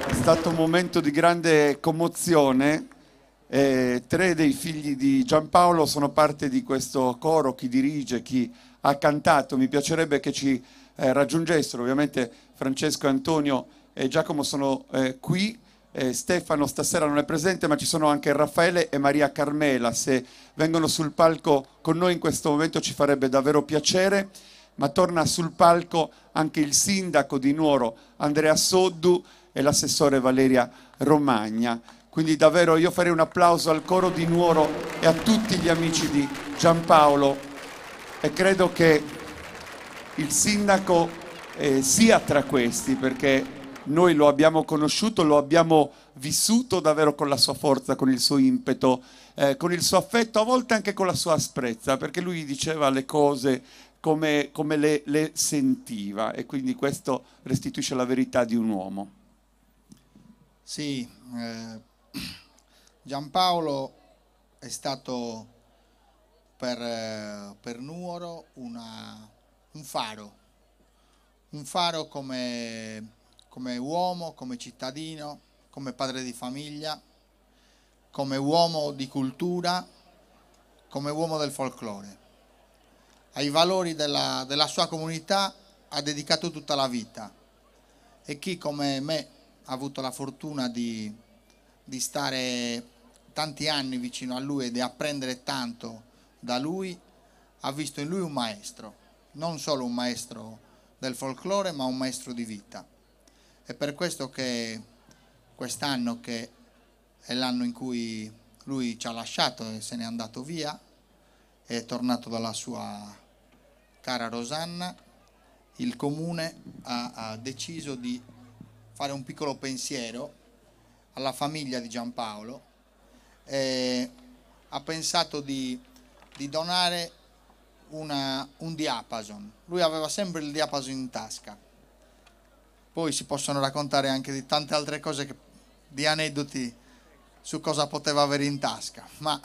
È stato un momento di grande commozione. 3 dei figli di Giampaolo sono parte di questo coro, chi dirige, chi ha cantato. Mi piacerebbe che ci raggiungessero. Ovviamente Francesco, Antonio e Giacomo sono qui. Stefano stasera non è presente, ma ci sono anche Raffaele e Maria Carmela. Se vengono sul palco con noi in questo momento ci farebbe davvero piacere. Ma torna sul palco anche il sindaco di Nuoro, Andrea Soddu, e l'assessore Valeria Romagna. Quindi davvero io farei un applauso al coro di Nuoro e a tutti gli amici di Giampaolo, e credo che il sindaco sia tra questi, perché noi lo abbiamo conosciuto, lo abbiamo vissuto davvero con la sua forza, con il suo impeto, con il suo affetto, a volte anche con la sua asprezza, perché lui diceva le cose come le sentiva, e quindi questo restituisce la verità di un uomo. Sì, Giampaolo è stato per Nuoro un faro come uomo, come cittadino, come padre di famiglia, come uomo di cultura, come uomo del folklore. Ai valori della sua comunità ha dedicato tutta la vita, e chi come me ha avuto la fortuna di stare tanti anni vicino a lui e di apprendere tanto da lui, ha visto in lui un maestro, non solo un maestro del folklore, ma un maestro di vita. È per questo che quest'anno, che è l'anno in cui lui ci ha lasciato e se n'è andato via, è tornato dalla sua cara Rosanna, il comune ha deciso di fare un piccolo pensiero alla famiglia di Giampaolo, e ha pensato di donare un diapason. Lui aveva sempre il diapason in tasca. Poi si possono raccontare anche di tante altre cose, di aneddoti su cosa poteva avere in tasca, ma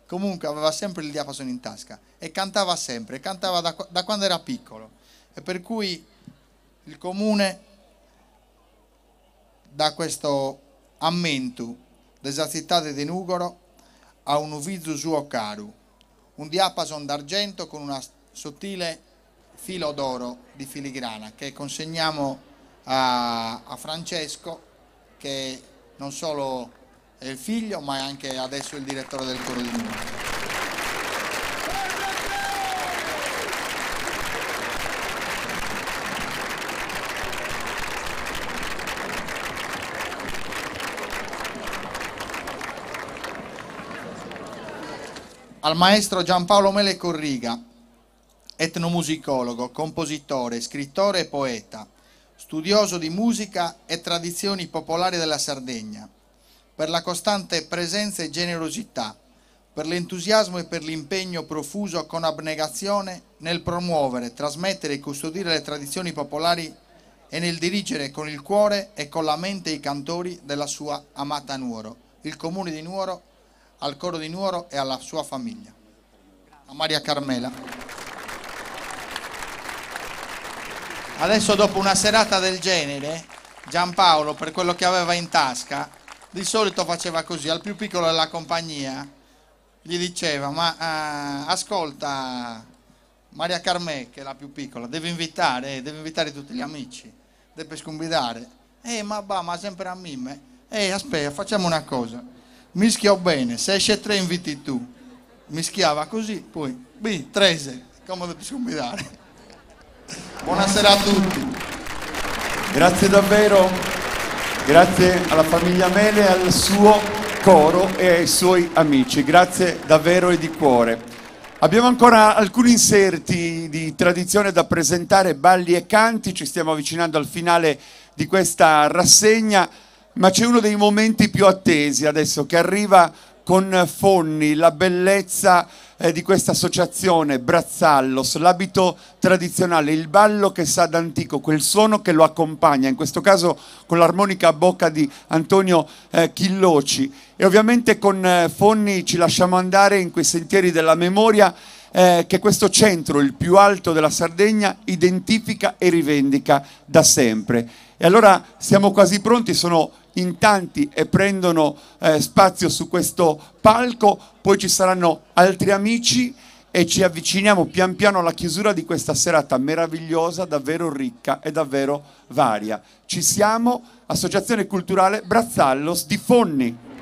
comunque aveva sempre il diapason in tasca e cantava sempre, cantava da quando era piccolo, e per cui il comune da questo ammento della città di Nugoro a un uvizu suo caro, un diapason d'argento con una sottile filo d'oro di filigrana che consegniamo a Francesco, che non solo è il figlio ma è anche adesso il direttore del coro di Nugoro. Al maestro Giampaolo Mele Corriga, etnomusicologo, compositore, scrittore e poeta, studioso di musica e tradizioni popolari della Sardegna, per la costante presenza e generosità, per l'entusiasmo e per l'impegno profuso con abnegazione nel promuovere, trasmettere e custodire le tradizioni popolari e nel dirigere con il cuore e con la mente i cantori della sua amata Nuoro, il comune di Nuoro, al coro di Nuoro e alla sua famiglia. A Maria Carmela. Adesso, dopo una serata del genere, Giampaolo, per quello che aveva in tasca, di solito faceva così, al più piccolo della compagnia gli diceva: ma ascolta Maria Carmè, che è la più piccola, deve invitare tutti gli amici, deve sconvidare. Ma sempre a me. Aspetta, facciamo una cosa. Mischio bene, se esce 3 inviti tu. Mischiava così, poi 13, come devi sconvidare. Buonasera a tutti. Grazie davvero, grazie alla famiglia Mele, al suo coro e ai suoi amici. Grazie davvero e di cuore. Abbiamo ancora alcuni inserti di tradizione da presentare, balli e canti. Ci stiamo avvicinando al finale di questa rassegna. Ma c'è uno dei momenti più attesi adesso, che arriva con Fonni, la bellezza di questa associazione, Brazzallos, l'abito tradizionale, il ballo che sa d'antico, quel suono che lo accompagna, in questo caso con l'armonica a bocca di Antonio Chilloci. E ovviamente con Fonni ci lasciamo andare in quei sentieri della memoria che questo centro, il più alto della Sardegna, identifica e rivendica da sempre. E allora siamo quasi pronti, sono in tanti e prendono spazio su questo palco, poi ci saranno altri amici e ci avviciniamo pian piano alla chiusura di questa serata meravigliosa, davvero ricca e davvero varia. Ci siamo, Associazione Culturale Brazzallos di Fonni.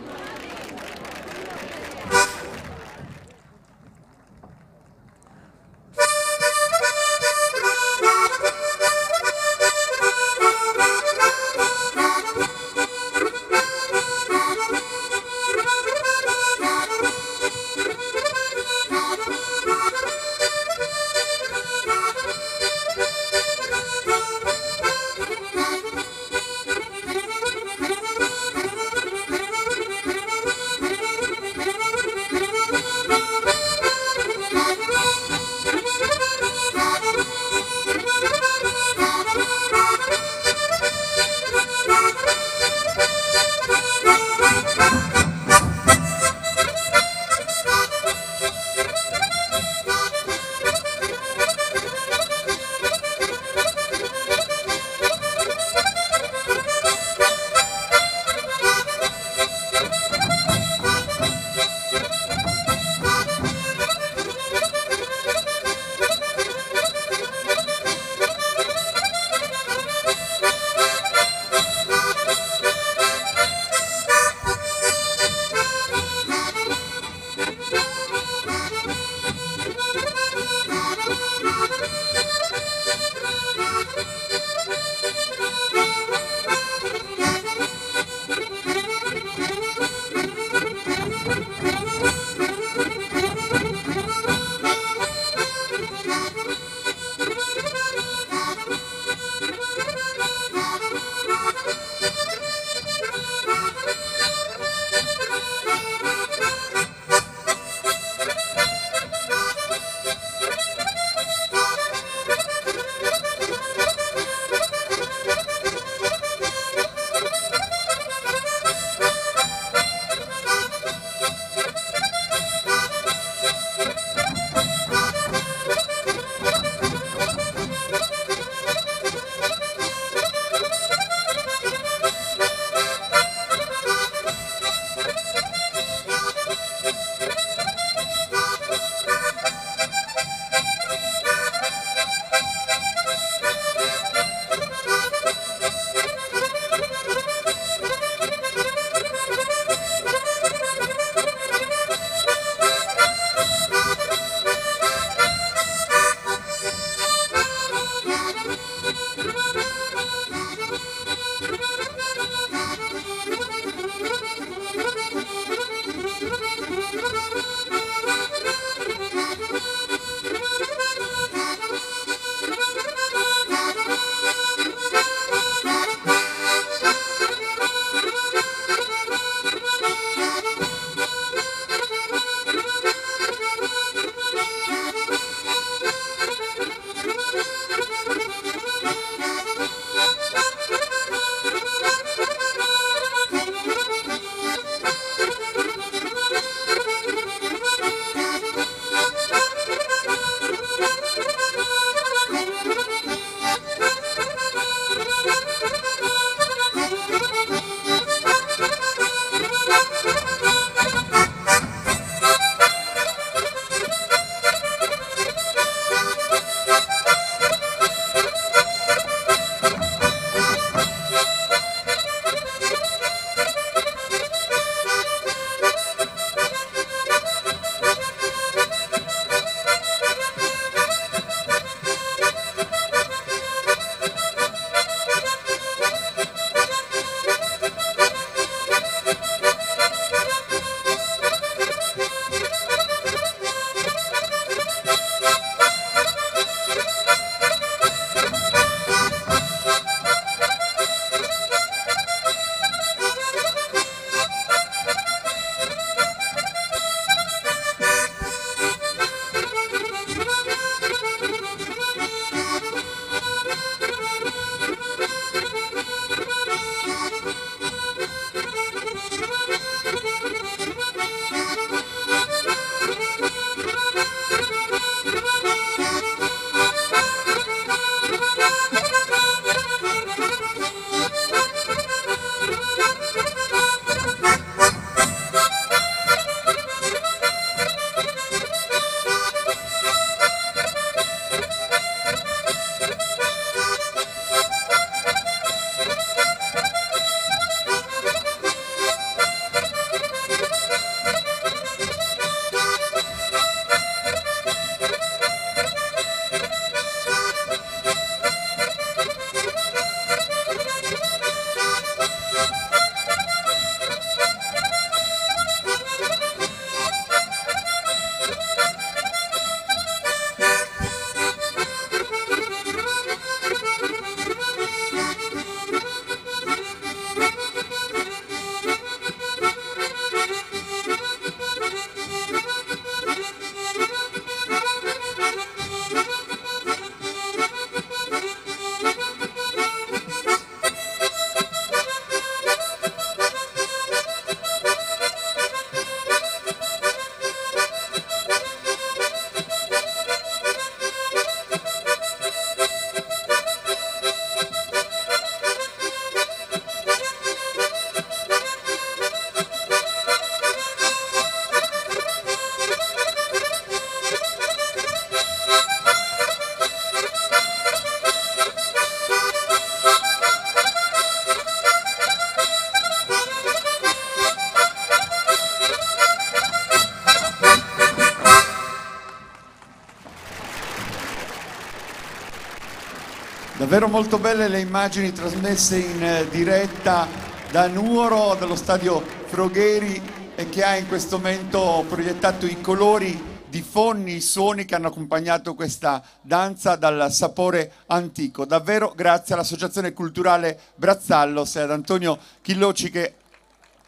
Davvero molto belle le immagini trasmesse in diretta da Nuoro, dallo stadio Frogheri, e che ha in questo momento proiettato i colori di Fonni, i suoni che hanno accompagnato questa danza dal sapore antico. Davvero grazie all'Associazione Culturale Brazzallos e ad Antonio Chilloci che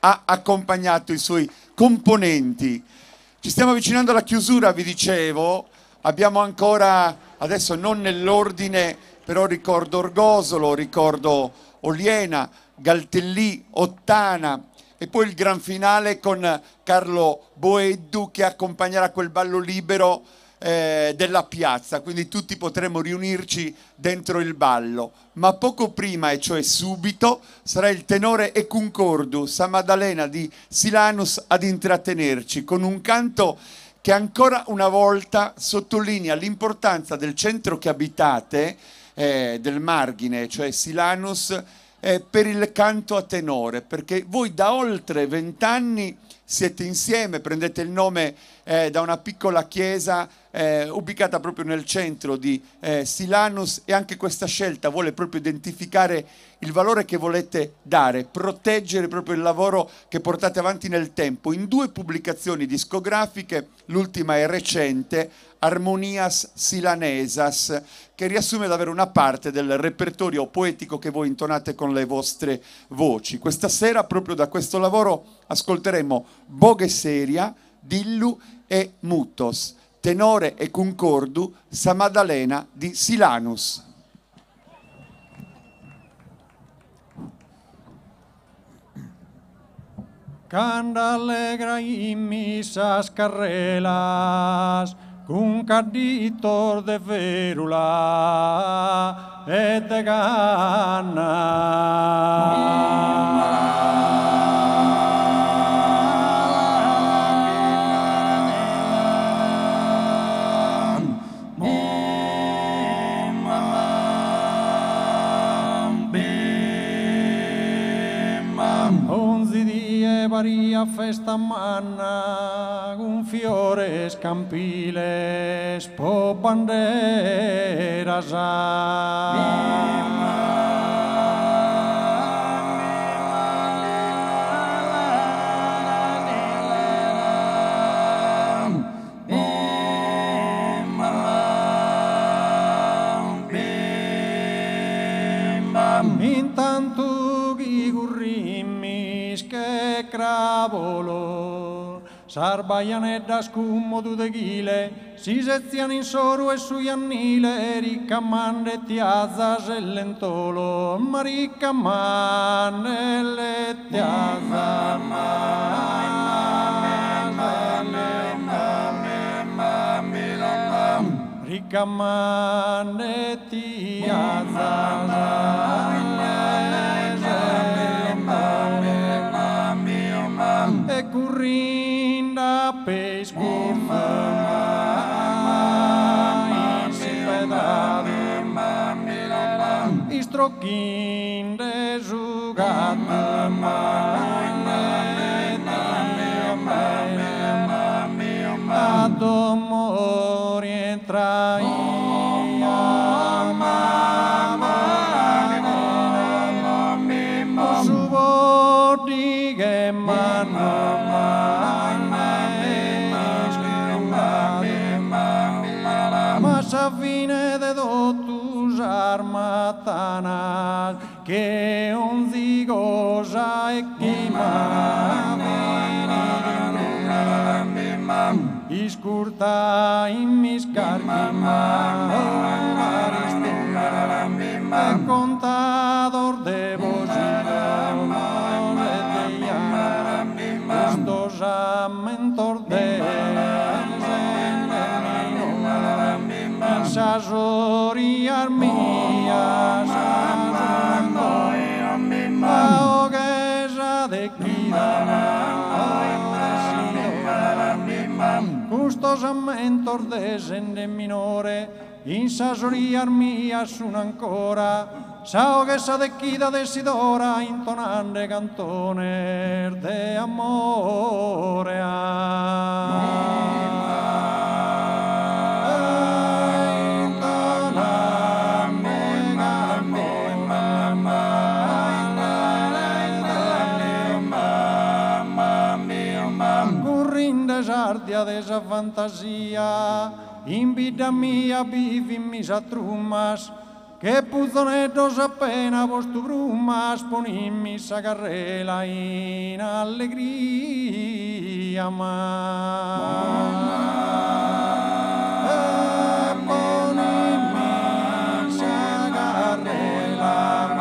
ha accompagnato i suoi componenti. Ci stiamo avvicinando alla chiusura, vi dicevo, abbiamo ancora, adesso non nell'ordine, però ricordo Orgosolo, ricordo Oliena, Galtellì, Ottana e poi il gran finale con Carlo Boeddu che accompagnerà quel ballo libero della piazza, quindi tutti potremo riunirci dentro il ballo. Ma poco prima, e cioè subito, sarà il tenore e concordu Sa Maddalena di Silanus ad intrattenerci con un canto che ancora una volta sottolinea l'importanza del centro che abitate, del Marghine, cioè Silanus, per il canto a tenore, perché voi da oltre 20 anni siete insieme, prendete il nome da una piccola chiesa ubicata proprio nel centro di Silanus, e anche questa scelta vuole proprio identificare il valore che volete dare, proteggere proprio il lavoro che portate avanti nel tempo in 2 pubblicazioni discografiche, l'ultima è recente, Armonias Silanesas, che riassume davvero una parte del repertorio poetico che voi intonate con le vostre voci. Questa sera proprio da questo lavoro ascolteremo Boghe Seria, Dillu e Mutos, tenore e concordu Sa Maddalena di Silanus. Canda allegra in misas carrelas, cun caditor de ferula e de ganna. Varia festa manna, un fiore scampiles, po banderas intanto chi gurrimmis che cravolo Sarbaianeddas cum modu de ghile si sezian in soru e sui annile riccamande tiazzas e lentolo ma riccamande le tiazzas riccamande tiazzas e currinda pe scurfa inspedado istrochin de jugat a domo rientra fine de dotus armatanas che un zigosa e iscurta in miscarquima contador de bocina gustosamentor de Sasori armias ahoguesa de gustosamente ordesende minore in sasori armias un ancora s'ahoguesa de chida desidora intonande cantone de amore desardia desa fantasia, in vita mia vivi misa trummas, che puzzonetos appena vostu brumas, ponimmi sa carrela in allegria, ponimmi sa carrela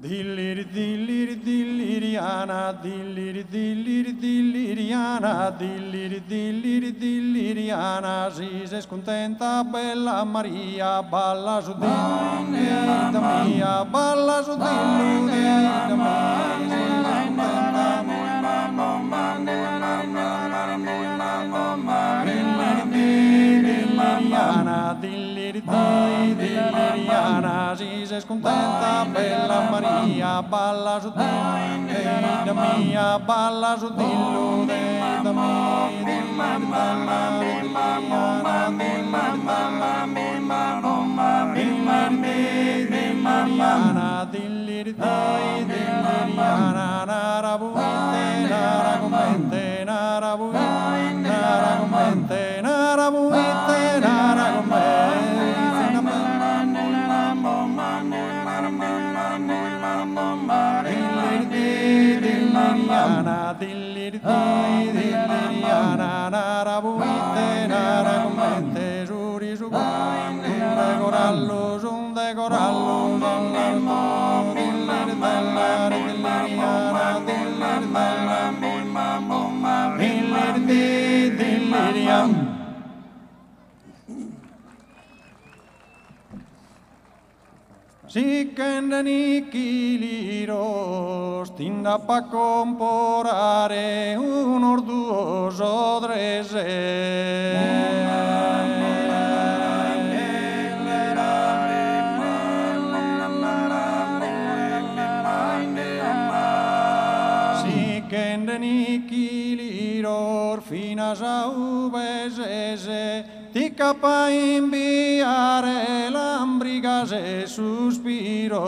Dillir, dillir, dilliriana, dillir, dillir, dilliriana, dillir, dillir, dilliriana, si sei scontenta, bella Maria, balla su dita mia, balla su dita mia, dillir, dilliriana, si sei scontenta, bella Maria, balla su dita mia, balla su dita mia, dillir, dilliriana, narabuite, naragomente, narabuite, naragomente, narabuite, naragomente. Dilliriana, narabuite, naragomente, suri su un decorallo, dilliriana. Si che niki liros tinda pa comporare un orduoso drese. Si che niki liror fina sa ubesese ti capa inviare l'ambriga se sospiro.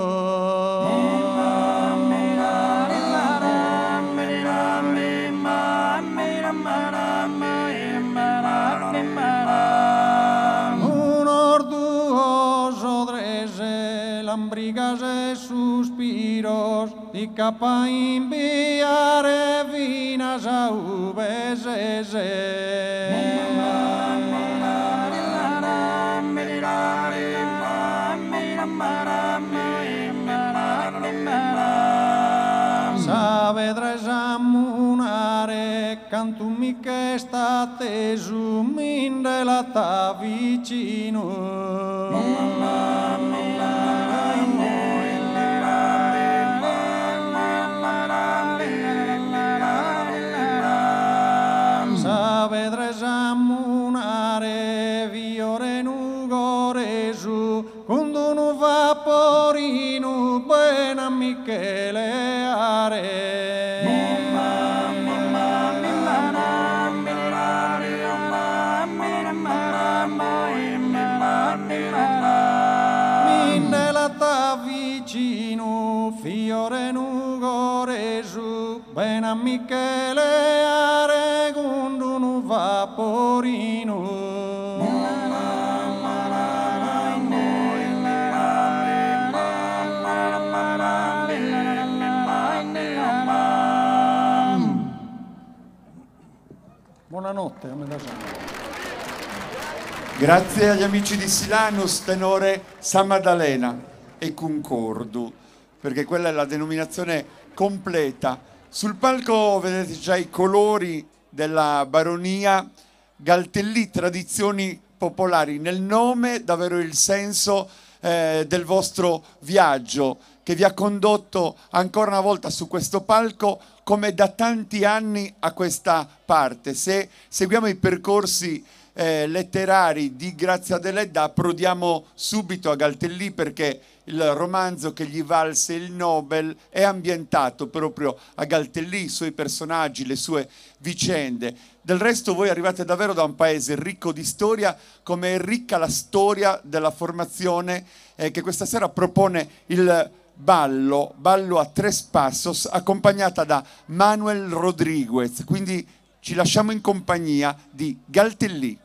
Un orduoso drese l'ambriga se sospiros ti capa inviare vina sa ubesese. Sa vedrai ammunare cantumi che sta tesu minde la ta vicino. Sa vedrai ammunare viore nugoresu quando nu vaporino bene Michele are. Mindela ta vicino fiore nugoresu bene a Michele are quando nu vaporino. Buonanotte, a me da Grazie agli amici di Silanus, tenore San Maddalena e Concordu, perché quella è la denominazione completa. Sul palco vedete già i colori della baronia, Galtellì, tradizioni popolari, nel nome davvero il senso del vostro viaggio che vi ha condotto ancora una volta su questo palco come da tanti anni a questa parte. Se seguiamo i percorsi letterari di Grazia Deledda, approdiamo subito a Galtellì perché il romanzo che gli valse il Nobel è ambientato proprio a Galtellì, i suoi personaggi, le sue vicende. Del resto voi arrivate davvero da un paese ricco di storia, come è ricca la storia della formazione che questa sera propone il ballo a tres passos, accompagnata da Manuel Rodriguez. Quindi ci lasciamo in compagnia di Galtellì.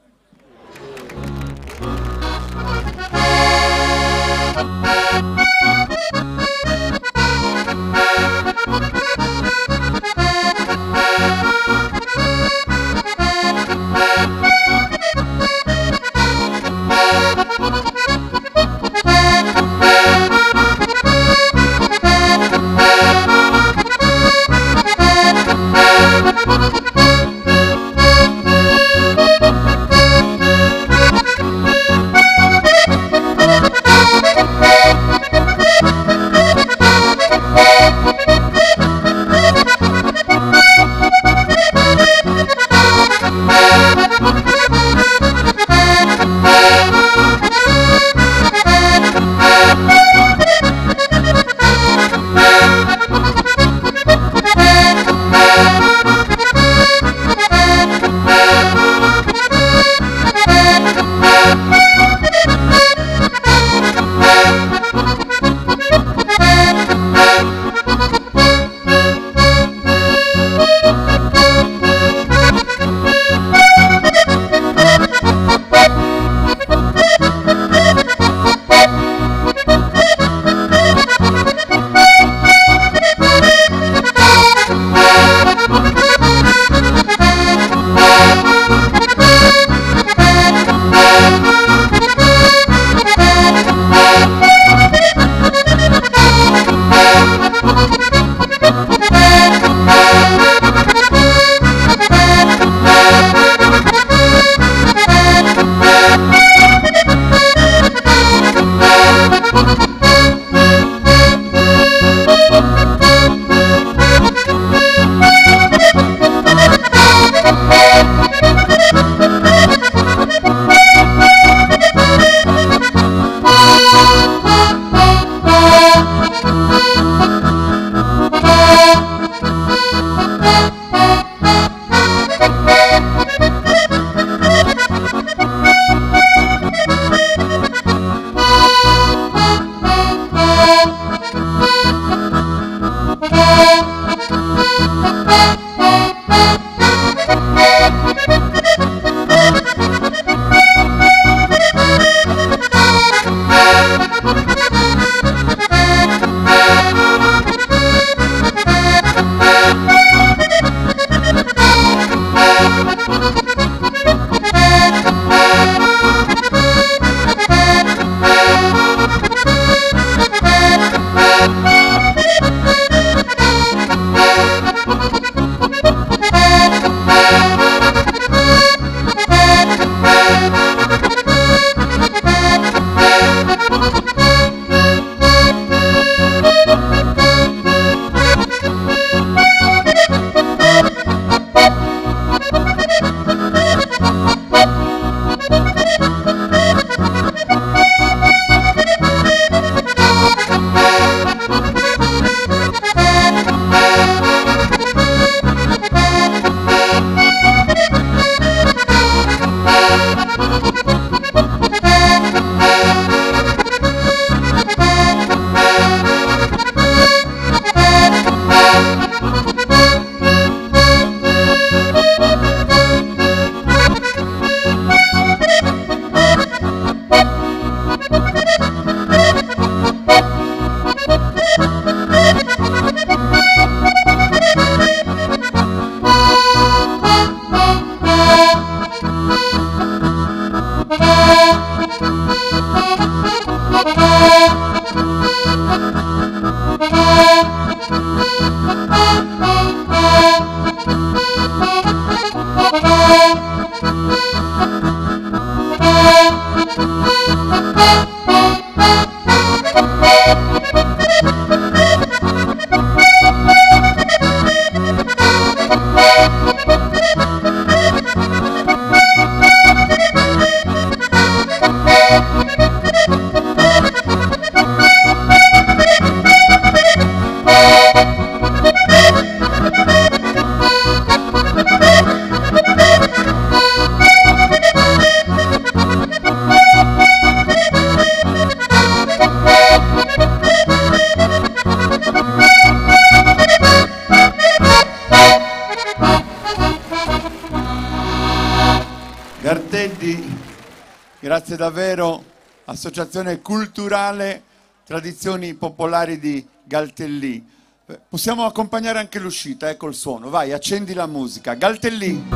Gartelli, grazie davvero, Associazione Culturale Tradizioni Popolari di Galtellì. Possiamo accompagnare anche l'uscita, col suono. Vai, accendi la musica. Galtellì.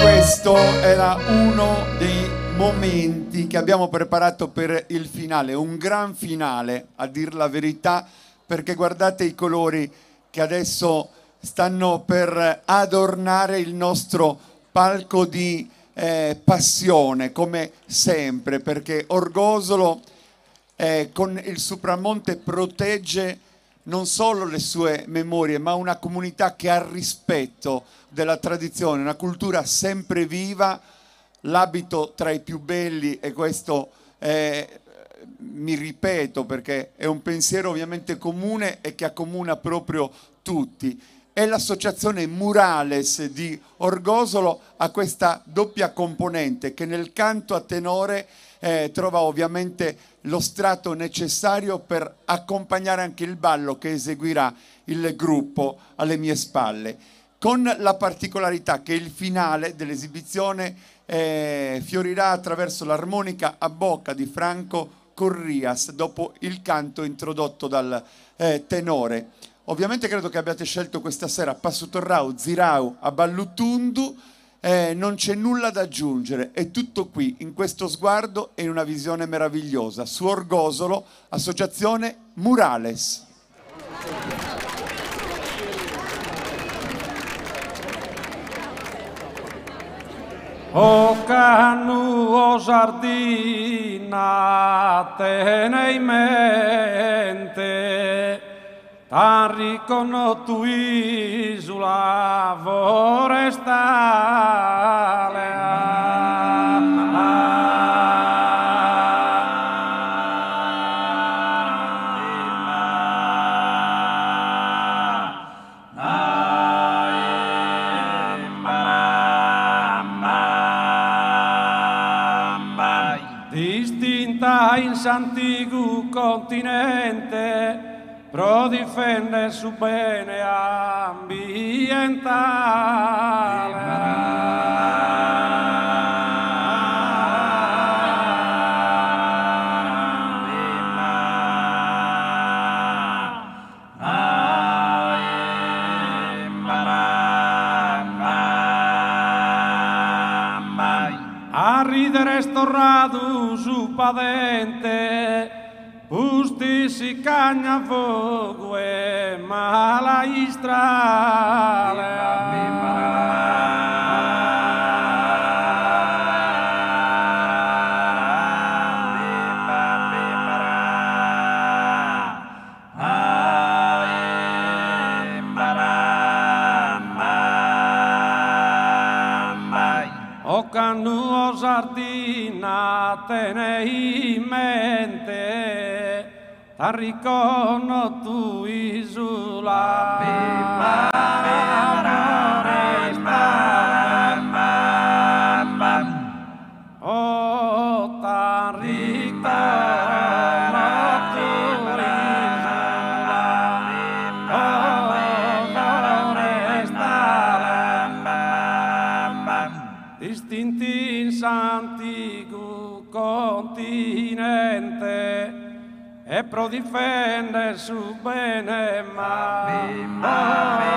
Questo era uno dei momenti che abbiamo preparato per il finale, un gran finale, a dir la verità, perché guardate i colori che adesso stanno per adornare il nostro palco di passione, come sempre, perché Orgosolo con il Supramonte protegge non solo le sue memorie, ma una comunità che ha rispetto della tradizione, una cultura sempre viva, l'abito tra i più belli, e questo mi ripeto perché è un pensiero ovviamente comune e che accomuna proprio tutti. E l'associazione Murales di Orgosolo ha questa doppia componente che nel canto a tenore trova ovviamente lo strato necessario per accompagnare anche il ballo che eseguirà il gruppo alle mie spalle, con la particolarità che il finale dell'esibizione fiorirà attraverso l'armonica a bocca di Franco Corrias dopo il canto introdotto dal tenore. Ovviamente credo che abbiate scelto questa sera Passutorrau, Zirau, a Ballutundu. Non c'è nulla da aggiungere, è tutto qui, in questo sguardo e in una visione meravigliosa. Su Orgosolo, Associazione Murales. O cannu o sardina, tene in mente, tan ricco no tu isola forestale. Distinta in s'antico continente, pro difende su bene a ridere sto radu su padente, Usti si cagna fuoco e mala O cannu o sardina tene in mente, t'arricono tu isola. Oh, t'arricono tu distinti in s'antico continente e pro difende su bene ambientale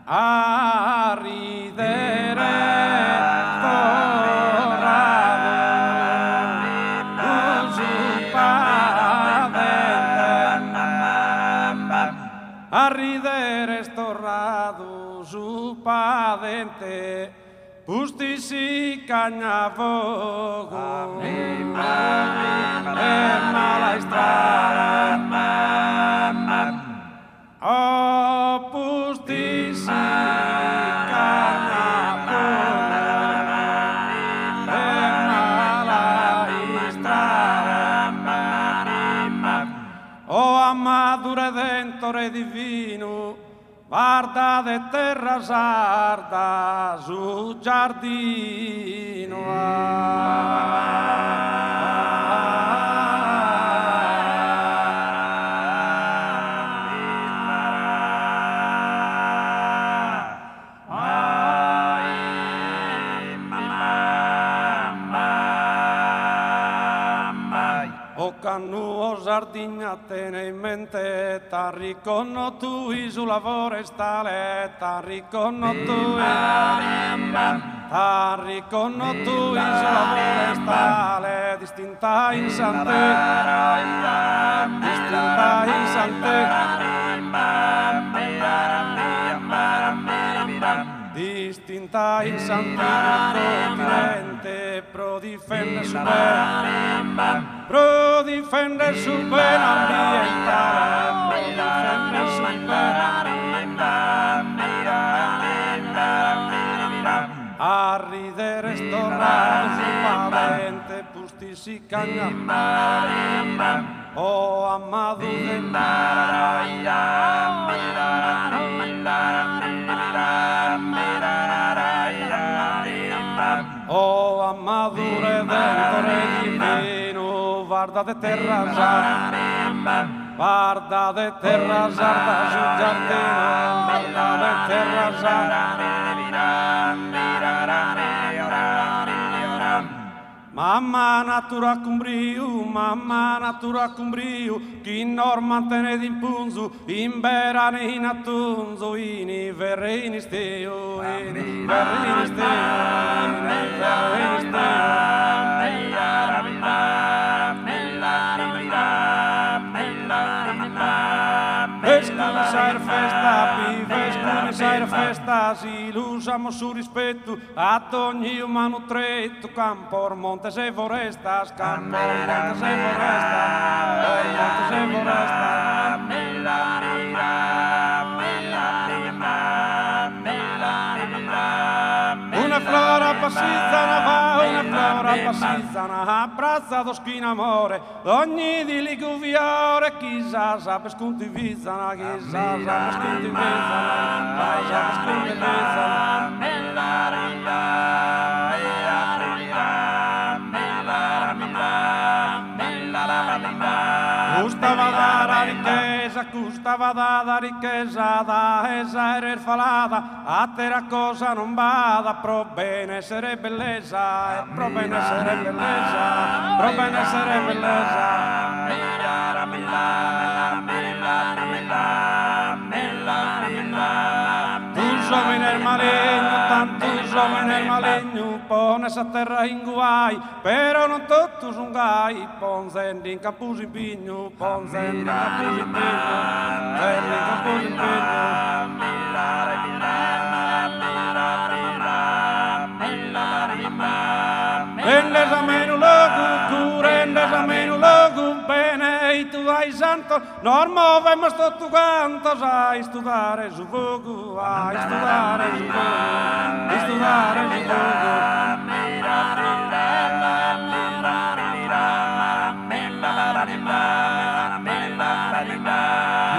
a ridere a ridere storrado su padente, pusti si cagna fuoco e mala strada. Oh, pusti si cagna fuoco e mala strada. O amato Redentore divino, guarda de terra sarda su giardino. O sardegna tene in mente, t'arriconno tu sulla forestale, t'arriconno tu sulla forestale, distinta in sante, distinta in sante, distinta in sante continente, pro difendere su bene, pro difendere su bene ambientale, pro difendere su bene, a ridere stornato su parente, pusti si cagna, o amato de o amato Redentore divino, guarda de terra sarda, guarda de terra sarda su giardino, guarda de terra sarda. Mamma natura cumbriu, chi norma tene d'impunzu, in berane in attunzu, in verrini steo, in verrini steo, in verrini Vescunisaire festa, vescunisaire festa, si l'usamo su rispetto ad ogni umano tretto, campor montes e forestas, campor montes e forestas, montes e forestas. Una flora passizana va, una flora passizana, abbraccia dos in amore, ogni di liguviore, chissà sa per scontivizzana, chissà sa per scontivizzana, sa per scontivizzana. Custava dada ricchezza, da essa era falata, a terra cosa non bada, pro bene essere bellezza, pro bene essere bellezza, pro bene essere bellezza. Tu somi nel maligno, tanto somi nel maligno, pones a terra in guai, però non tutto son gai, ponzendi in campus in pigno, ponzendi in campus in pigno, zendi in campus in pigno. Rendes a meno logu, rendes a meno logu, bene, e tu hai santo, norma vemos tutto quanto, sai studiare su vogu, ai studiare su vogu, studiare su vogu.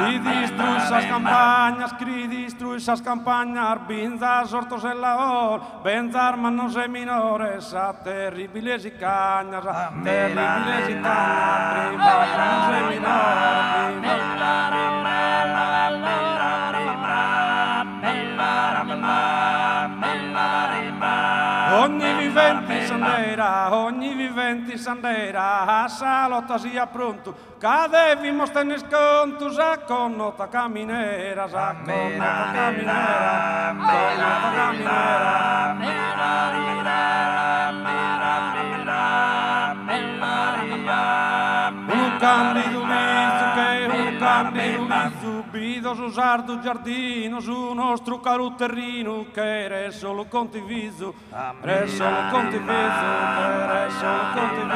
Chi distruis as campagnas, binzas ortos en la or, benzar manos e minores, a terribiles y cañas, a terribiles y cañas, manos e minores. Ogni viventi sandera, a salotta sia pronto, cadevimos tenes contos, a connota caminera, a connota caminera, connota caminera. Un candido lizzo che un candido lizzo, bido su sardo giardino, su nostro caro terrino, che era solo condiviso, era solo condiviso, era solo condiviso.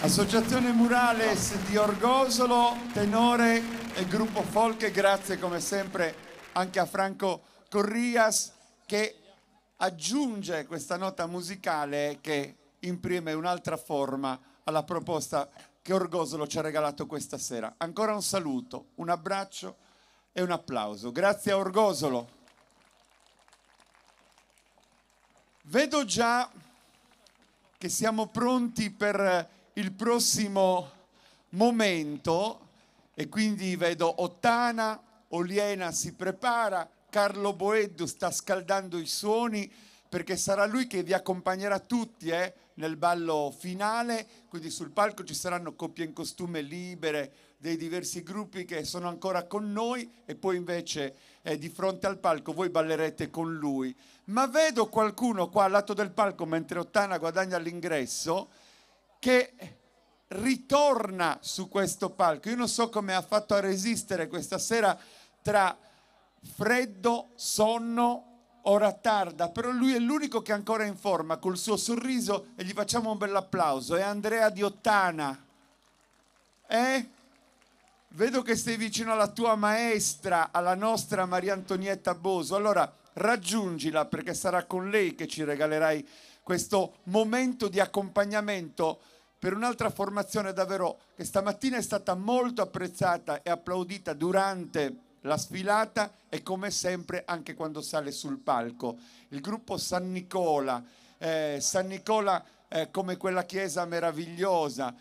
Associazione Murales di Orgosolo, tenore e gruppo folk, e grazie come sempre anche a Franco Corrias che aggiunge questa nota musicale che imprime un'altra forma alla proposta che Orgosolo ci ha regalato questa sera. Ancora un saluto, un abbraccio e un applauso. Grazie a Orgosolo. Vedo già che siamo pronti per il prossimo momento e quindi vedo Ottana, Oliena si prepara, Carlo Boeddu sta scaldando i suoni perché sarà lui che vi accompagnerà tutti nel ballo finale, quindi sul palco ci saranno coppie in costume libere dei diversi gruppi che sono ancora con noi e poi invece di fronte al palco voi ballerete con lui. Ma vedo qualcuno qua al lato del palco mentre Ottana guadagna l'ingresso che ritorna su questo palco. Io non so come ha fatto a resistere questa sera tra freddo, sonno, ora tarda, però lui è l'unico che è ancora in forma col suo sorriso e gli facciamo un bel applauso. È Andrea di Ottana. Vedo che sei vicino alla tua maestra, alla nostra Maria Antonietta Boso. Allora raggiungila perché sarà con lei che ci regalerai questo momento di accompagnamento per un'altra formazione davvero che stamattina è stata molto apprezzata e applaudita durante la sfilata e come sempre anche quando sale sul palco. Il gruppo San Nicola come quella chiesa meravigliosa,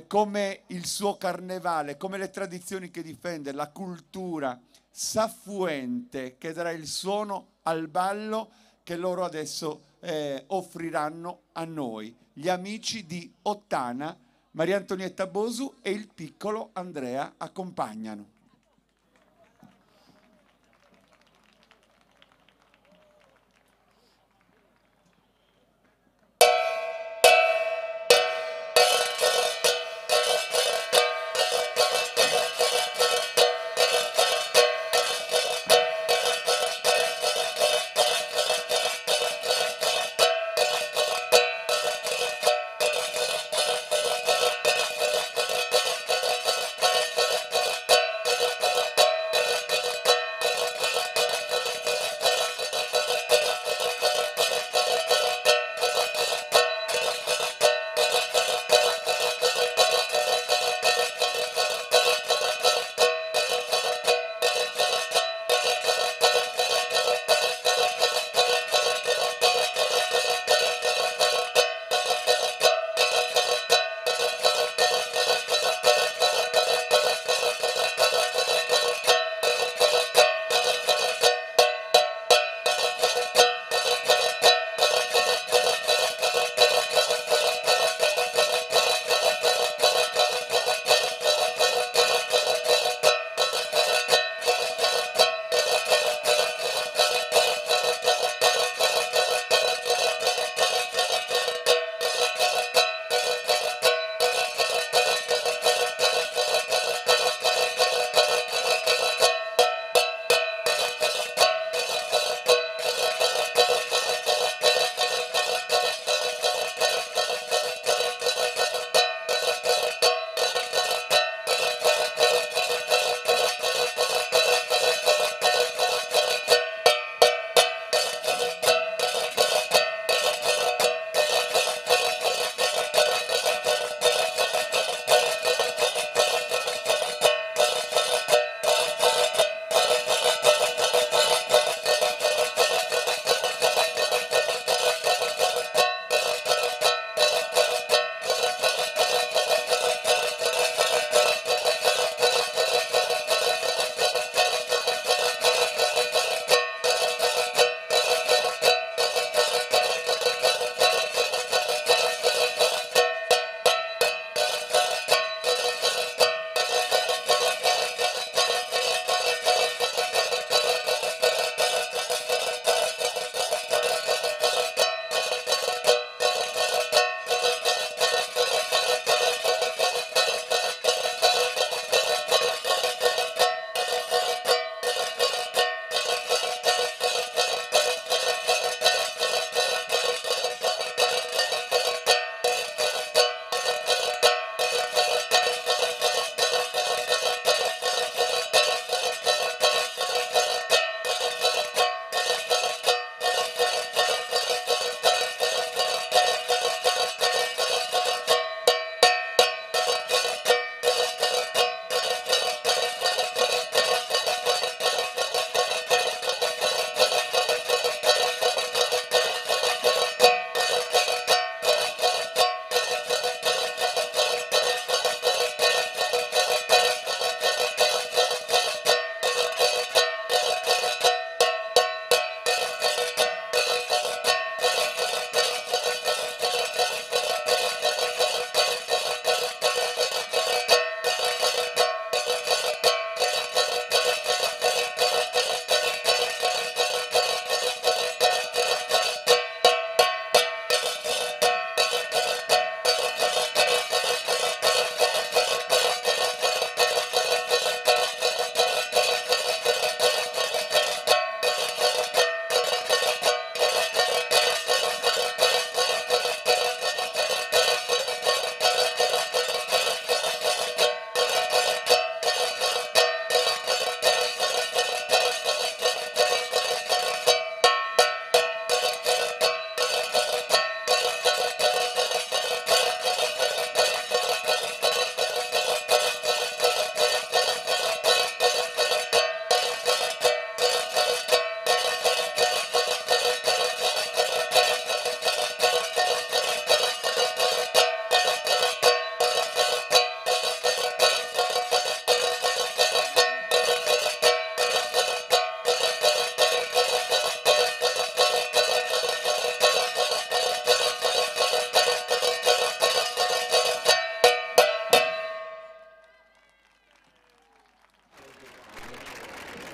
come il suo carnevale, come le tradizioni che difende, la cultura Saffuente che darà il suono al ballo che loro adesso offriranno a noi. Gli amici di Ottana, Maria Antonietta Bosu e il piccolo Andrea accompagnano.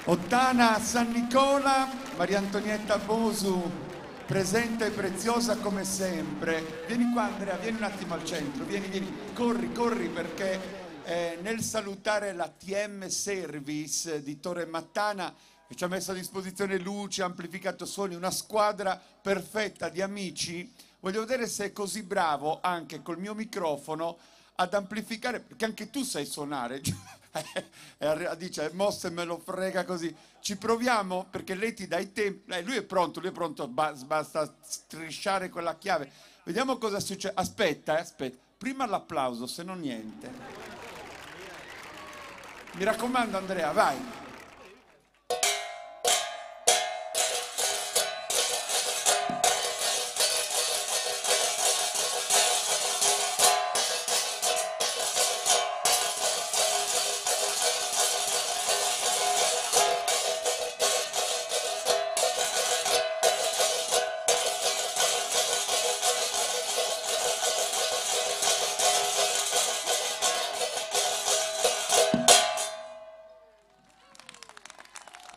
Ottana San Nicola, Maria Antonietta Bosu, presente e preziosa come sempre. Vieni qua Andrea, vieni un attimo al centro, vieni, corri perché nel salutare la TM Service di Torre Mattana, che ci ha messo a disposizione luci, amplificato suoni, una squadra perfetta di amici, voglio vedere se è così bravo anche col mio microfono ad amplificare, perché anche tu sai suonare. Dice mosse me lo frega così. Ci proviamo perché lei ti dà i tempi. Lui è pronto, basta strisciare quella chiave. Vediamo cosa succede. Aspetta. Prima l'applauso, se non niente. Mi raccomando Andrea, vai.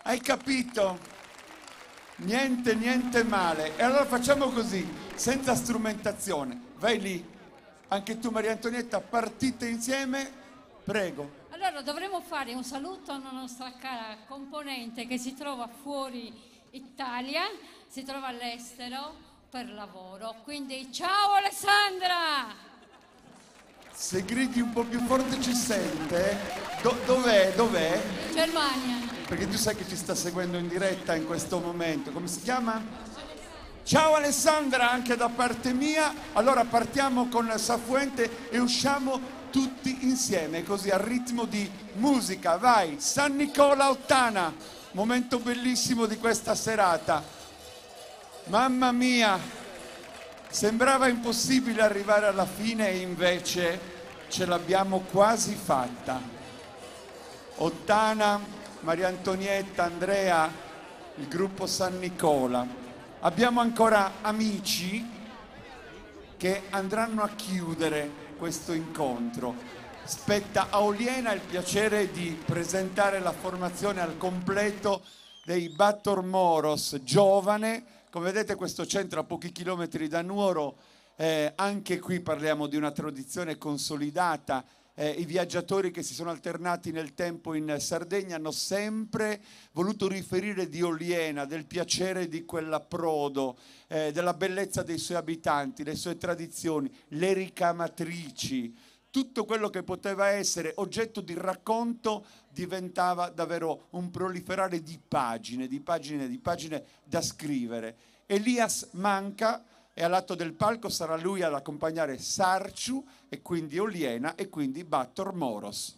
Hai capito? Niente male. E allora facciamo così, senza strumentazione. Vai lì. Anche tu Maria Antonietta, partite insieme. Prego. Allora dovremmo fare un saluto a una nostra cara componente che si trova fuori Italia, si trova all'estero per lavoro. Quindi ciao Alessandra! Se gridi un po' più forte ci sente. Dov'è? Germania. Perché tu sai che ci sta seguendo in diretta in questo momento. Come si chiama? Ciao Alessandra, anche da parte mia. Allora partiamo con Safuente e usciamo tutti insieme, così al ritmo di musica. Vai, San Nicola Ottana, momento bellissimo di questa serata. Mamma mia, sembrava impossibile arrivare alla fine e invece ce l'abbiamo quasi fatta. Ottana, Maria Antonietta, Andrea, il gruppo San Nicola. Abbiamo ancora amici che andranno a chiudere questo incontro. Spetta a Oliena il piacere di presentare la formazione al completo dei Battor Moros giovane. Come vedete questo centro a pochi chilometri da Nuoro, anche qui parliamo di una tradizione consolidata. I viaggiatori che si sono alternati nel tempo in Sardegna hanno sempre voluto riferire di Oliena, del piacere di quell'approdo, della bellezza dei suoi abitanti, le sue tradizioni, le ricamatrici. Tutto quello che poteva essere oggetto di racconto diventava davvero un proliferare di pagine da scrivere. Elias manca e all'atto del palco sarà lui ad accompagnare Sarciu e quindi Oliena e quindi Battor Moros.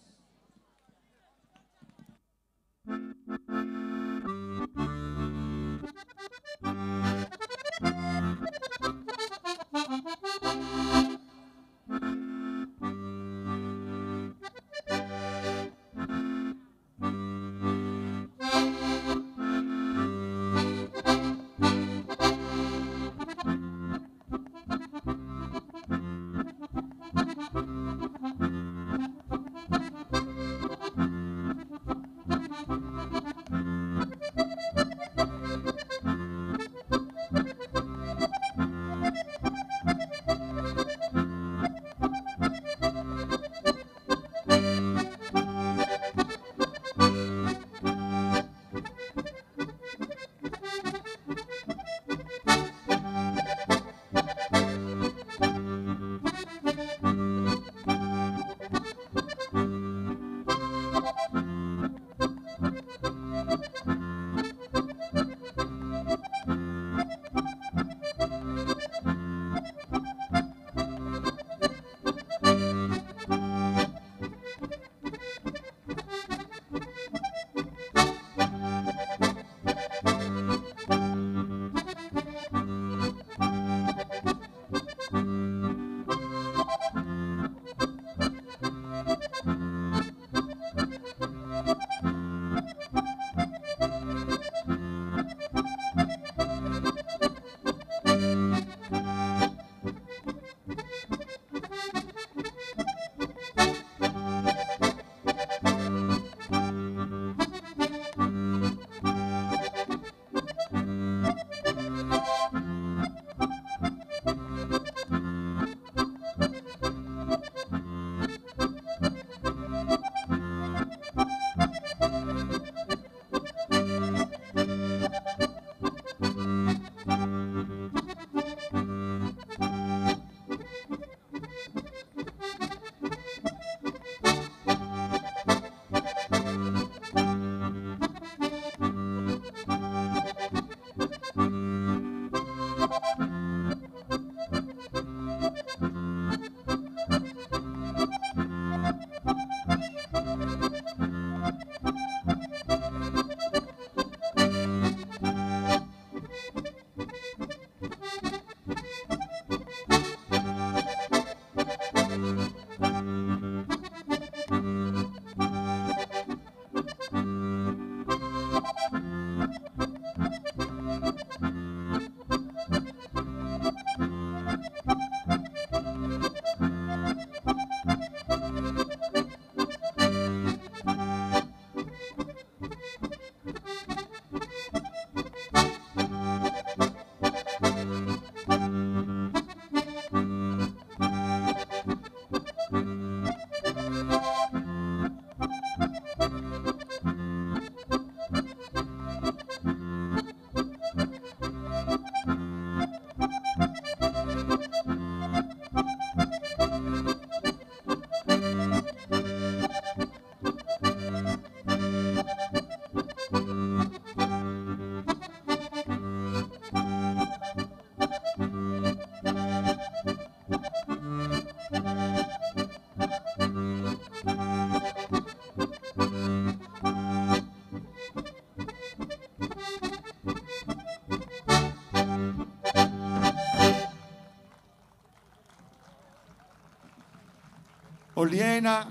Oliena,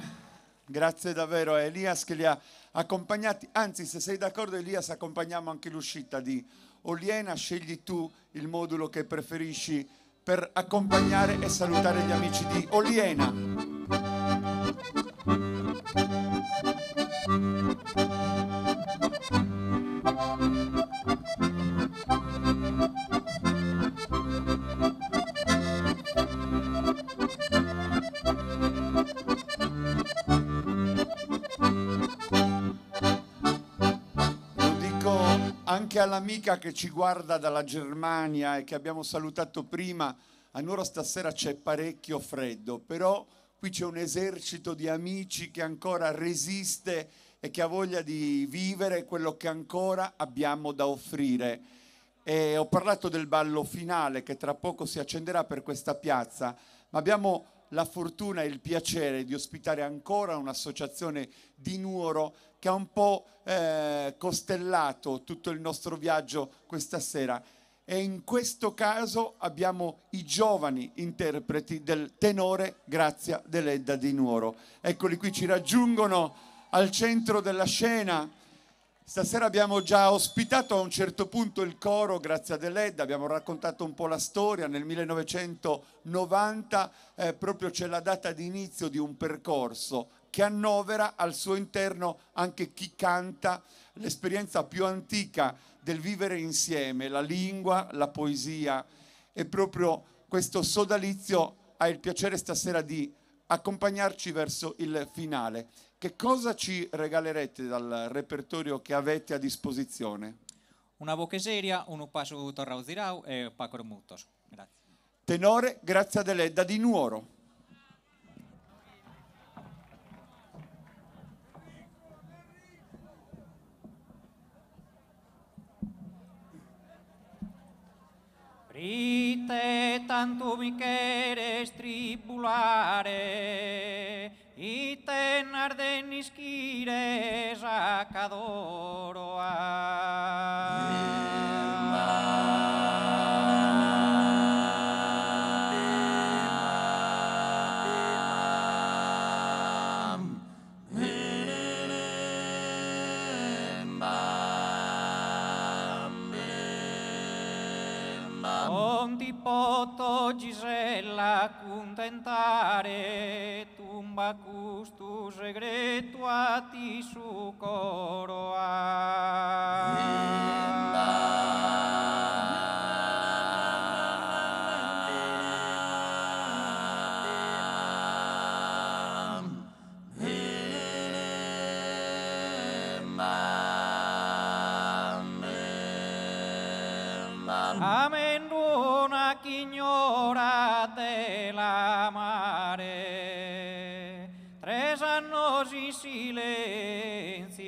grazie davvero a Elias che li ha accompagnati, anzi se sei d'accordo Elias accompagniamo anche l'uscita di Oliena, scegli tu il modulo che preferisci per accompagnare e salutare gli amici di Oliena. Anche all'amica che ci guarda dalla Germania e che abbiamo salutato prima, a Nuoro stasera c'è parecchio freddo, però qui c'è un esercito di amici che ancora resiste e che ha voglia di vivere quello che ancora abbiamo da offrire. E ho parlato del ballo finale che tra poco si accenderà per questa piazza, ma abbiamo la fortuna e il piacere di ospitare ancora un'associazione di Nuoro che ha un po' costellato tutto il nostro viaggio questa sera, e in questo caso abbiamo i giovani interpreti del tenore Grazia Deledda di Nuoro. Eccoli qui, ci raggiungono al centro della scena. Stasera abbiamo già ospitato a un certo punto il coro Grazia Deledda, abbiamo raccontato un po' la storia. Nel 1990 proprio c'è la data di inizio di un percorso che annovera al suo interno anche chi canta l'esperienza più antica del vivere insieme, la lingua, la poesia, e proprio questo sodalizio ha il piacere stasera di accompagnarci verso il finale. Che cosa ci regalerete dal repertorio che avete a disposizione? Una bocheseria, un passo torrauzirau e Paco Mutos. Grazie. Tenore Grazia Deledda di Nuoro. Rite tanto mi quieres tribulare, y ten ardenis quires a cadoro ti poto Gisella contentare, tumba custu segreto a ti su coro Amendona quignora de la mare, 3 annos in silenzio,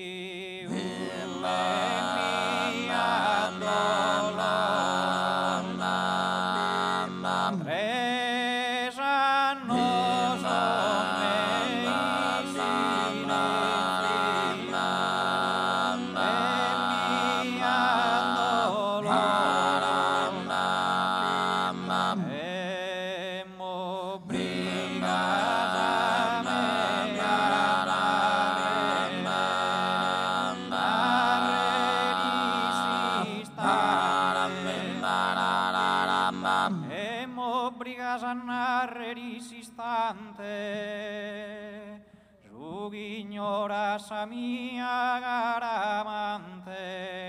ignoras a mia garamante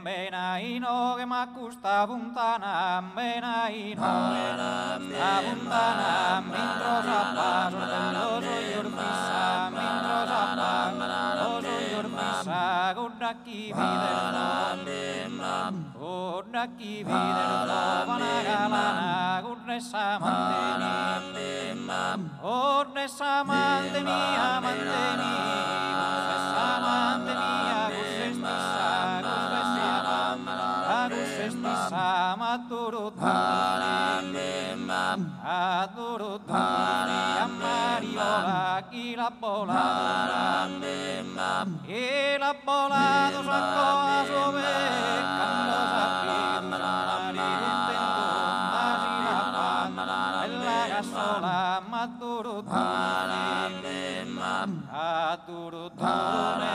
Benainoge makusta buntana, benainoge abuntana, mintrosa paso teloso yurfisa, mintrosa paso yurfisa, gudaki viderdo, vanagalana, gudnesa manteni, amanteni, gudnesa manteni, sama turuturi ammariola chi la bola e la bola do sacco a sove quando sappi la cassola ma turuturi a turuturi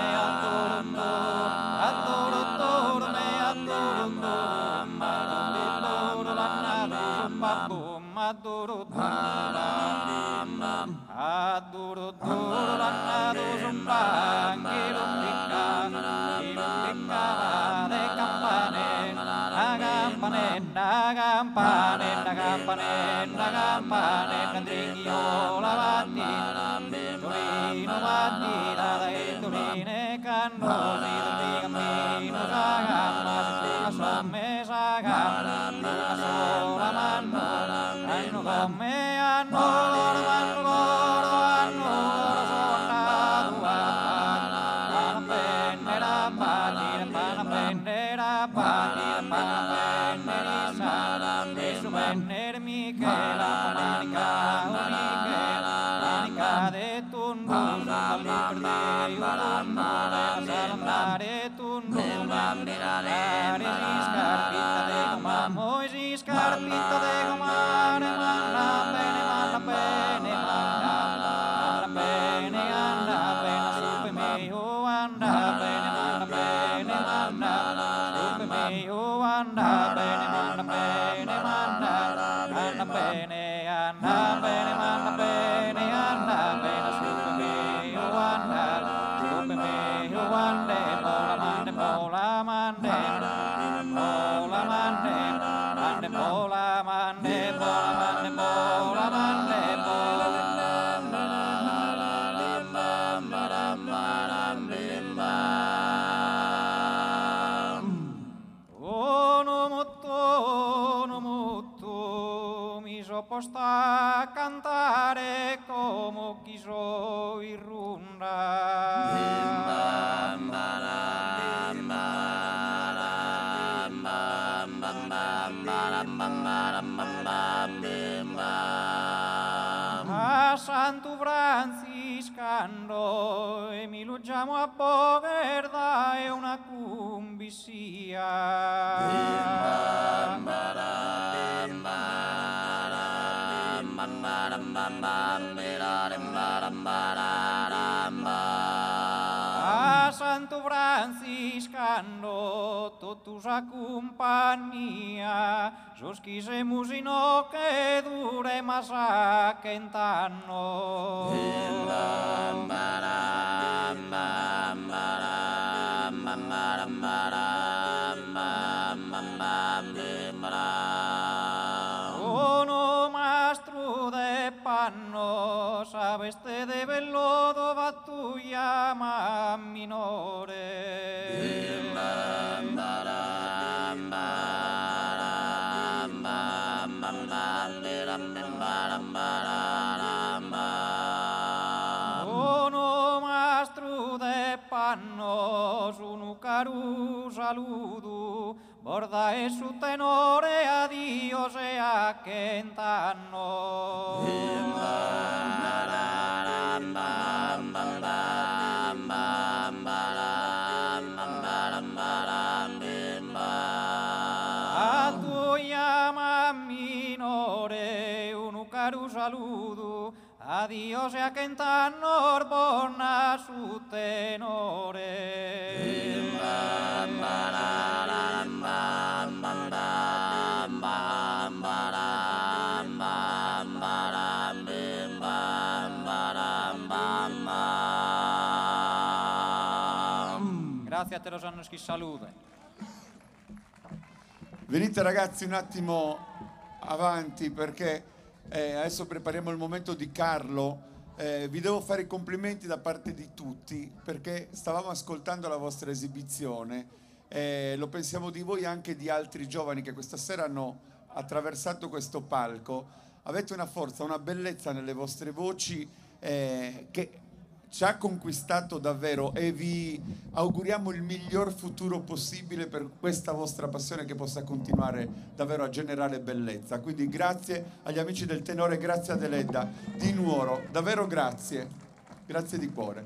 Scarpita de gomare, manna bene, manna bene, manna bene, anda bene, supe mio, anda bene, manna bene, manna, supe mio, anda bene, manna bene, manna, anda bene, anda bene, manna bene, anda bene, supe mio, anda, supe mio, ande, pola mande, pola mande, pola mande. Pola mande, pola mande, pola mande, no mutto, mi so posta a cantare come quiso irrunda. A Santo Franciscano e mi luggiamo a Bogerda e una cumbisia. A Santo Franciscano totus a compagnia sos quisemos i no che dure massa che intanno. Uno mastro de panno sabeste de bello dove tu chiama minore. Uno mastro de panno su un caro saludo borda e su tenore a Dio sea che intanno. A tu chiama minore un caro saludo a Dio sea che intanno buona su tenore. Grazie a te los annos che salute. Venite ragazzi un attimo avanti perché adesso prepariamo il momento di Carlo. Vi devo fare i complimenti da parte di tutti perché stavamo ascoltando la vostra esibizione. Lo pensiamo di voi anche di altri giovani che questa sera hanno attraversato questo palco. Avete una forza, una bellezza nelle vostre voci che ci ha conquistato davvero e vi auguriamo il miglior futuro possibile per questa vostra passione che possa continuare davvero a generare bellezza. Quindi grazie agli amici del tenore, grazie ad Eledda di Nuoro, davvero grazie di cuore.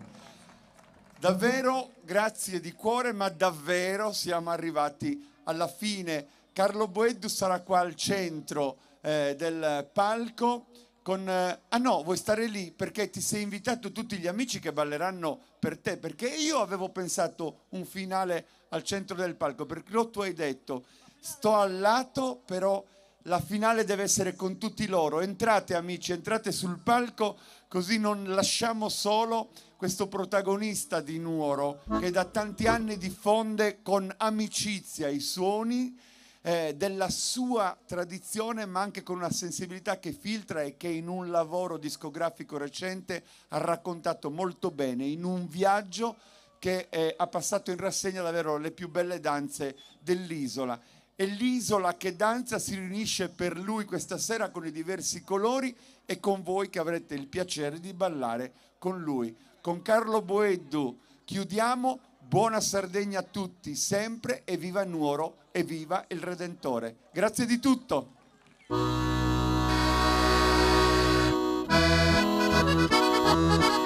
Davvero grazie di cuore, ma davvero siamo arrivati alla fine. Carlo Boeddu sarà qua al centro del palco. Ah no, vuoi stare lì perché ti sei invitato tutti gli amici che balleranno per te, perché io avevo pensato un finale al centro del palco, perché tu hai detto sto al lato, però la finale deve essere con tutti loro. Entrate amici, entrate sul palco, così non lasciamo solo questo protagonista di Nuoro che da tanti anni diffonde con amicizia i suoni della sua tradizione, ma anche con una sensibilità che filtra e che in un lavoro discografico recente ha raccontato molto bene in un viaggio che ha passato in rassegna davvero le più belle danze dell'isola. E l'isola che danza si riunisce per lui questa sera con i diversi colori e con voi che avrete il piacere di ballare con lui. Con Carlo Boeddu chiudiamo. Buona Sardegna a tutti, sempre, e viva Nuoro e viva il Redentore. Grazie di tutto. Thank you.